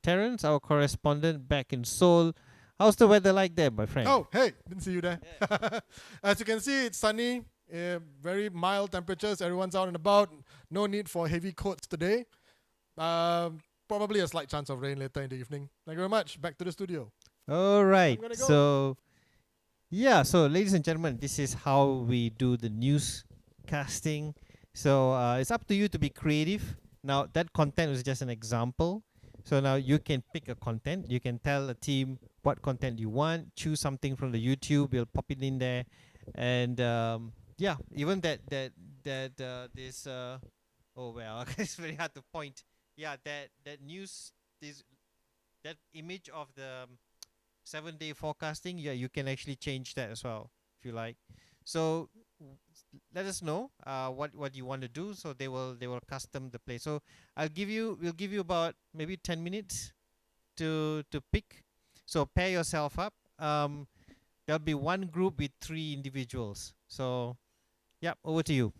Terence, our correspondent back in Seoul. How's the weather like there, my friend? Oh, hey, didn't see you there. As you can see, it's sunny, very mild temperatures. Everyone's out and about. No need for heavy coats today. Probably a slight chance of rain later in the evening. Thank you very much. Back to the studio. All right. gonna go. So, yeah. So, ladies and gentlemen, this is how we do the newscasting. So, it's up to you to be creative. Now, that content was just an example. So now you can pick a content. You can tell a team what content you want. Choose something from the YouTube. We'll pop it in there, and yeah, even that this oh well, it's very hard to point. Yeah, that news this that image of the 7-day forecasting. Yeah, you can actually change that as well if you like. So let us know what you want to do, so they will custom the play. So we'll give you about maybe 10 minutes to pick. So pair yourself up. There'll be one group with 3 individuals. So yeah, over to you.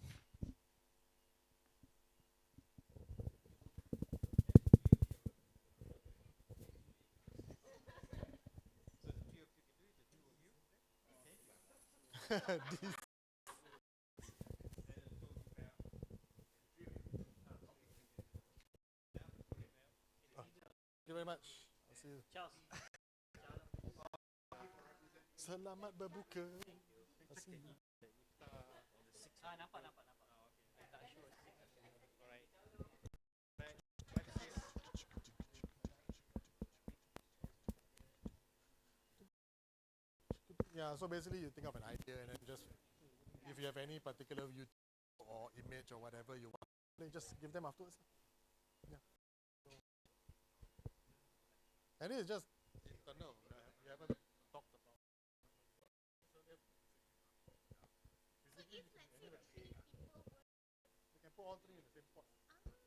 Thank you very much. I'll see you. Charles. Selamat berbuka. I'll see you. Nampak. Yeah, so basically you think of an idea and then just, if you have any particular YouTube or image or whatever you want, then just give them afterwards. Yeah. And it's just internal. We haven't talked about. You can put all 3 in the same spot. Here.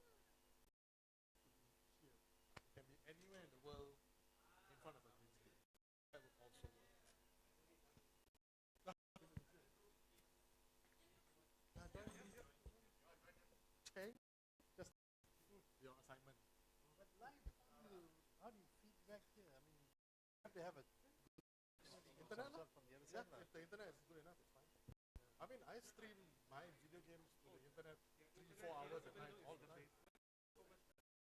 It can be anywhere in the world in front of a green screen. That would also work. Okay. Just your assignment. But live, how do you feedback here? I mean, you have to have a internet from the other side. Yeah, if the internet is good enough, it's fine. I mean, I stream my video games to the internet 3-4 hours at night all the time.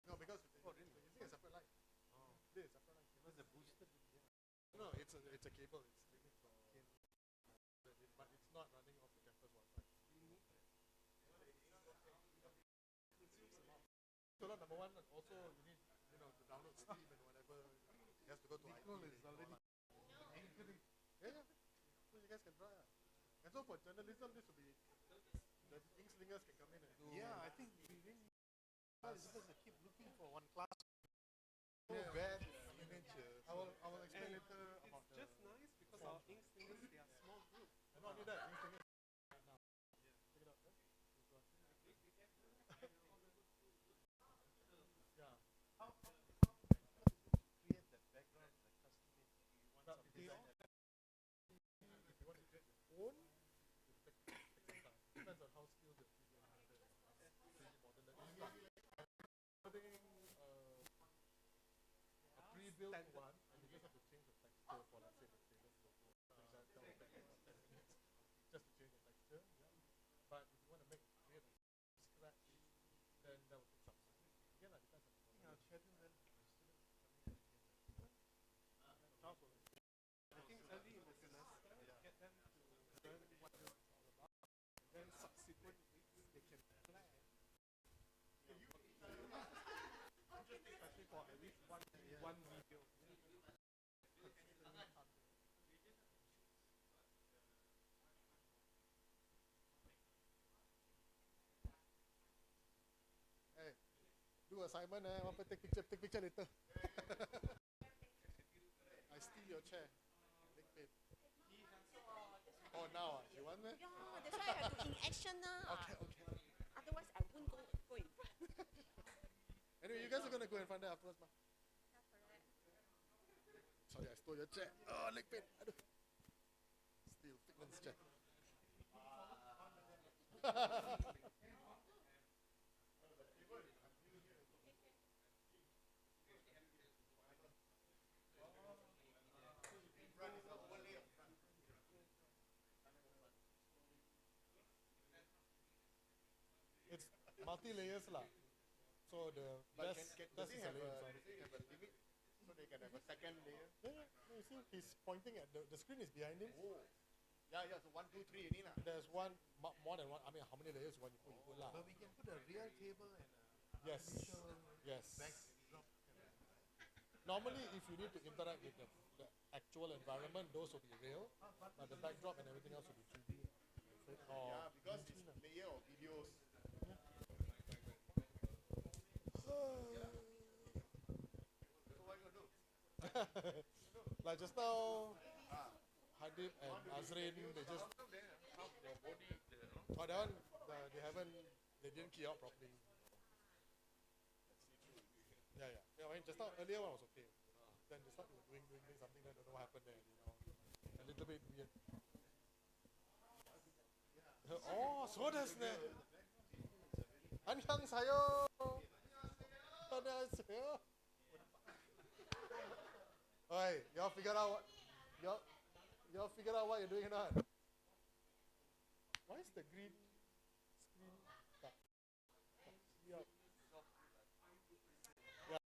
No, because using a separate line. This is a separate line. Because the boosted. No, it's a cable. It's taken from but it's not running off the campus Wi-Fi. So number one, also you need to download Steam and whatever. You have to go to IT. Is already. Yeah. So you guys can try. And so for journalism, this will be the ink slingers can come in and do. Yeah, I think we really because they keep looking for one class. So bad image. I will explain later about the. It's just nice because our ink slingers they are small group. Not only that, ink slingers. Now, check it out. Yeah. How create that background like custom made? Do you want some design? If you want to create your own, depends on how skilled your 3D animator is. 3D modeler is. Putting a pre-built one, and you just have to change the texture for, let's say, the status logo. Just to change the texture. Yeah. But if you want to create a scratch, then that will take some time. Again, that depends on the model. I'll schedule then my students coming in again. I think early in the Do assignment, want to take picture later. I steal your chair. Leg pain. Oh, now you want me? Yeah, that's why I have to in action now. Okay. Otherwise, I won't go in front. Anyway, you guys are gonna go in front there afterwards, ma. Sorry, I stole your chair. Oh, leg pain. Aduh. Steal Figment's chair. It's multi-layers lah. So the best does is it a have layer a, in front. limit so they can have a second layer? Yeah. No, you see, he's pointing at the screen is behind him. Oh. Yeah, so 1, 2, 3 only lah. There's one more than one. I mean, how many layers you put lah? But we can put a real table and Yes. backdrop. Normally, if you need to interact with the actual environment, those will be real, but the backdrop and everything else will be 3D. Yeah, because it's layer of videos. So what you gonna do? Like just now, Hadid and Azrin, they just. Oh, that one, they didn't key out properly. Yeah. I mean, just now, earlier one was okay. Then they started doing something, then I don't know what happened there, A little bit weird. Oh, so does that. 안녕하세요. 안녕하세요. Alright, y'all figured out what you're doing or not? Why is the green screen stuck? Yeah, it's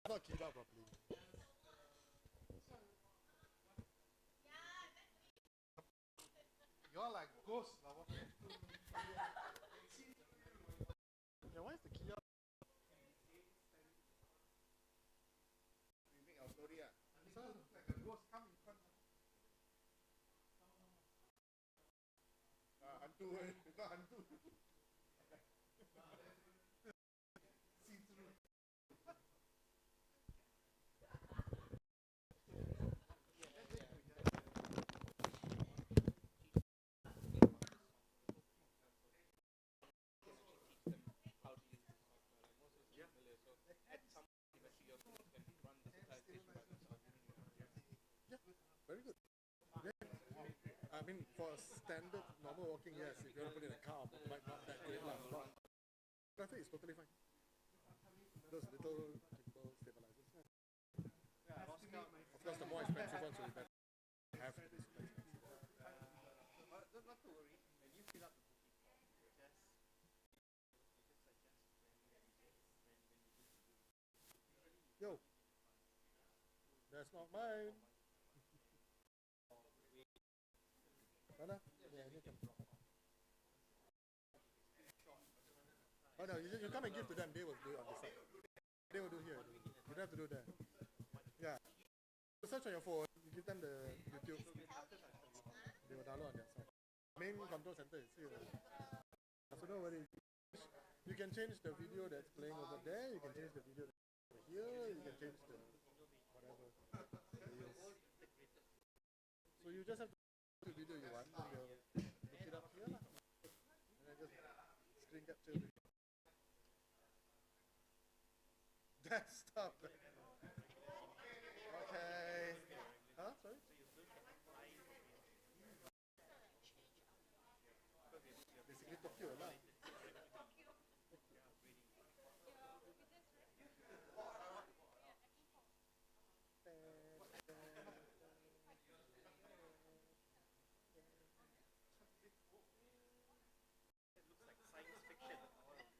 not keyed out properly. You're like ghosts. Yeah, why is the key out? We make our story. This one looks like a ghost. Come in front. Hantu. It's not hantu. See through. Very good. I mean, for standard normal walking, yes. If you want to put it in a car, might not that great lah. Traffic is totally fine. Those little gimbal stabilizers. Yeah. Of course, the more expensive ones will be better. Have to be super expensive. Not to worry. When you fill up the booking, Yo, that's not mine. Mana? Yeah, ini kan. Oh no, you come and give to them. They will do it on the side. They will do here. You don't have to do that. Yeah. You search on your phone. You give them the YouTube. They will download on their side. Main control center is here. So don't worry. You can change the video that's playing over there. You can change the video that's over here. You can change the whatever. So you just have to the video you want, then you'll look it up here lah. And then just screen capture the desktop. Okay. Huh? Sorry? Basically Tokyo lah.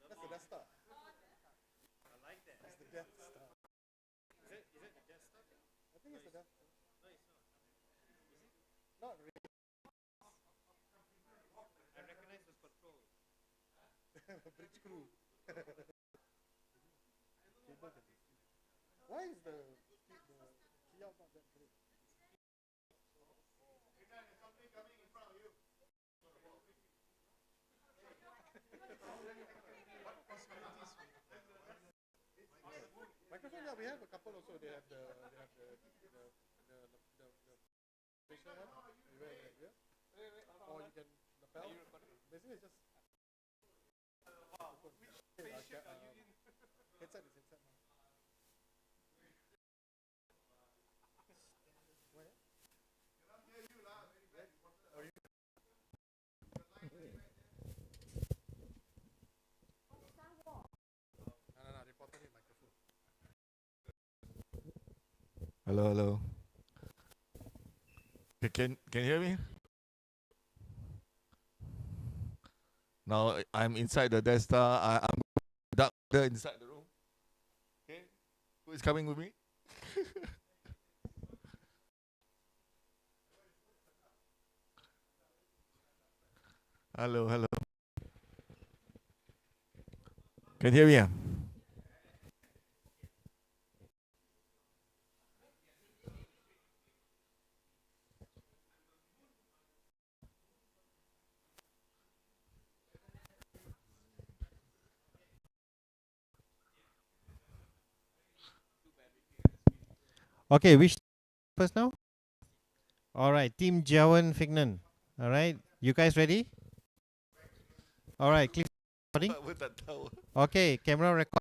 That's the desktop. I like that. That's the desktop. Is it the desktop? I think it's the desktop. No, it's not. Is it? Not really. I recognize those controls. Bridge crew. Why is the key out not that great? There's something coming in front of you. What possibilities we have? yeah, we have a couple also. They have the facial one. You wear it here, or you can lapel. Basically, it's just. Headset is headset. No, reporter need microphone. Hello, hello. Can you hear me? Now I'm inside the Death Star. I'm dark inside the room. Okay, who is coming with me? Hello, hello. Can you hear me? Okay, which first now? All right, Team Jawan Fignan. All right, you guys ready? All right, click recording. With that towel. Okay, camera record.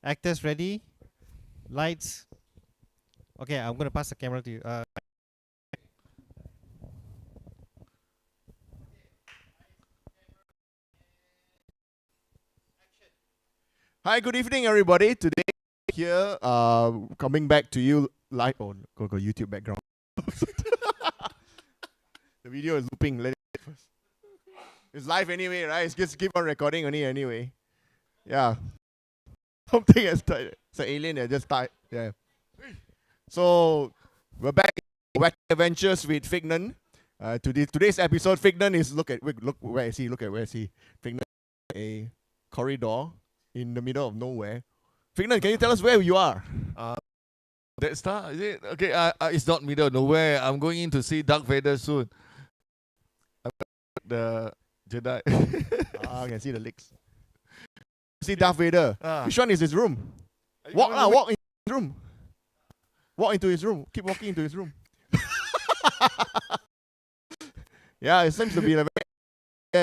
Actors ready? Lights. Okay, I'm gonna pass the camera to you. Hi, good evening, everybody. Today here, coming back to you live. Oh, go YouTube background. The video is looping. Let it first. It's live anyway, right? It's just keep on recording only anyway. Yeah. Something has died. It's an alien that just died. Yeah. So we're back in Wacky Adventures with Fignan. Today's episode, Fignan is look where is he? Look at where is he? Fignan, a corridor in the middle of nowhere. Fignan, can you tell us where you are? That star, is it? Okay, it's not middle of nowhere. I'm going in to see Darth Vader soon. The Jedi. I can see the legs. See Darth Vader. Which one is his room? Walk in his room. Walk into his room. Keep walking into his room. Yeah, it seems to be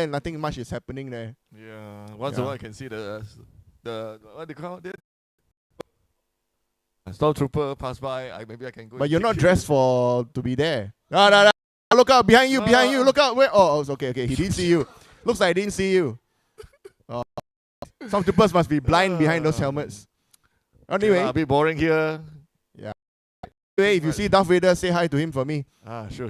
nothing much is happening there. Yeah, once in a while I can see the what they call it? Stormtrooper pass by. Maybe I can go. But you're not dressed to be there. No. Look out behind you, behind you. Look out. Where? Oh, okay. He didn't see you. Looks like he didn't see you. Some troopers must be blind behind those helmets. Anyway, a bit boring here. Yeah. Anyway, if you see Darth Vader, say hi to him for me. Sure.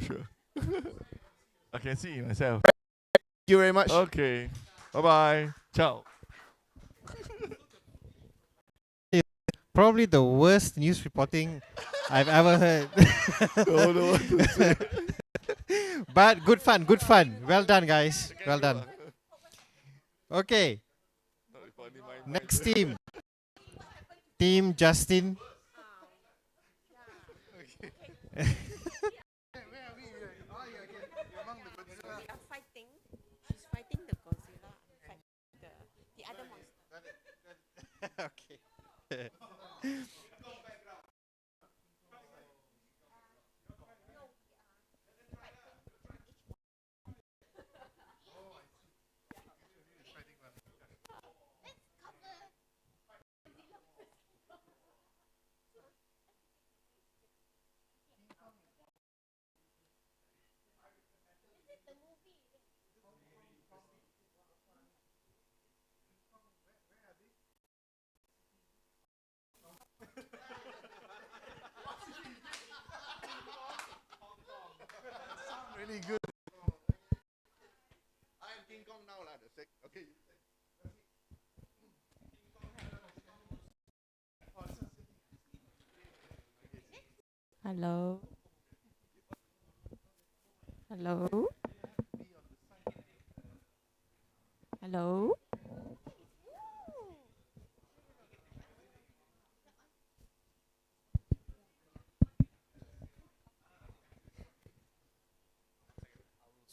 I can see myself. Thank you very much. Okay. Bye. Ciao. Probably the worst news reporting I've ever heard. Don't know what to say. But good fun. Well done, guys. Well done. Okay. Next team. Team Justin. She's fighting the Godzilla. The other monster. Okay. Really good. I am King Kong now, okay. Hello. Hello. Hello.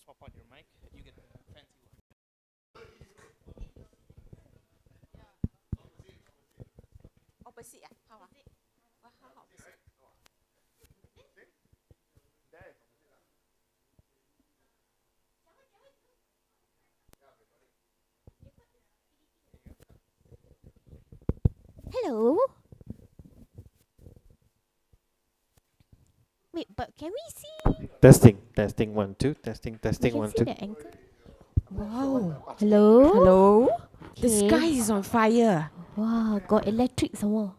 Swap out your mic. You get the fancy one. opposite. How? How opposite? Hello. Wait, but can we see? Testing, testing, 1, 2, testing, testing, We 1, can see 2. the anchor. Wow. Hello. Hello. The Okay. sky is on fire. Wow, got electric somewhere.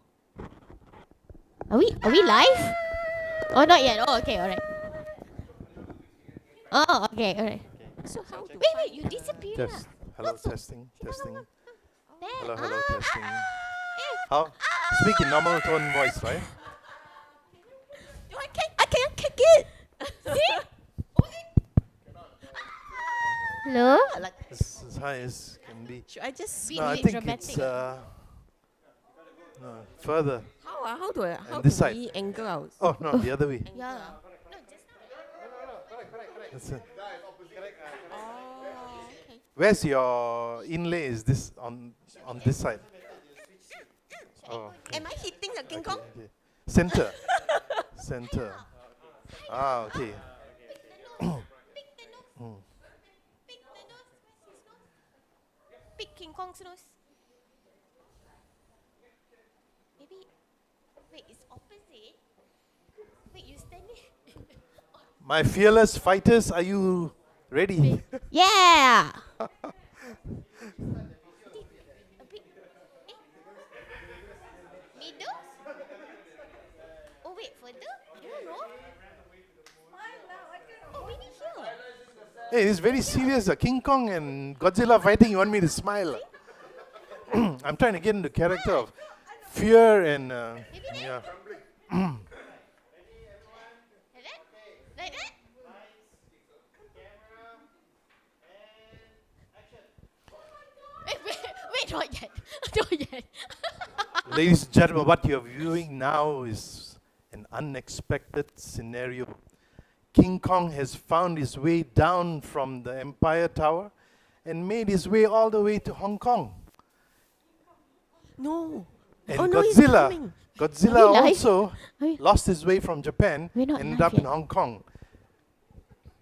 Are we live? Oh, not yet. Oh, okay, alright. Oh, okay, alright. So how? Wait, you disappeared. Test. Hello, What's so- testing, testing. There. Hello, hello, testing. How? Speak in normal tone voice, right? I can't kick it. See? Hello? As high as can be. Should I just? Be No, I really think dramatic. it's further. How do I? How this do side. we angle out? Oh, no, the other way. Yeah. That's it. Oh, okay. Where's your inlay? Is this on this side? Oh, okay. Am I hitting the King Kong? Okay. Center. Center. Ah, okay. Pick King Kong's nose. Maybe. Wait, it's opposite. Wait, you standing? My fearless fighters, are you ready? Yeah. A bit. Middle? Oh wait, further? I don't know. Oh, maybe here. Hey, it's very serious. King Kong and Godzilla fighting. You want me to smile? I'm trying to get into character of fear and yeah. Like that? Wait, not yet. Not yet. Ladies and gentlemen, what you're viewing now is an unexpected scenario. King Kong has found his way down from the Empire Tower and made his way all the way to Hong Kong. No. And Oh, no, he's Godzilla, coming. Godzilla Are we live? also Are we- lost his way from Japan, We're not ended live up in yet. Hong Kong.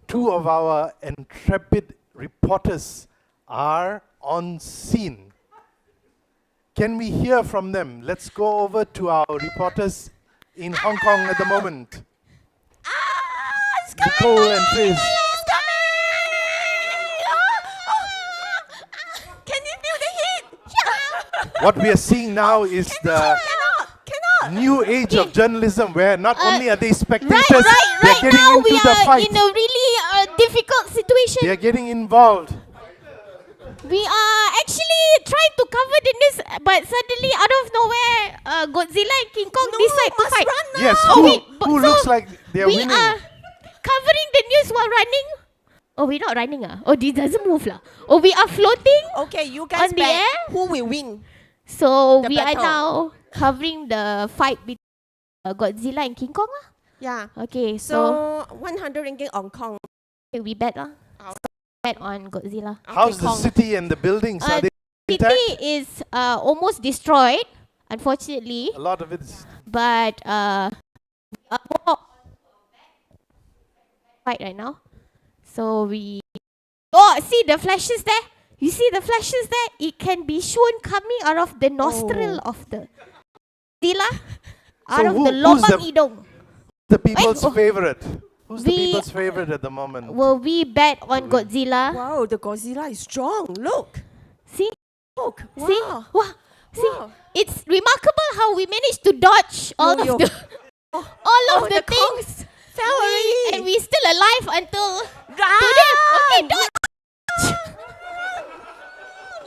Two of our intrepid reporters are on scene. Can we hear from them? Let's go over to our reporters in Hong Kong at the moment. Nicole and Fizz. Can you feel the heat? What we are seeing now is the Cannot. new age of journalism where not only are they spectators, Right they're getting now into we the are fight. in a really difficult situation. They're getting involved. We are actually trying to cover the news, but suddenly out of nowhere, Godzilla and King Kong decide to must fight. run now. Yes, Oh, wait, but who so looks like they're we winning? are covering the news while running. Oh, we're not running. Oh, this doesn't move lah. Oh, we are floating. Okay, you guys On the bet. air? Who will win? So The we are battle. now covering the fight between Godzilla and King Kong lah. Yeah. Okay, so, So 100 ringgit on Kong. we bet lah. Oh. Bet on Godzilla. How's the Kong. city and the buildings? Are they intact? City is almost destroyed, unfortunately. A lot of it is. But fight right now. So we see the flashes there. You see the flashes there? It can be shown coming out of the nostril of the Godzilla, out of the who's lobang hidung. the people's oh. favorite? Who's the We- people's favorite at the moment? Will we bet on Godzilla? Wow, the Godzilla is strong. Look. See? Look. See? Wow. Wow. See? Wow. It's remarkable how we managed to dodge all Yo, of yo. the all of the the Kong things. fell already. And we still alive until today. Okay, dodge.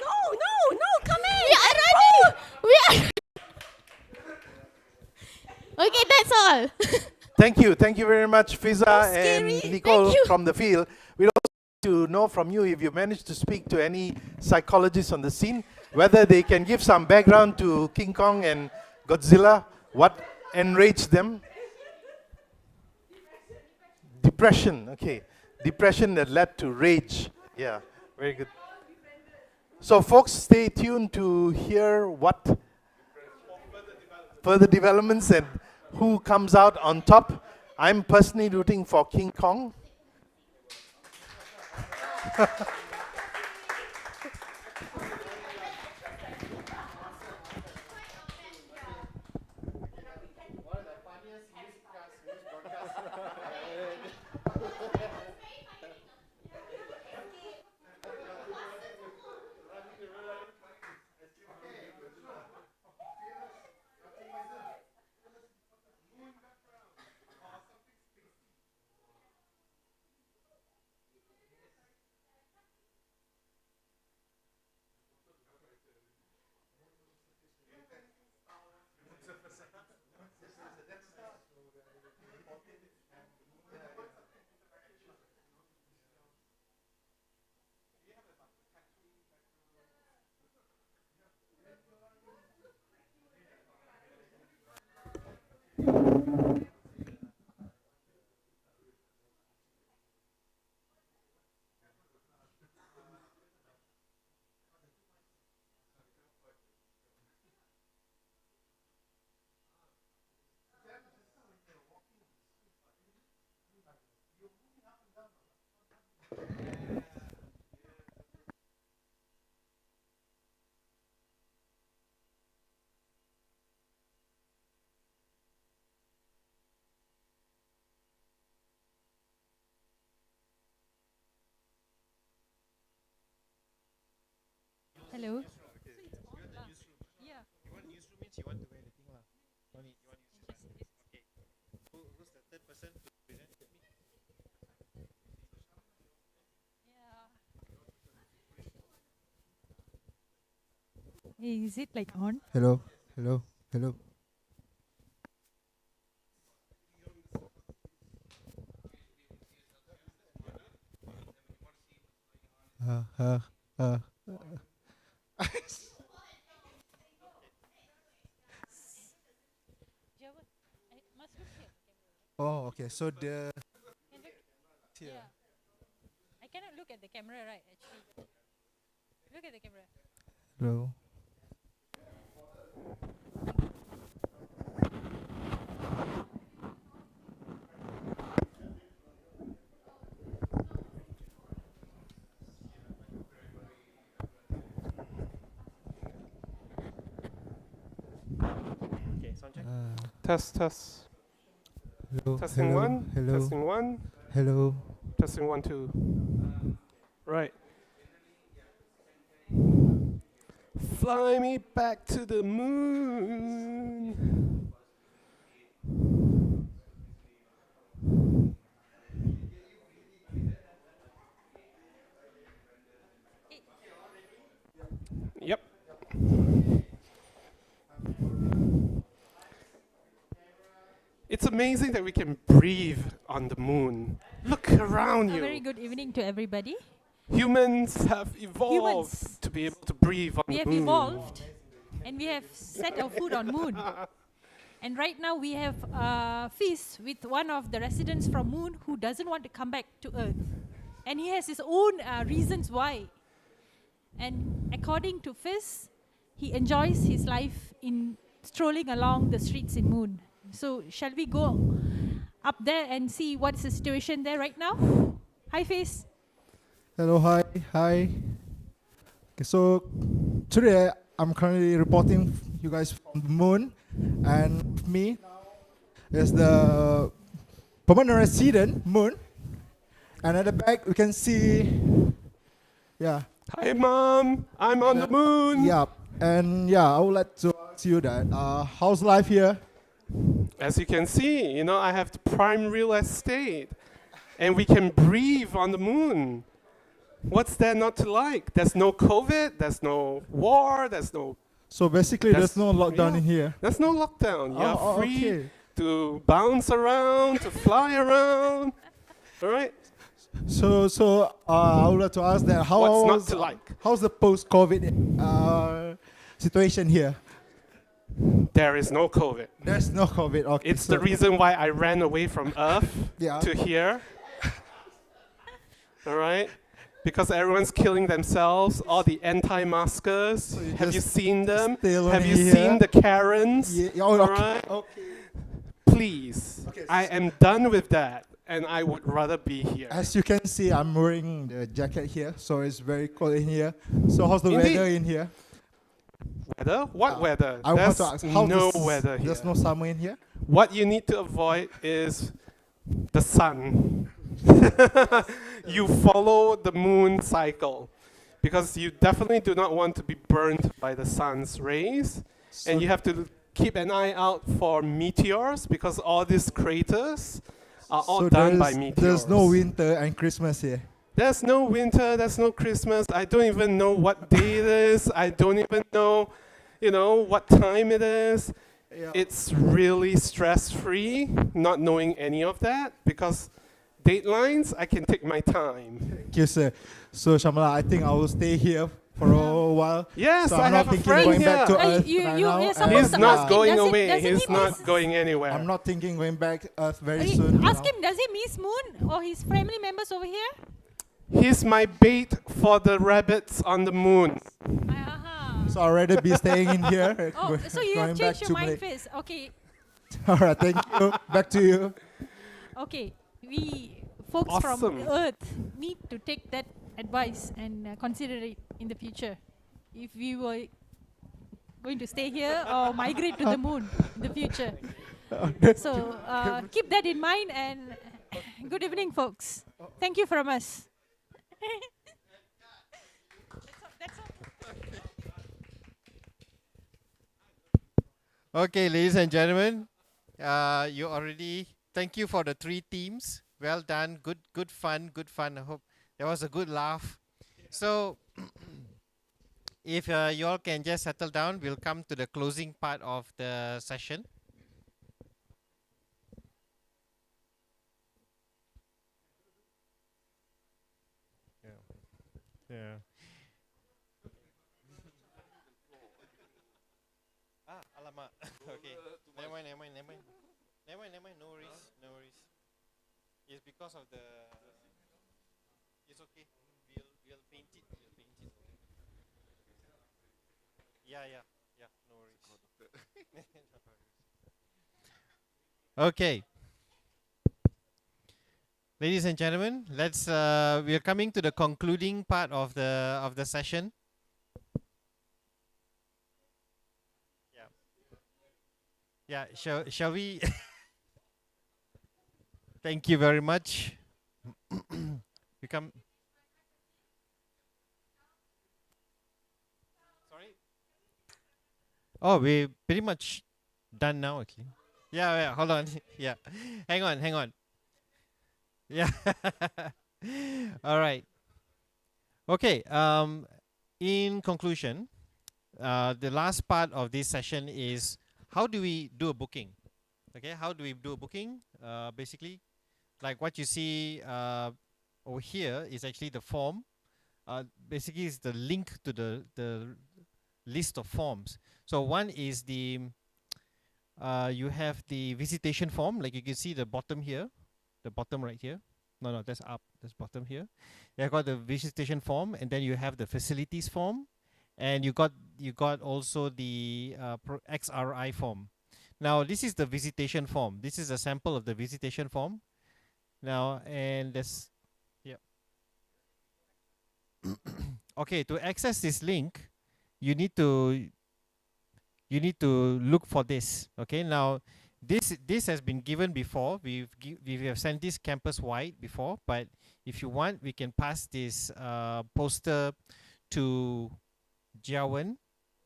No, come in. We are running. We are. Okay, that's all. Thank you very much, Fiza and Nicole Thank you. from the field. We'd also like to know from you if you managed to speak to any psychologists on the scene, whether they can give some background to King Kong and Godzilla, what enraged them. Depression, okay. Depression that led to rage. Yeah, very good. So folks, stay tuned to hear what further developments and who comes out on top. I'm personally rooting for King Kong. Hello. Is it like on? Hello, hello, hello. Uh, uh, uh. Oh, okay. So the here. Yeah. I cannot look at the camera, right? Actually, look at the camera. Hello. Okay, sound check. Uh, Test, test. Hello. Testing hello, one. Hello. Testing one. Hello. Testing 1, 2. Right. Fly me back to the moon. Yep. It's amazing that we can breathe on the moon. Look around A you. very good evening to everybody. Humans have evolved to be able to breathe on We the have moon. evolved, and we have set our foot on moon. And right now we have a feast with one of the residents from moon who doesn't want to come back to Earth, and he has his own reasons why. And according to Fizz, he enjoys his life in strolling along the streets in Moon. So shall we go up there and see what's the situation there right now? Hi, Fizz. Hello, hi, hi. Okay, so today I'm currently reporting you guys from the moon, and with me is the permanent resident moon, and at the back we can see, yeah. Hi, Mom. I'm on the moon. Yeah, and yeah, I would like to ask you that how's life here? As you can see, you know, I have the prime real estate, and we can breathe on the moon. What's there not to like? There's no COVID, there's no war, there's no... So basically there's no lockdown in here? There's no lockdown. You're Oh, free okay. to bounce around, to fly around. All right? So I would like to ask that What's not to like? How's the post-COVID situation here? There is no COVID. There's no COVID. Okay, It's the reason why I ran away from Earth Yeah. to here. All right? because everyone's killing themselves, all the anti-maskers. Have you seen them? still Have only you here? seen the Karens? Yeah, oh, okay, Alright? okay. Please, I am done with that, and I would rather be here. As you can see, I'm wearing the jacket here, so it's very cold in here. So how's the Indeed. weather in here? Weather? What weather? I want There's to ask, how no this- weather here. There's no summer in here? What you need to avoid is the sun. You follow the moon cycle, because you definitely do not want to be burned by the sun's rays. And you have to keep an eye out for meteors, because all these craters are all So done by there's- meteors. There's no winter and Christmas here. There's no winter, there's no Christmas. I don't even know what day it is. I don't even know, what time it is. Yeah. It's really stress-free, not knowing any of that, because deadlines, I can take my time. Thank you, sir. So Shamala, I think I will stay here for a while. Yes, so I I'm not have a thinking friend going back to here. Earth you- right you- now. you're and- supposed He's to not ask him, going does it- away. doesn't He's he not miss- going anywhere. I'm not thinking going back to Earth very Hey, soon. ask him, does he miss Moon or his family members over here? He's my bait for the rabbits on the moon. So I'd rather be staying in here. Oh, so you have going back changed your to mind Malay- first. Okay, All right, thank you. Back to you. okay. We folks Awesome. from Earth need to take that advice and consider it in the future. If we were going to stay here or migrate to the moon in the future. So keep that in mind, and good evening, folks. Thank you from us. Okay, ladies and gentlemen, you already thank you for the 3 teams. Well done, good fun. I hope there was a good laugh. So, if you all can just settle down, we'll come to the closing part of the session. Yeah. Alamak. Okay. Never mind. No worries. It's because of the. It's okay. We'll paint it. Yeah. No worries. Okay. Ladies and gentlemen, let's. We are coming to the concluding part of the session. Yeah, shall we? Thank you very much. We come. Sorry. Oh, we pretty much done now, actually. Yeah. Hold on. Yeah, hang on. Yeah. All right. Okay. In conclusion, the last part of this session is, how do we do a booking? Okay, how do we do a booking? Basically, like what you see over here is actually the form. Basically, it's the link to the list of forms. So one is the you have the visitation form, like you can see the bottom here, the bottom right here. No, that's up. That's bottom here. You got the visitation form, and then you have the facilities form. And you got also the XRI form. Now this is the visitation form. This is a sample of the visitation form. Now and this, yeah. Okay, to access this link, you need to look for this. Okay, now this has been given before. We have sent this campus wide before, but if you want, we can pass this poster to Jiawen,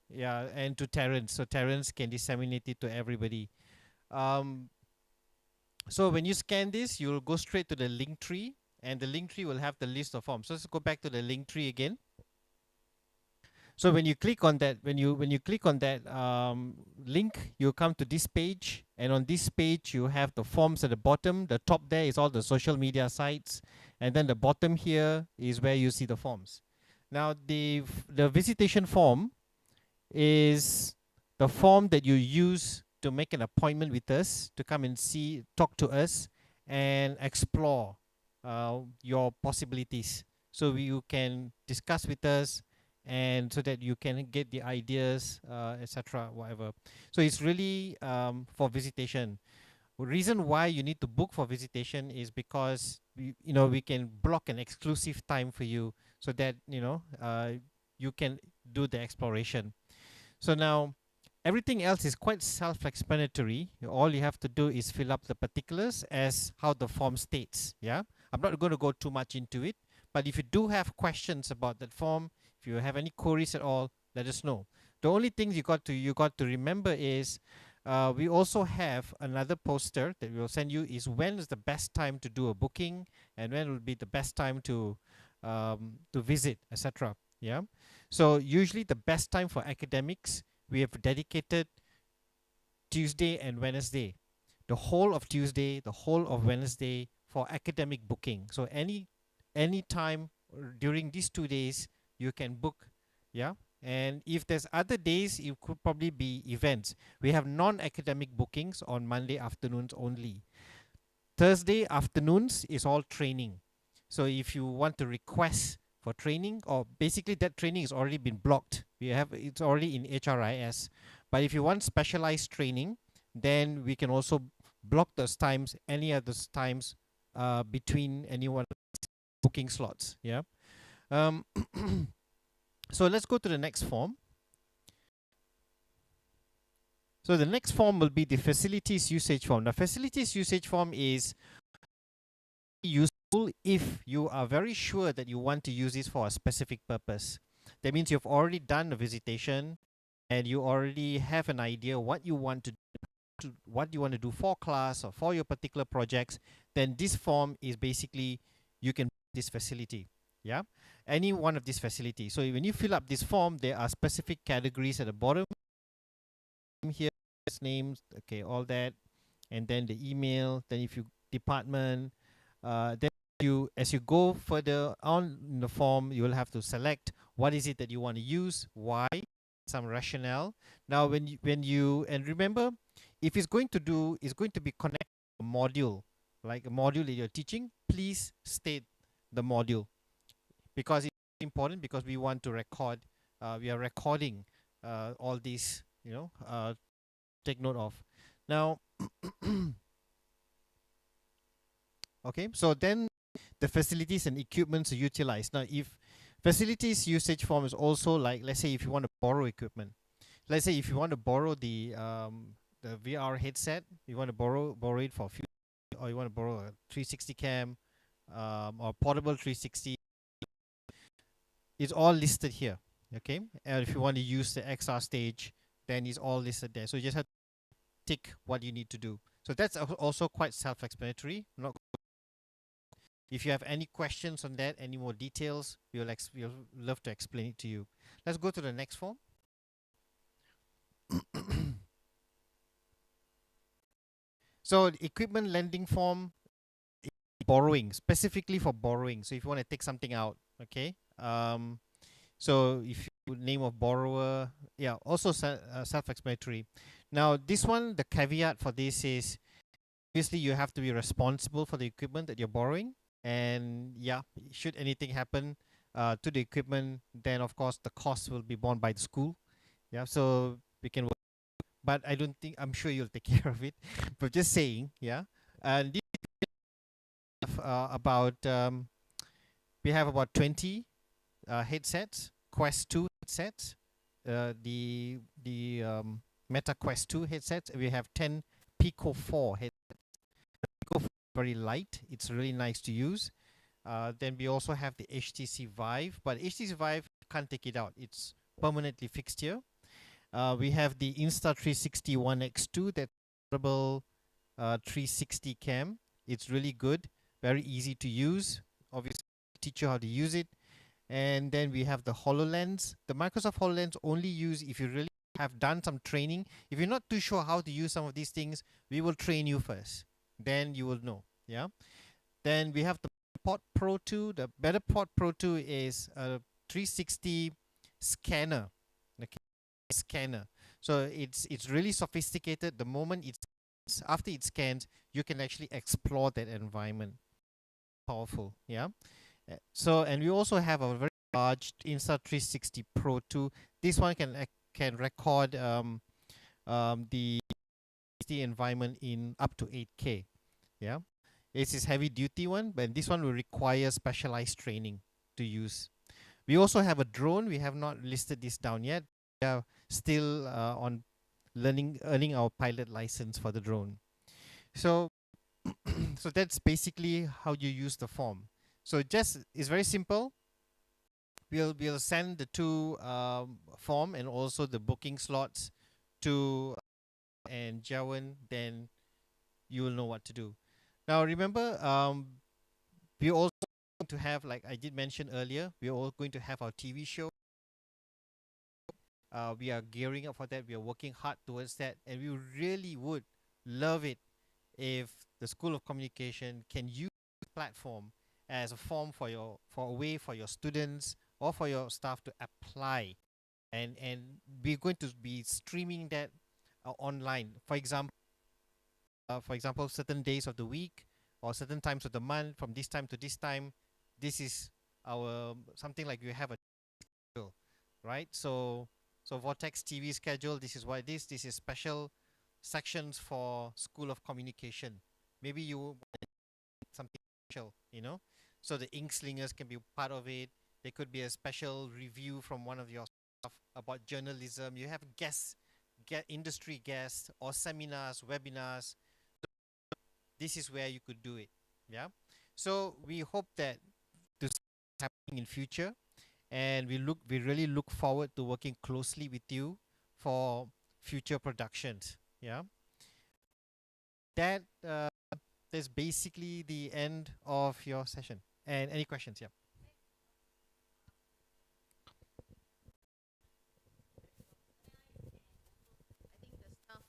yeah, and to Terence, so Terence can disseminate it to everybody. So when you scan this, you'll go straight to the link tree, and the link tree will have the list of forms. So let's go back to the link tree again. So when you click on that, when you click on that link, you come to this page, and on this page you have the forms at the bottom. The top there is all the social media sites, and then the bottom here is where you see the forms. Now the visitation form is the form that you use to make an appointment with us, to come and talk to us, and explore your possibilities. so you can discuss with us, and so that you can get the ideas, etc. Whatever. So it's really for visitation. Reason why you need to book for visitation is because we can block an exclusive time for you, so that you can do the exploration. So now everything else is quite self-explanatory. All you have to do is fill up the particulars as how the form states. Yeah, I'm not going to go too much into it, but if you do have questions about that form, if you have any queries at all, let us know. The only thing you got to remember is we also have another poster that we will send you, is when is the best time to do a booking, and when will be the best time to visit, etc. Yeah, so usually the best time for academics, we have dedicated Tuesday and Wednesday, the whole of Tuesday, the whole of Wednesday for academic booking. So any time during these 2 days you can book. Yeah, and if there's other days, it could probably be events. We have non-academic bookings on Monday afternoons only. Thursday afternoons is all training. So if you want to request for training, or basically that training has already been blocked, it's already in HRIS. But if you want specialized training, then we can also block those times, any other times between any one of the booking slots. Yeah. So let's go to the next form. So the next form will be the facilities usage form. Now, facilities usage form is useful if you are very sure that you want to use this for a specific purpose. That means you've already done a visitation and you already have an idea what you want to do for class or for your particular projects. Then this form is basically, you can this facility. Yeah, any one of these facilities. So when you fill up this form, there are specific categories at the bottom here, names, okay, all that, and then the email. Then if you department, then as you go further on in the form, you will have to select what is it that you want to use, why, some rationale. Now when you and remember, if it's going to be connected to a module, like a module that you're teaching, please state the module, because it's important, because we want to record, we are recording all these, take note of. Now okay, so then the facilities and equipments are utilized. Now if facilities usage form is also like, let's say if you want to borrow equipment, let's say if you want to borrow the VR headset, you want to borrow it for a few, or you want to borrow a 360 cam, or portable 360, it's all listed here. Okay, and if you want to use the XR stage, then it's all listed there. So you just have to tick what you need to do. So that's also quite self-explanatory. If you have any questions on that, any more details, we'll love to explain it to you. Let's go to the next form. So the equipment lending form, borrowing, specifically for borrowing. So if you want to take something out, okay. So if you name of borrower, yeah, also self-explanatory. Now this one, the caveat for this is, obviously you have to be responsible for the equipment that you're borrowing, and yeah, should anything happen to the equipment, then of course the cost will be borne by the school. Yeah, so we can work, but I'm sure you'll take care of it. But just saying, yeah. And this we have about 20 headsets, Quest 2 headsets, the Meta Quest 2 headsets. We have 10 Pico 4 headsets. Pico 4 is very light, it's really nice to use. Then we also have the HTC Vive, but HTC Vive, can't take it out, it's permanently fixed here. We have the Insta360 One X2, that's portable 360 cam. It's really good, very easy to use. Obviously, teach you how to use it. And then we have the HoloLens. The Microsoft HoloLens only use if you really have done some training. If you're not too sure how to use some of these things, we will train you first. Then you will know. Yeah. Then we have the Pod Pro 2. The Pod Pro 2 is a 360 scanner. Okay, scanner. So it's really sophisticated. The moment after it scans, you can actually explore that environment. Powerful. Yeah. And we also have a very large Insta360 Pro 2. This one can record the environment in up to 8K. Yeah, this is heavy duty one, but this one will require specialized training to use. We also have a drone. We have not listed this down yet. We are still on earning our pilot license for the drone. So so that's basically how you use the form. So it's very simple. We'll send the two form and also the booking slots to and Jawan, then you will know what to do. Now remember, we also going to have, like I did mention earlier, we're all going to have our TV show. We are gearing up for that. We are working hard towards that, and we really would love it if the School of Communication can use the platform as a form for a way for your students or for your staff to apply, and we're going to be streaming that online. For example, certain days of the week or certain times of the month, from this time to this time, this is our something like you have a schedule, right? So Vortex TV schedule. This is what it is. This is special sections for School of Communication. Maybe you want something special, so the ink slingers can be part of it. There could be a special review from one of your staff about journalism. You have guests, industry guests, or seminars, webinars. This is where you could do it. Yeah. So we hope that this is happening in future, and we really look forward to working closely with you for future productions. Yeah. That's basically the end of your session. And any questions? Yeah.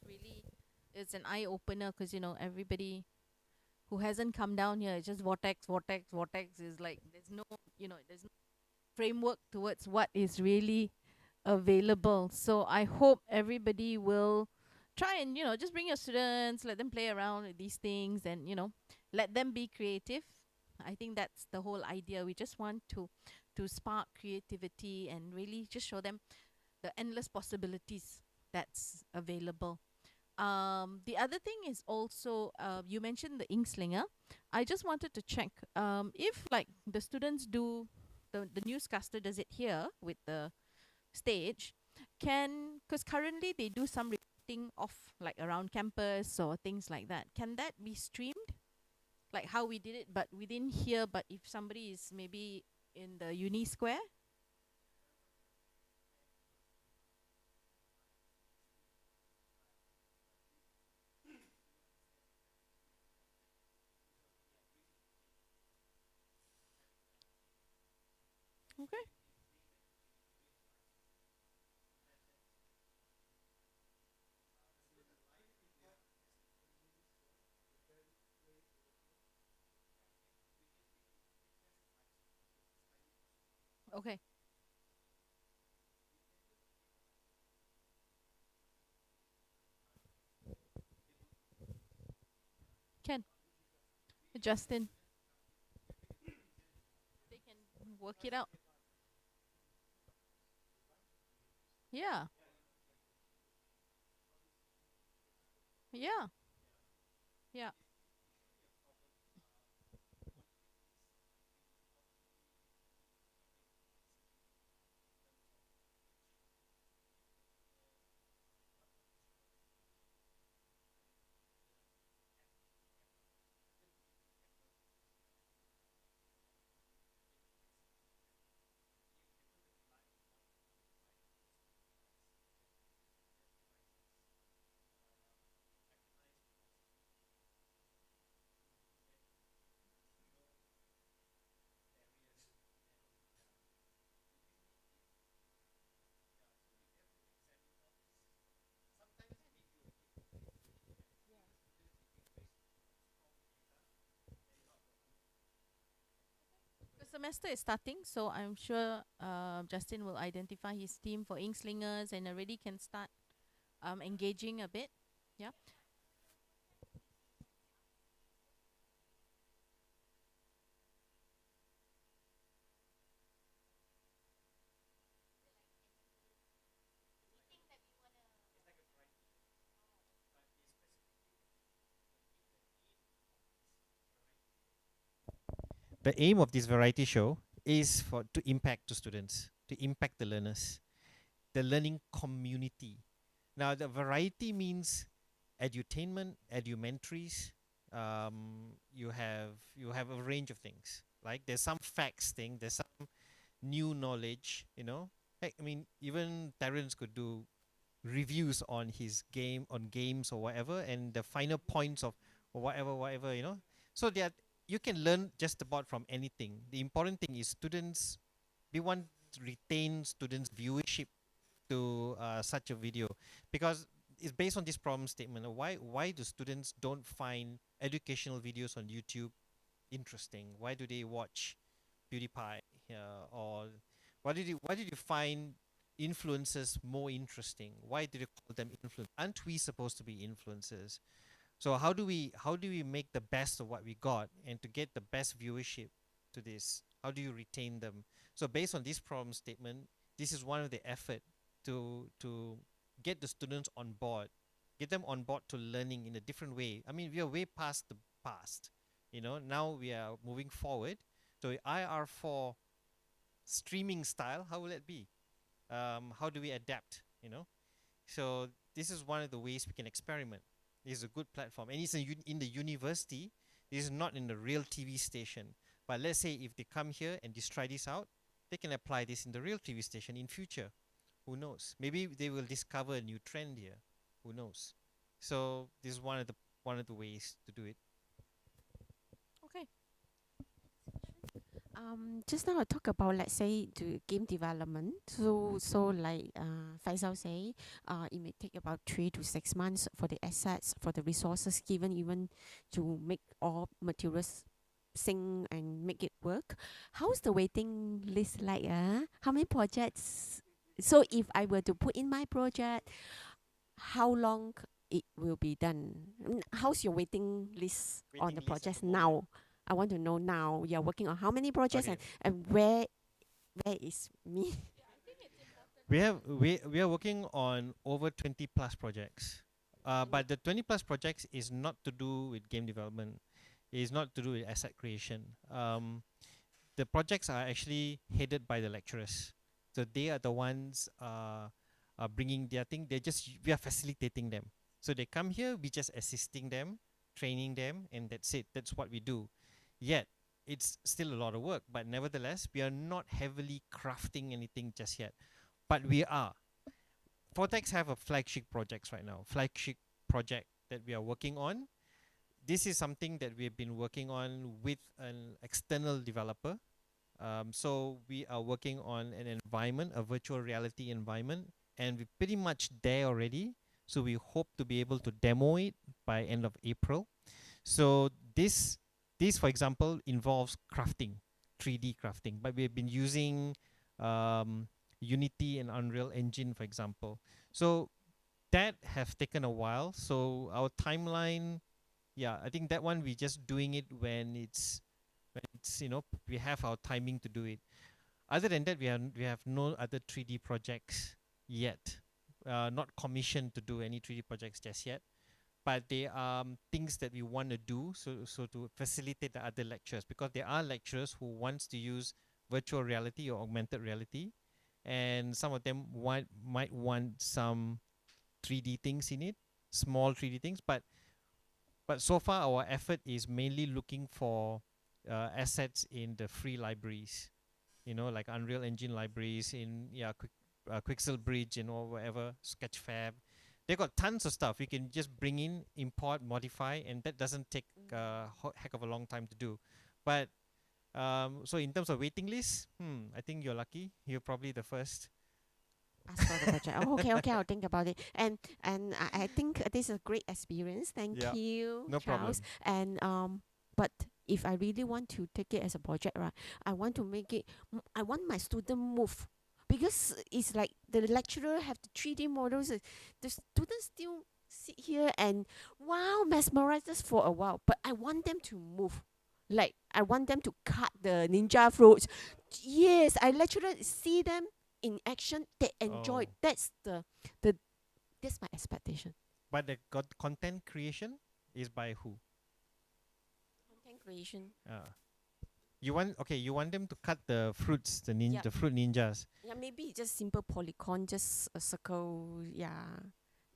Really, it's an eye opener because everybody who hasn't come down here, it's just vortex. Vortex is like there's no framework towards what is really available. So I hope everybody will try and just bring your students, let them play around with these things, and let them be creative. I think that's the whole idea. We just want to spark creativity and really just show them the endless possibilities that's available. The other thing is also, you mentioned the ink slinger. I just wanted to check if like the students do the newscaster does it here with the stage, because currently they do some reporting of like around campus or things like that. Can that be streamed like how we did it, but within here? But if somebody is maybe in the uni square. Okay. Okay. Can Justin, they can work it out. Yeah. Yeah. Yeah. The semester is starting, so I'm sure Justin will identify his team for ink slingers and already can start engaging a bit. Yeah. the aim of this variety show is to impact to students, to impact the learners, the learning community. Now, the variety means edutainment, edumentaries. You have a range of things. Like there's some facts thing, there's some new knowledge. Heck, I mean, even Terrence could do reviews on his games or whatever, and the finer points of whatever. So that you can learn just about from anything. The important thing is students. We want to retain students' viewership to such a video, because it's based on this problem statement. Why do students don't find educational videos on YouTube interesting? Why do they watch PewDiePie, or why did you find influencers more interesting? Why did you call them influencers? Aren't we supposed to be influencers? So how do we make the best of what we got, and to get the best viewership to this? How do you retain them? So based on this problem statement, this is one of the effort to get the students on board, get them on board to learning in a different way. I mean, we are way past the past. Now we are moving forward. So IR4 streaming style, how will it be? How do we adapt? So this is one of the ways we can experiment. This is a good platform, and it's in the university. This is not in the real TV station. But let's say if they come here and try this out, they can apply this in the real TV station in future. Who knows? Maybe they will discover a new trend here. Who knows? So this is one of the ways to do it. Okay. Just now I talk about, let's say, the game development. So like Faisal say, it may take about 3 to 6 months for the assets, for the resources given, even to make all materials sync and make it work. How's the waiting list like? How many projects? So if I were to put in my project, how long it will be done? How's your waiting list on the projects now? I want to know now. You're working on how many projects, and where is me? We are working on over 20 plus projects. But the 20 plus projects is not to do with game development. It is not to do with asset creation. The projects are actually headed by the lecturers. So they are the ones bringing their thing. We are facilitating them. So they come here, we just assisting them, training them, and that's it. That's what we do. Yet it's still a lot of work, but nevertheless, we are not heavily crafting anything just yet. But we are. VORTEX have a flagship projects right now. Flagship project that we are working on. This is something that we've been working on with an external developer. So we are working on an environment, a virtual reality environment, and we're pretty much there already. So we hope to be able to demo it by end of April. So this, for example, involves crafting, 3D crafting, but we've been using Unity and Unreal Engine, for example. So that have taken a while. So our timeline, yeah, I think that one we're just doing it when it's we have our timing to do it. Other than that, we have no other 3D projects yet. Not commissioned to do any 3D projects just yet. But they are things that we want to do, so to facilitate the other lecturers, because there are lecturers who wants to use virtual reality or augmented reality, and some of them might want some 3D things in it, small 3D things. But so far our effort is mainly looking for assets in the free libraries, like Unreal Engine libraries, in Quixel Bridge and or whatever, Sketchfab. They got tons of stuff. We can just bring in, import, modify, and that doesn't take a heck of a long time to do. But so in terms of waiting list, I think you're lucky. You're probably the first. Ask for the project. Oh, okay, I'll think about it. And I think this is a great experience. Thank you, no Charles. problem. And but if I really want to take it as a project, right, I want to make it. I want my student move, because it's like the lecturer have the 3D models. The students still sit here and wow, mesmerized us for a while. But I want them to move. Like I want them to cut the ninja fruits. Yes, I literally see them in action. They enjoy. Oh. That's that's my expectation. But the content creation is by who? Content creation. You want them to cut the fruits, Yeah. the fruit ninjas. Yeah, maybe just simple polygon, just a circle, yeah,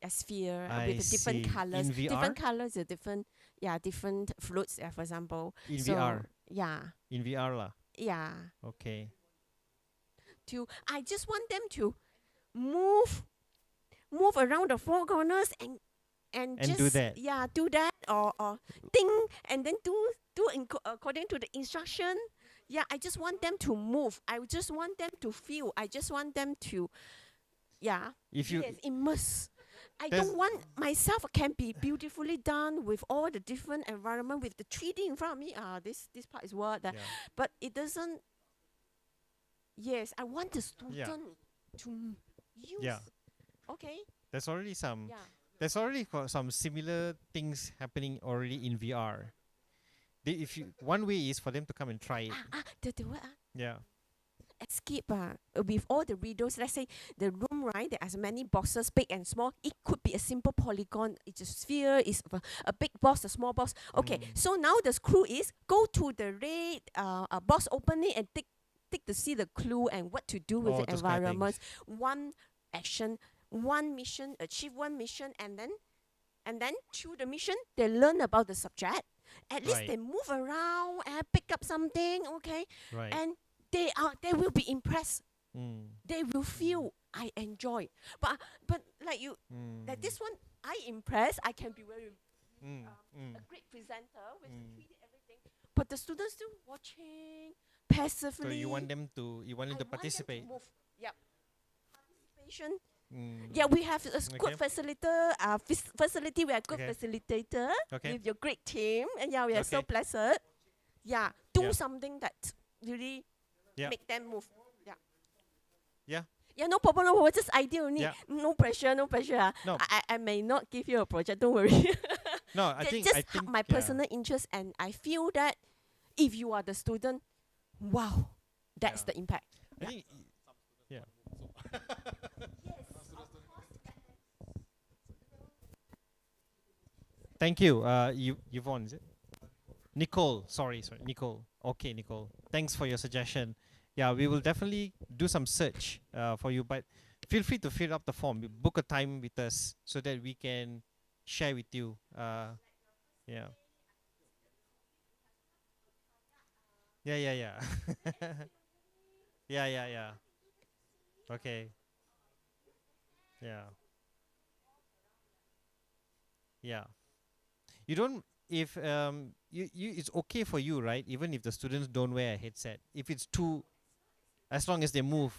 a sphere I with the different see. colors. In VR? Different colors, different fruits, for example. In So, VR. yeah, In VR lah. yeah. Okay. I just want them to move around the four corners and And just do that. do that or think and then do according to the instruction. Yeah, I just want them to move. I just want them to feel. I just want them to If you immerse. I There's- don't want myself can be beautifully done with all the different environment with the 3D in front of me. This part is what, but it doesn't. Yes, I want the student to use. Yeah. Okay. There's already some. Yeah. There's already some similar things happening already in VR. If you one way is for them to come and try it. The what? Yeah. Escape with all the windows. Let's say the room, right? There are many boxes, big and small. It could be a simple polygon. It's a sphere. It's a big box, a small box. Okay. So now the clue is go to the red box, open it, and take to see the clue and what to do with the those kind of environment. One action, one mission, achieve one mission, and then through the mission they learn about the subject. At least Right. they move around and pick up something. Okay. Right. And they will be impressed. Mm. They will feel I enjoy. But like you, like this one, I impressed. I can be very a great presenter with the 3D everything. But the students still watching passively. So you want them to participate. Move. Yep. Participation. Mm. Yeah, we have a Okay. good facilitator. Facility. We are good Okay. facilitator Okay. with your great team, and yeah, we are so Okay. blessed. Yeah, do Yeah. something that really Yeah. make them move. Yeah. Yeah. Yeah, no problem, no problem. Just idea only. Yeah. No pressure, no pressure. No. I may not give you a project. Don't worry. No, I think just my personal interest, and I feel that if you are the student, wow, that's the impact. I think yeah. Thank you. Yvonne, is it? Nicole, sorry, Nicole. Okay, Nicole. Thanks for your suggestion. Yeah, we will definitely do some search for you, but feel free to fill up the form. Book a time with us so that we can share with you. Yeah. Yeah. Yeah. Okay. Yeah. Yeah. You don't if you it's okay for you, right? Even if the students don't wear a headset. If it's too as long as they move.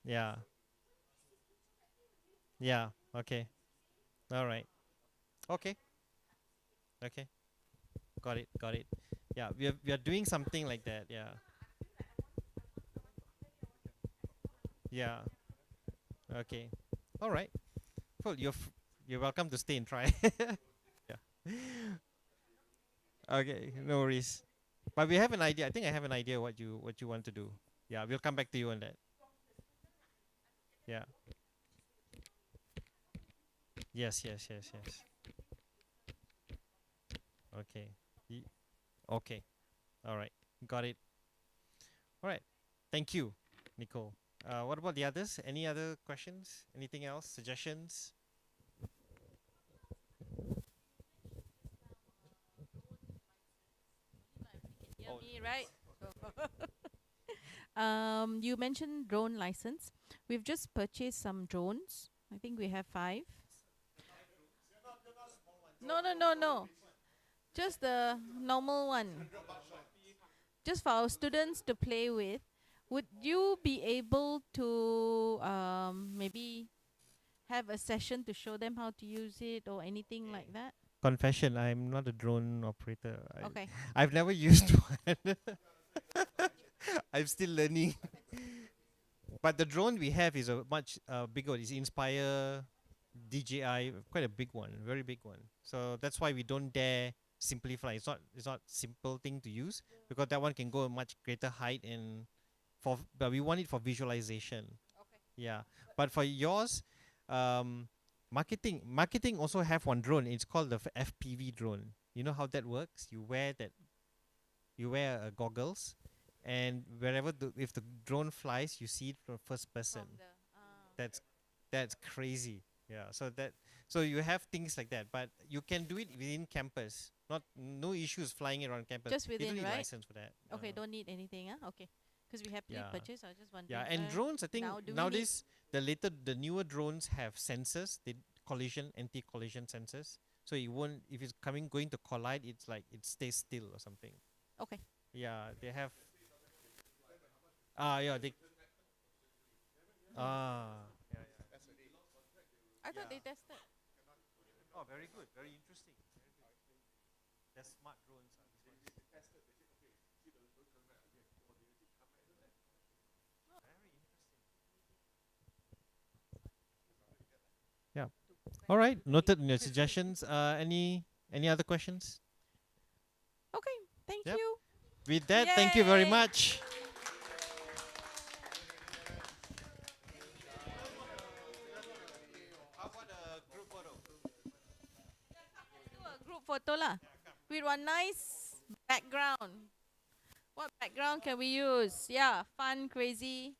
Yeah. Yeah. Okay. All right. Okay. Okay. Got it. Yeah, we are doing something like that. Yeah. Yeah. Okay. All right. Well, you're welcome to stay and try. Yeah. Okay, no worries. But we have an idea. I think I have an idea what you want to do. Yeah, we'll come back to you on that. Yeah. Yes. Okay. Okay. All right. Got it. All right. Thank you, Nicole. What about the others? Any other questions? Anything else? Suggestions? Hear me, right? You mentioned drone license. We've just purchased some drones. I think we have 5. No. Just the normal one. Just for our students to play with. Would you be able to maybe have a session to show them how to use it or anything like that? Confession, I'm not a drone operator. Okay. I've never used one. I'm still learning. But the drone we have is a much bigger one. It's Inspire DJI, quite a big one, very big one. So that's why we don't dare simply fly. It's not simple thing to use because that one can go a much greater height and but we want it for visualization. Okay. Yeah. But for yours, marketing also have one drone. It's called the FPV drone. You know how that works? You wear that you wear goggles, and wherever if the drone flies, you see it from first person. That's that's crazy. Yeah. So you have things like that, but you can do it within campus. Not no issues flying it around campus. Just You don't within, need right? license for that. Okay, don't need anything, okay. Because we happily Yeah. purchased. I was just wondering. Yeah, and drones. I think now do we need nowadays the newer drones have sensors. They anti-collision sensors. So it won't if it's going to collide. It's like it stays still or something. Okay. Yeah, they have. Yeah, they. Yeah. I thought they tested. Oh, very good. Very interesting. They're smart drones. Yeah. All right. Noted in your suggestions. Any other questions? Okay. Thank Yep. you. With that, thank you very Yay. much. Do a group photo lah, with one nice background. What background can we use? Yeah, fun, crazy.